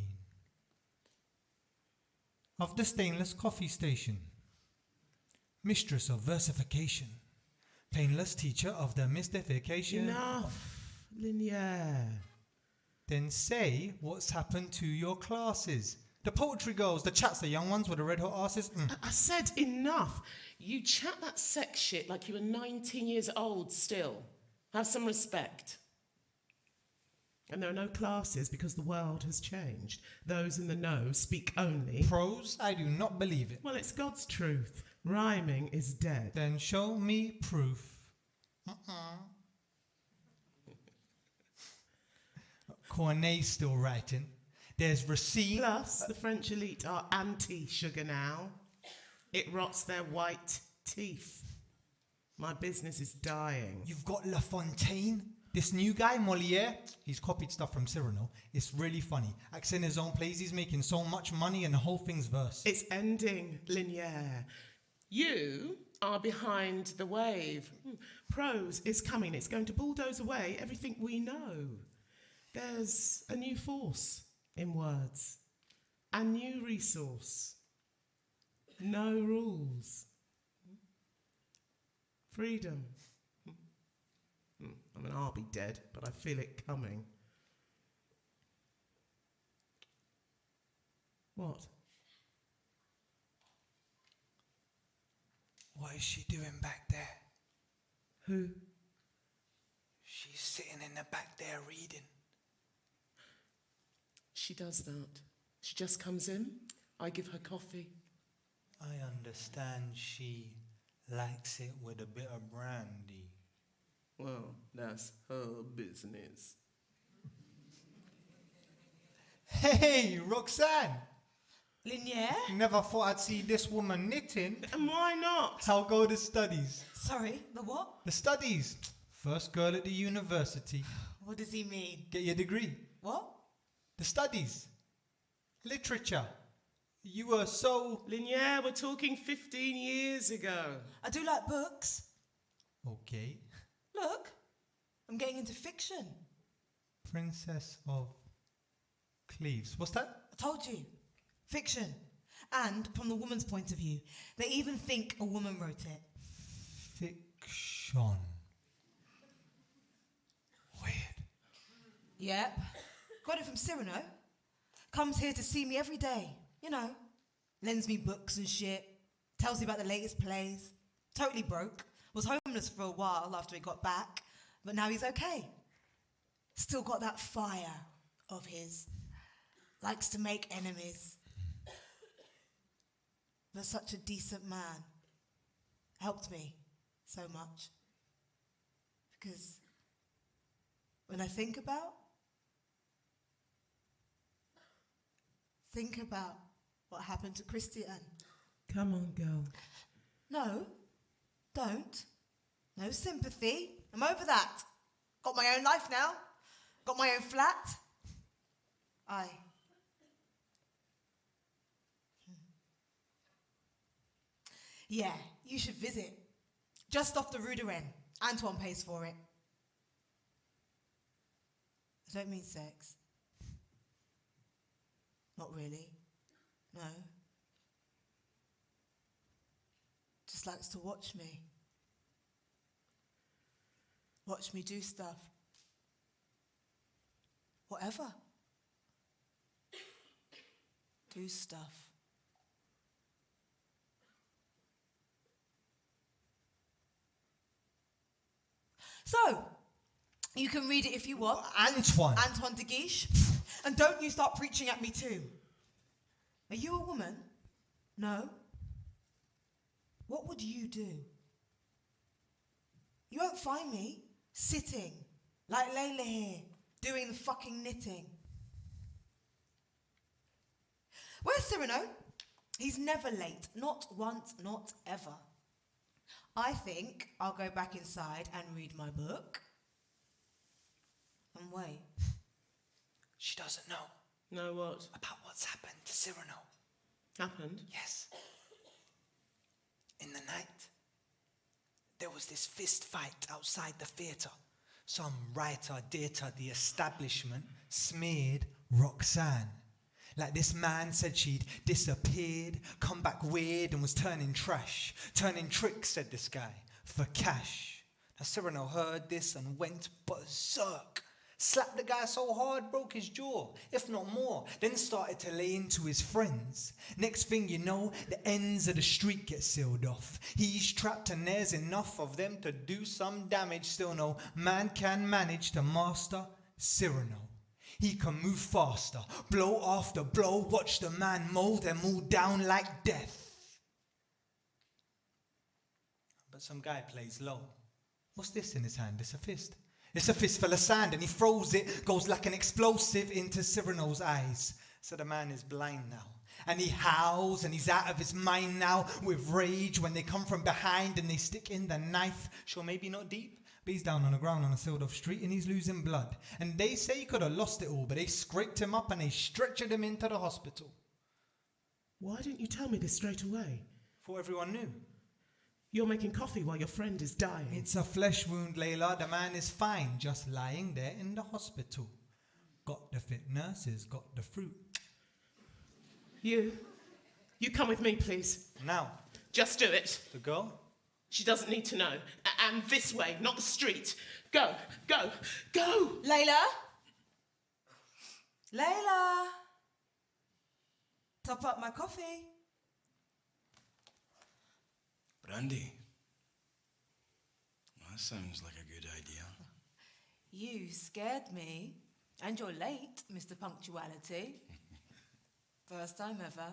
of the stainless coffee station, mistress of versification, painless teacher of the mystification.
Enough, Linier.
Then say what's happened to your classes. The poetry girls, the chats, the young ones with the red hot asses.
I said enough. You chat that sex shit like you were 19 years old still. Have some respect. And there are no classes because the world has changed. Those in the know speak only.
Prose, I do not believe it.
Well, it's God's truth. Rhyming is dead.
Then show me proof. Corneille's still writing. There's Racine.
Plus, the French elite are anti-sugar now. It rots their white teeth. My business is dying.
You've got La Fontaine. This new guy, Molière, he's copied stuff from Cyrano. It's really funny. Acts in his own plays, he's making so much money and the whole thing's verse.
It's ending, Linier. You are behind the wave. Prose is coming. It's going to bulldoze away everything we know. There's a new force in words. A new resource. No rules. Freedom. I mean, I'll be dead, but I feel it coming. What?
What is she doing back there?
Who?
She's sitting in the back there reading.
She does that. She just comes in, I give her coffee.
I understand she likes it with a bit of brandy.
Well, that's her business.
Hey, Roxanne!
Linier?
Never thought I'd see this woman knitting.
And why not?
How go the studies?
Sorry, the what?
The studies. First girl at the university.
What does he mean?
Get your degree.
What?
The studies. Literature. You were so...
Linier, we're talking 15 years ago.
I do like books.
Okay.
Look, I'm getting into fiction.
Princess of Cleves. What's that?
I told you. Fiction. And from the woman's point of view. They even think a woman wrote it.
Fiction. Weird.
Yep. Got it from Cyrano. Comes here to see me every day. You know, lends me books and shit. Tells me about the latest plays. Totally broke. Was homeless for a while after he got back. But now he's okay. Still got that fire of his. Likes to make enemies. But such a decent man. Helped me so much. Because when I think about what happened to Christian.
Come on, girl.
No, don't. No sympathy. I'm over that. Got my own life now. Got my own flat. Yeah, you should visit. Just off the Rue de Rennes. Antoine pays for it. I don't mean sex. Not really. No. Just likes to watch me. Watch me do stuff. Whatever. Do stuff. So, you can read it if you want.
Antoine.
Antoine de Guiche. And don't you start preaching at me too. Are you a woman? No. What would you do? You won't find me sitting like Layla here, doing the fucking knitting. Where's Cyrano? He's never late. Not once, not ever. I think I'll go back inside and read my book. And wait.
She doesn't know.
Know what?
About what's happened to Cyrano.
Happened?
Yes. In the night, there was this fist fight outside the theatre. Some writer did to the establishment smeared Roxanne. Like this man said she'd disappeared, come back weird and was turning trash. Turning tricks, said this guy, for cash. Now Cyrano heard this and went berserk. Slapped the guy so hard, broke his jaw, if not more. Then started to lay into his friends. Next thing you know, the ends of the street get sealed off. He's trapped and there's enough of them to do some damage. Still no man can manage to master Cyrano. He can move faster, blow after blow, watch the man mold them all down like death. But some guy plays low. What's this in his hand? It's a fist. It's a fistful of sand and he throws it, goes like an explosive into Cyrano's eyes. So the man is blind now. And he howls and he's out of his mind now with rage when they come from behind and they stick in the knife. Sure, maybe not deep, but he's down on the ground on a sealed off street and he's losing blood. And they say he could have lost it all, but they scraped him up and they stretchered him into the hospital.
Why didn't you tell me this straight away?
Thought everyone knew.
You're making coffee while your friend is dying.
It's a flesh wound, Layla. The man is fine, just lying there in the hospital. Got the fit nurses, got the fruit.
You come with me, please.
Now.
Just do it.
The girl?
She doesn't need to know. And this way, not the street. Go, go, go!
Layla? Layla? Top up my coffee.
Brandy. That sounds like a good idea.
You scared me. And you're late, Mr. Punctuality. First time ever.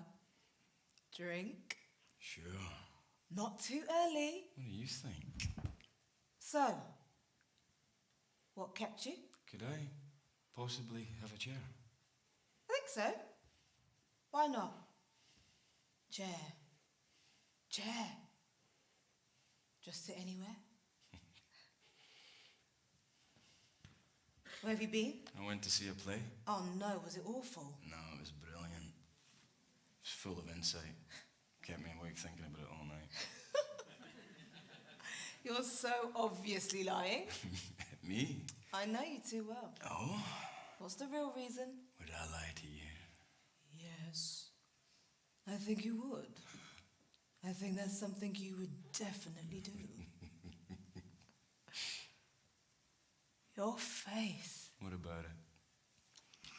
Drink.
Sure.
Not too early.
What do you think?
So, what kept you?
Could I possibly have a chair?
I think so. Why not? Chair. Chair. Just sit anywhere. Where have you been?
I went to see a play.
Oh no, was it awful?
No, it was brilliant. It was full of insight. Kept me awake thinking about it all night.
You're so obviously lying.
Me?
I know you too well.
Oh?
What's the real reason?
Would I lie to you?
Yes. I think you would. I think that's something you would definitely do. Your face.
What about it?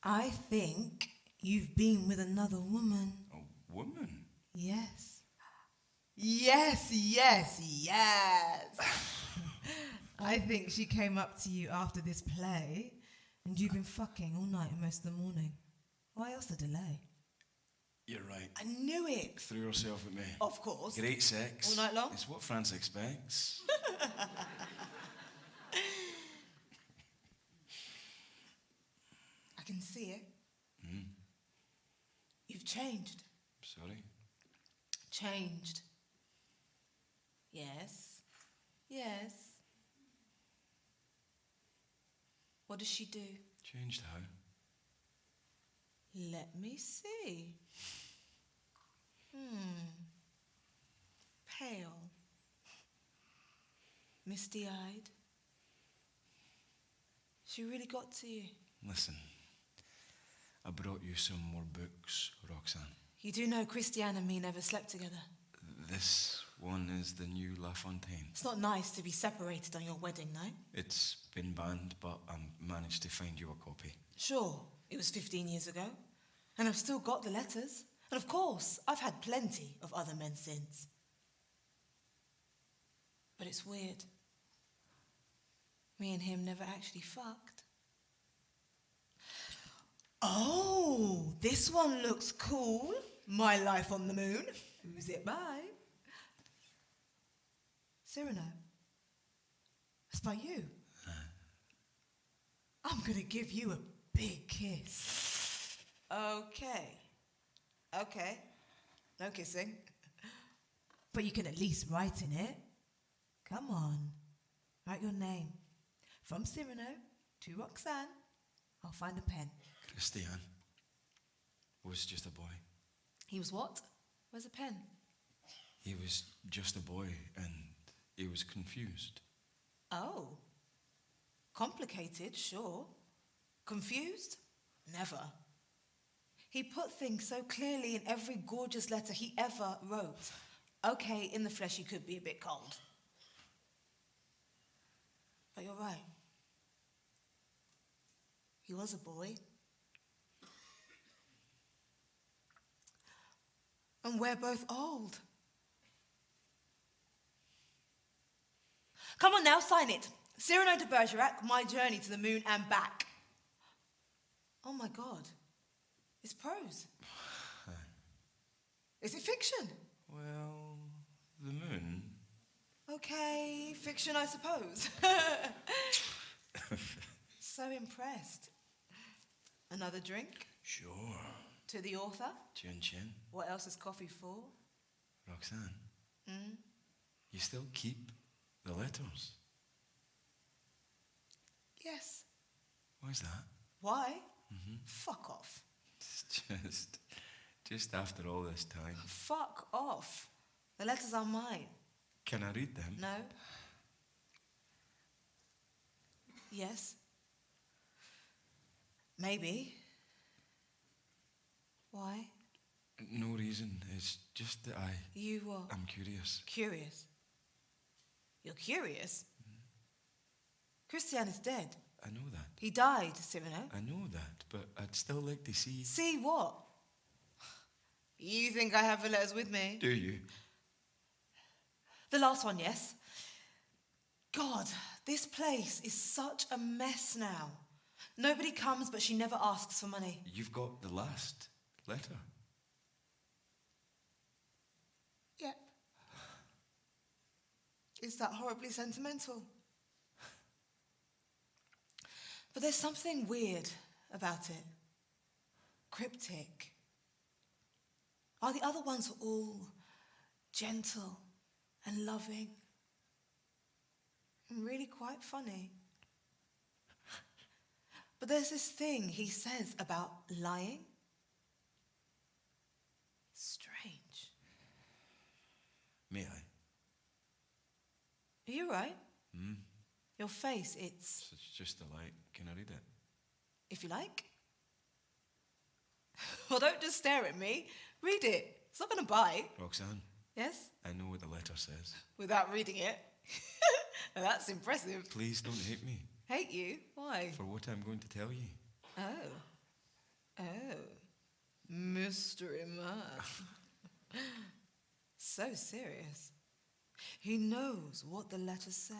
I think you've been with another woman.
A woman?
Yes. Yes, yes, yes. I think she came up to you after this play and you've been fucking all night and most of the morning. Why else the delay?
You're right.
I knew it.
Threw herself at me.
Of course.
Great sex.
All night long?
It's what France expects.
I can see it.
Mm.
You've changed.
Sorry?
Changed. Yes. Yes. What does she do?
Changed how?
Let me see. Pale. Misty-eyed. She really got to you.
Listen, I brought you some more books, Roxanne.
You do know Christiane and me never slept together.
This one is the new La Fontaine.
It's not nice to be separated on your wedding night.
It's been banned, but I managed to find you a copy.
Sure, it was 15 years ago. And I've still got the letters. And of course, I've had plenty of other men since. But it's weird. Me and him never actually fucked. Oh, this one looks cool. My Life on the Moon. Who's it by? Cyrano. It's by you. I'm gonna give you a big kiss. Okay. Okay. No kissing. But you can at least write in it. Come on. Write your name. From Cyrano to Roxanne. I'll find a pen.
Christian was just a boy.
He was what? Where's a pen?
He was just a boy and he was confused.
Oh. Complicated, sure. Confused? Never. He put things so clearly in every gorgeous letter he ever wrote. Okay, in the flesh he could be a bit cold. But you're right. He was a boy. And we're both old. Come on now, sign it. Cyrano de Bergerac, My Journey to the Moon and Back. Oh my God. It's prose. Is it fiction?
Well, the moon.
Okay, fiction, I suppose. So impressed. Another drink?
Sure.
To the author?
Chin chin.
What else is coffee for?
Roxanne,
Mm?
you still keep the letters.
Yes.
Why's that?
Why?
Mm-hmm.
Fuck off.
It's just after all this time.
Fuck off. The letters are mine.
Can I read them?
No. Yes. Maybe. Why?
No reason. It's just that
You what?
I'm curious.
Curious. You're curious? Christian is dead.
I know that.
He died, Cyrano.
I know that, but I'd still like to see.
See what? You think I have the letters with me?
Do you?
The last one, yes. God, this place is such a mess now. Nobody comes, but she never asks for money.
You've got the last letter.
Yep. Is that horribly sentimental? But there's something weird about it. Cryptic. Are the other ones all gentle and loving and really quite funny? But there's this thing he says about lying. Strange.
May I?
Are you right?
Hmm?
Your face, it's,
It's just a light. Can I read it?
if you like. Well, don't just stare at me. Read it. It's not going to bite.
Roxanne,
Yes?
I know what the letter says.
Without reading it. That's impressive.
Please don't hate me
Hate you? Why?
for what I'm going to tell you.
Oh. Oh. Mystery man. So serious. He knows what the letter says.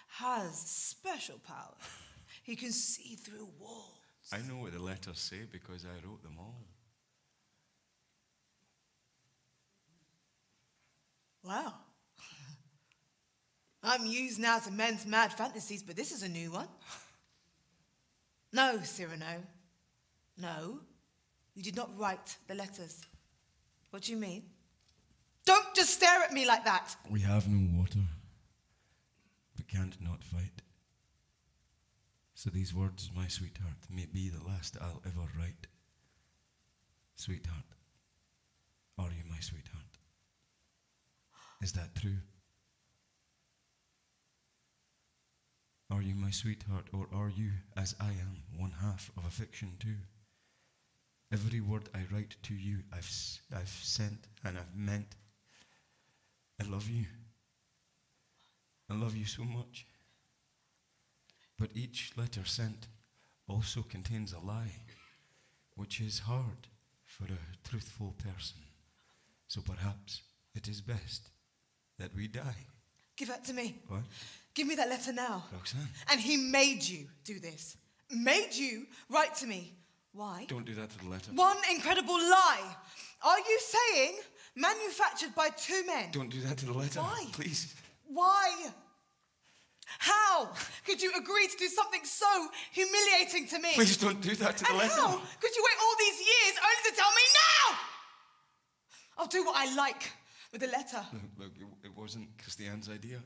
Has special power. He can see through walls.
I know what the letters say because I wrote them all.
Wow. I'm used now to men's mad fantasies, but this is a new one. No, Cyrano. No. You did not write the letters. What do you mean? Don't just stare at me like that.
We have no water, but can't not fight. So these words, my sweetheart, may be the last I'll ever write. Sweetheart, are you my sweetheart? Is that true? Are you my sweetheart, or are you, as I am, one half of a fiction too? Every word I write to you, I've sent and I've meant. I love you. I love you so much. But each letter sent also contains a lie, which is hard for a truthful person. So perhaps it is best that we die.
Give that to me.
What?
Give me that letter now.
Roxanne?
And he made you do this. Made you write to me Why?
Don't do that to the letter.
One incredible lie. Are you saying manufactured by two men?
Don't do that to the letter.
Why?
Please.
Why? How could you agree to do something so humiliating to me?
Please don't do that to the
And
letter.
how could you wait all these years only to tell me now? I'll do what I like with the letter.
Look, it wasn't Christiane's idea.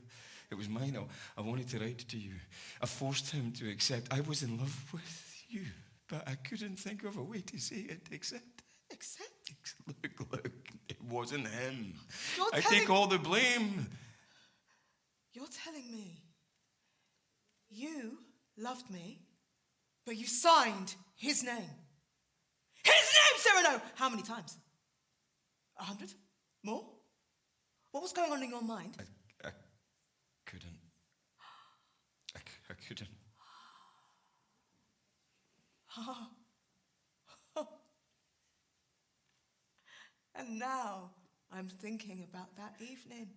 It was mine. I wanted to write to you. I forced him to accept. I was in love with you, but I couldn't think of a way to say it except.
Accept?
Look, it wasn't him.
You're
I
telling-
take all the blame.
You're telling me you loved me, but you signed his name. His name, Cyrano! How many times? 100? More? What was going on in your mind?
I couldn't. I couldn't.
And now I'm thinking about that evening.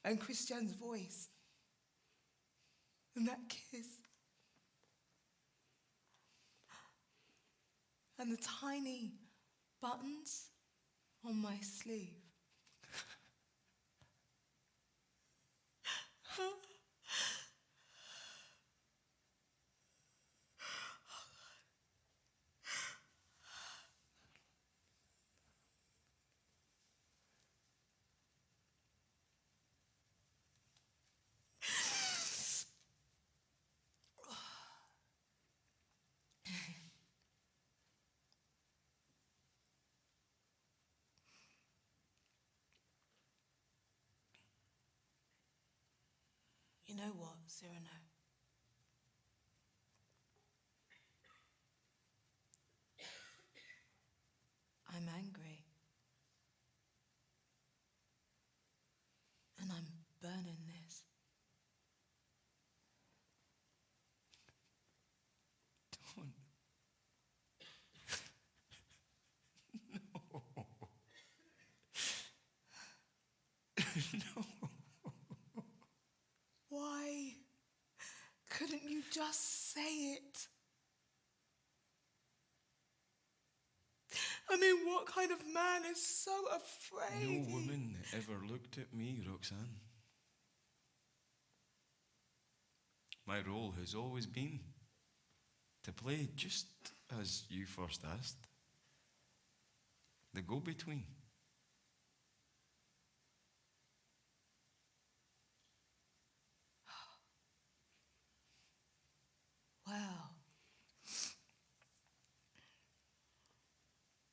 And Christian's voice. And that kiss. And the tiny buttons on my sleeve. You know what, Cyrano? I'm angry. And I'm burning this.
Don't. No. No.
Why couldn't you just say it? I mean, what kind of man is so afraid?
No woman ever looked at me, Roxanne. My role has always been to play just as you first asked. The go-between.
Well,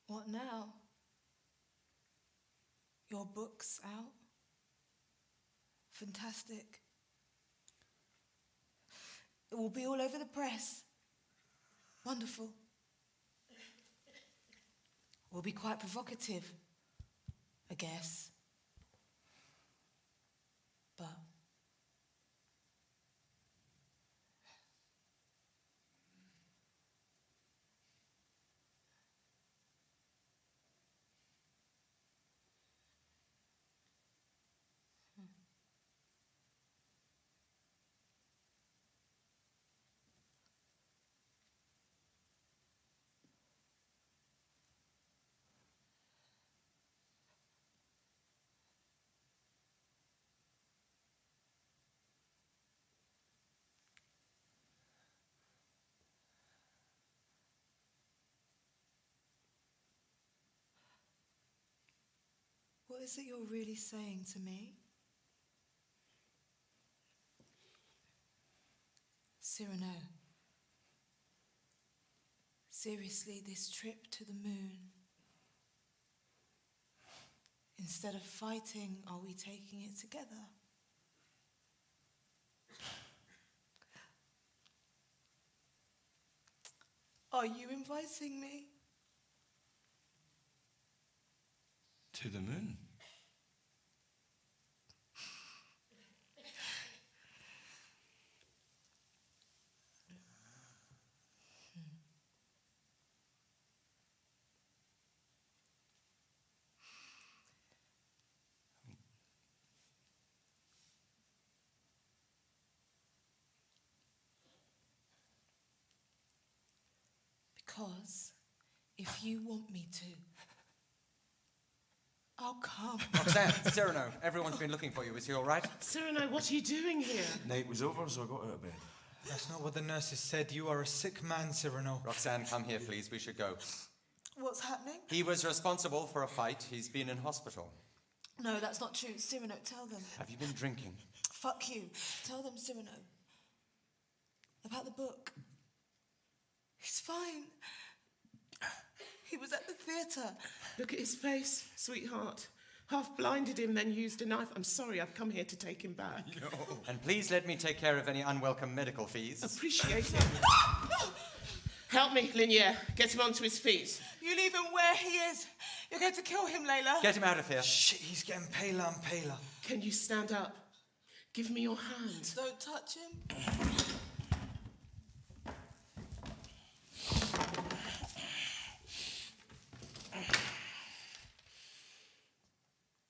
what now? Your book's out? Fantastic. It will be all over the press. Wonderful. Will be quite provocative, I guess. But what is it you're really saying to me? Cyrano, seriously, this trip to the moon, instead of fighting, are we taking it together? Are you inviting me?
To the moon.
Because if you want me to, I'll come.
Roxanne, Cyrano, everyone's been looking for you. Is he all right?
Cyrano, what are you doing here?
Night was over, so I got out of bed.
That's not what the nurses said. You are a sick man, Cyrano.
Roxanne, come here, please. We should go.
What's happening?
He was responsible for a fight. He's been in hospital.
No, that's not true. Cyrano, tell them.
Have you been drinking?
Fuck you. Tell them, Cyrano. About the book. He's fine. He was at the theatre.
Look at his face, sweetheart. Half blinded him, then used a knife. I'm sorry, I've come here to take him back.
No. And please let me take care of any unwelcome medical fees.
Appreciate it. Help me, Linier. Get him onto his feet.
You leave him where he is. You're going to kill him, Layla.
Get him out of here.
Shit, he's getting paler and paler.
Can you stand up? Give me your hand.
Don't touch him.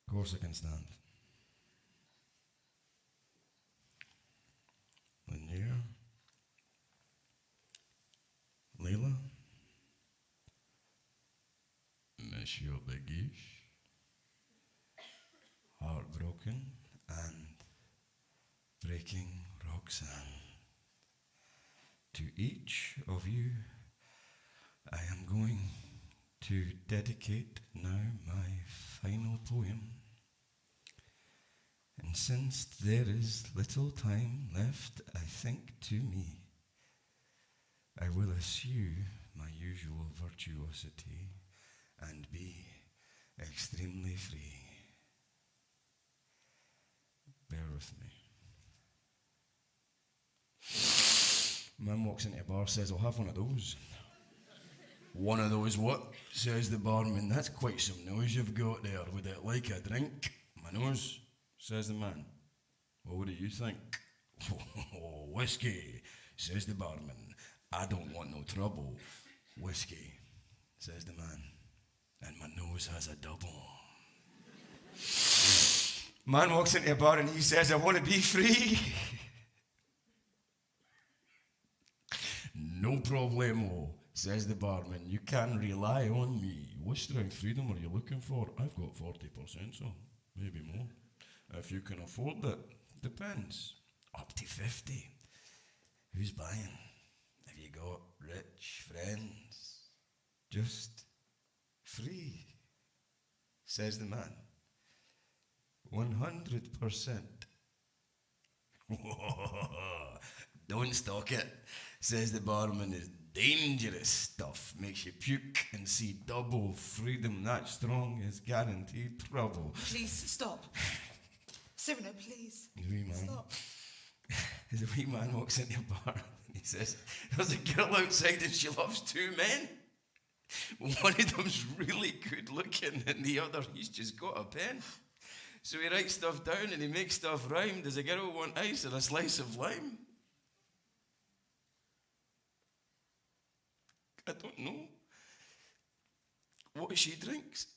Of course I can stand. Lanier. Layla. Monsieur de Guiche. Heartbroken and breaking Roxanne. To each of you, I am going to dedicate now my final poem. And since there is little time left, I think, to me, I will eschew my usual virtuosity and be extremely free. Bear with me. Man walks into a bar, says, I'll have one of those. One of those what? Says the barman. That's quite some noise you've got there. Would it like a drink? My nose, says the man. Well, what do you think? Oh, whiskey, says the barman. I don't want no trouble. Whiskey, says the man. And my nose has a double. Man walks into a bar and he says, I want to be free. No problemo, says the barman. You can rely on me. What strength freedom are you looking for? I've got 40%, so maybe more. If you can afford it, depends. Up to 50. Who's buying? Have you got rich friends? Just free, says the man. 100%. Don't stock it, says the barman. It's dangerous stuff. Makes you puke and see double. Freedom that strong is guaranteed trouble.
Please stop. Cyrano, please.
The wee man.
Stop.
The wee man walks into a bar and he says, there's a girl outside and she loves two men. One of them's really good looking and the other, he's just got a pen. So he writes stuff down and he makes stuff rhyme. Does a girl want ice or a slice of lime? I don't know what she drinks.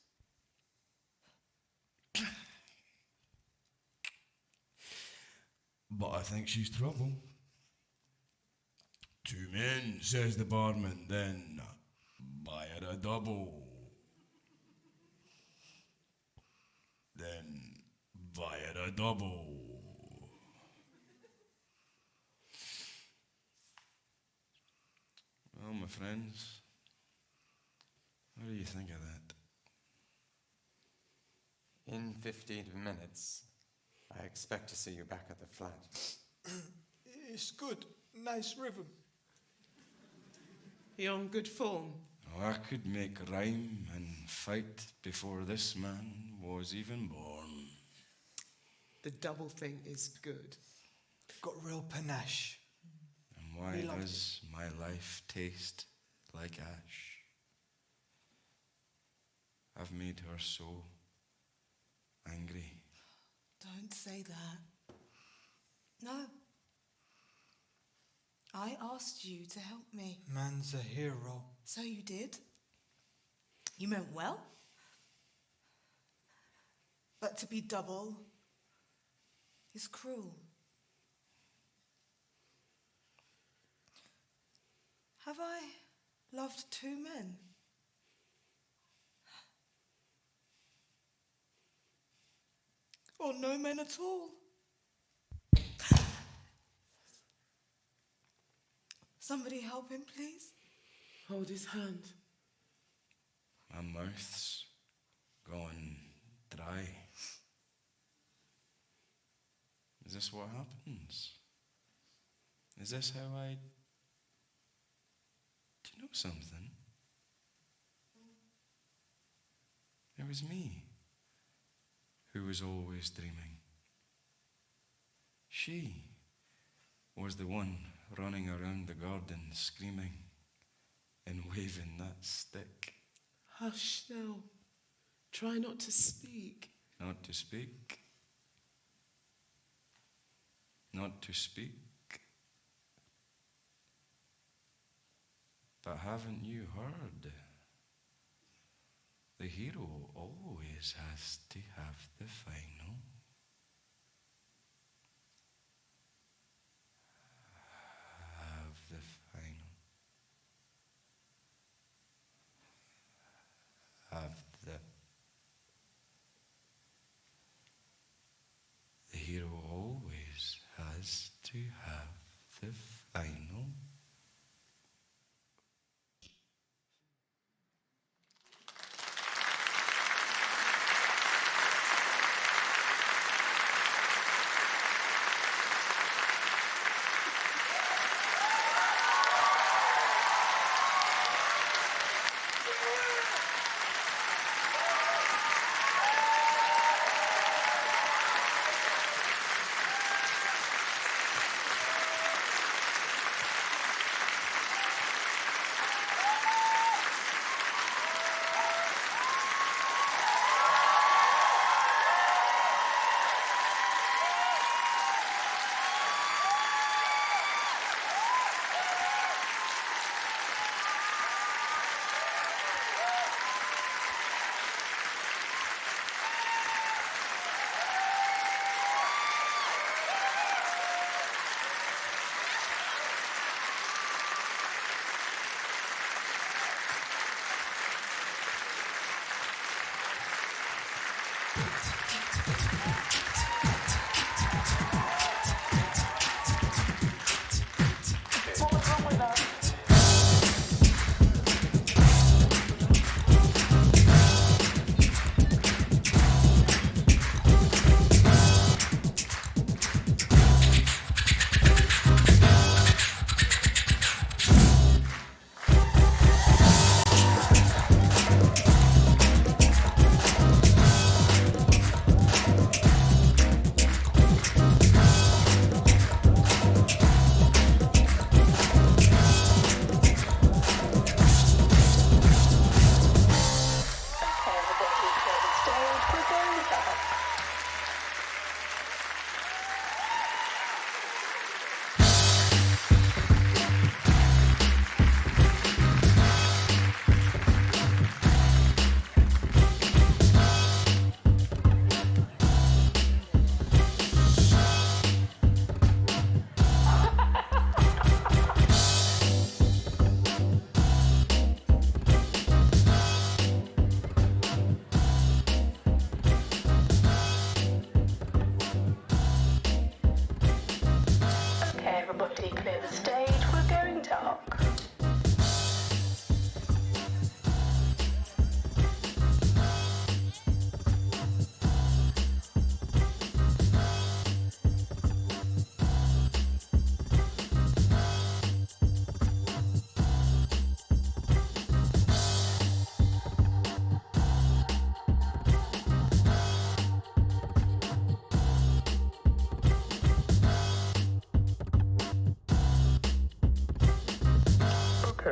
But I think she's trouble. 2 men, says the barman, then buy her a double. Then buy her a double. Well, my friends, what do you think of that?
In 15 minutes, I expect to see you back at the flat.
It's good. Nice rhythm.
You're on good form.
Oh, I could make rhyme and fight before this man was even born.
The double thing is good.
Got real panache.
And why
We loved
does my life taste like ash? I've made her so angry.
Don't say that. No. I asked you to help me.
Man's a hero.
So you did. You meant well. But to be double is cruel. Have I loved two men. Or no men at all. Somebody help him, please.
Hold his hand.
My mouth's gone dry. Is this what happens? Is this how I... Do you know something? It was me who was always dreaming. She was the one running around the garden screaming and waving that stick.
Hush now. Try not to speak.
Not to speak. Not to speak. But haven't you heard? The hero always has to have the final. Have the final. Have the hero always has to have the final.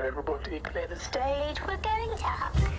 Everybody clear the stage, we're going to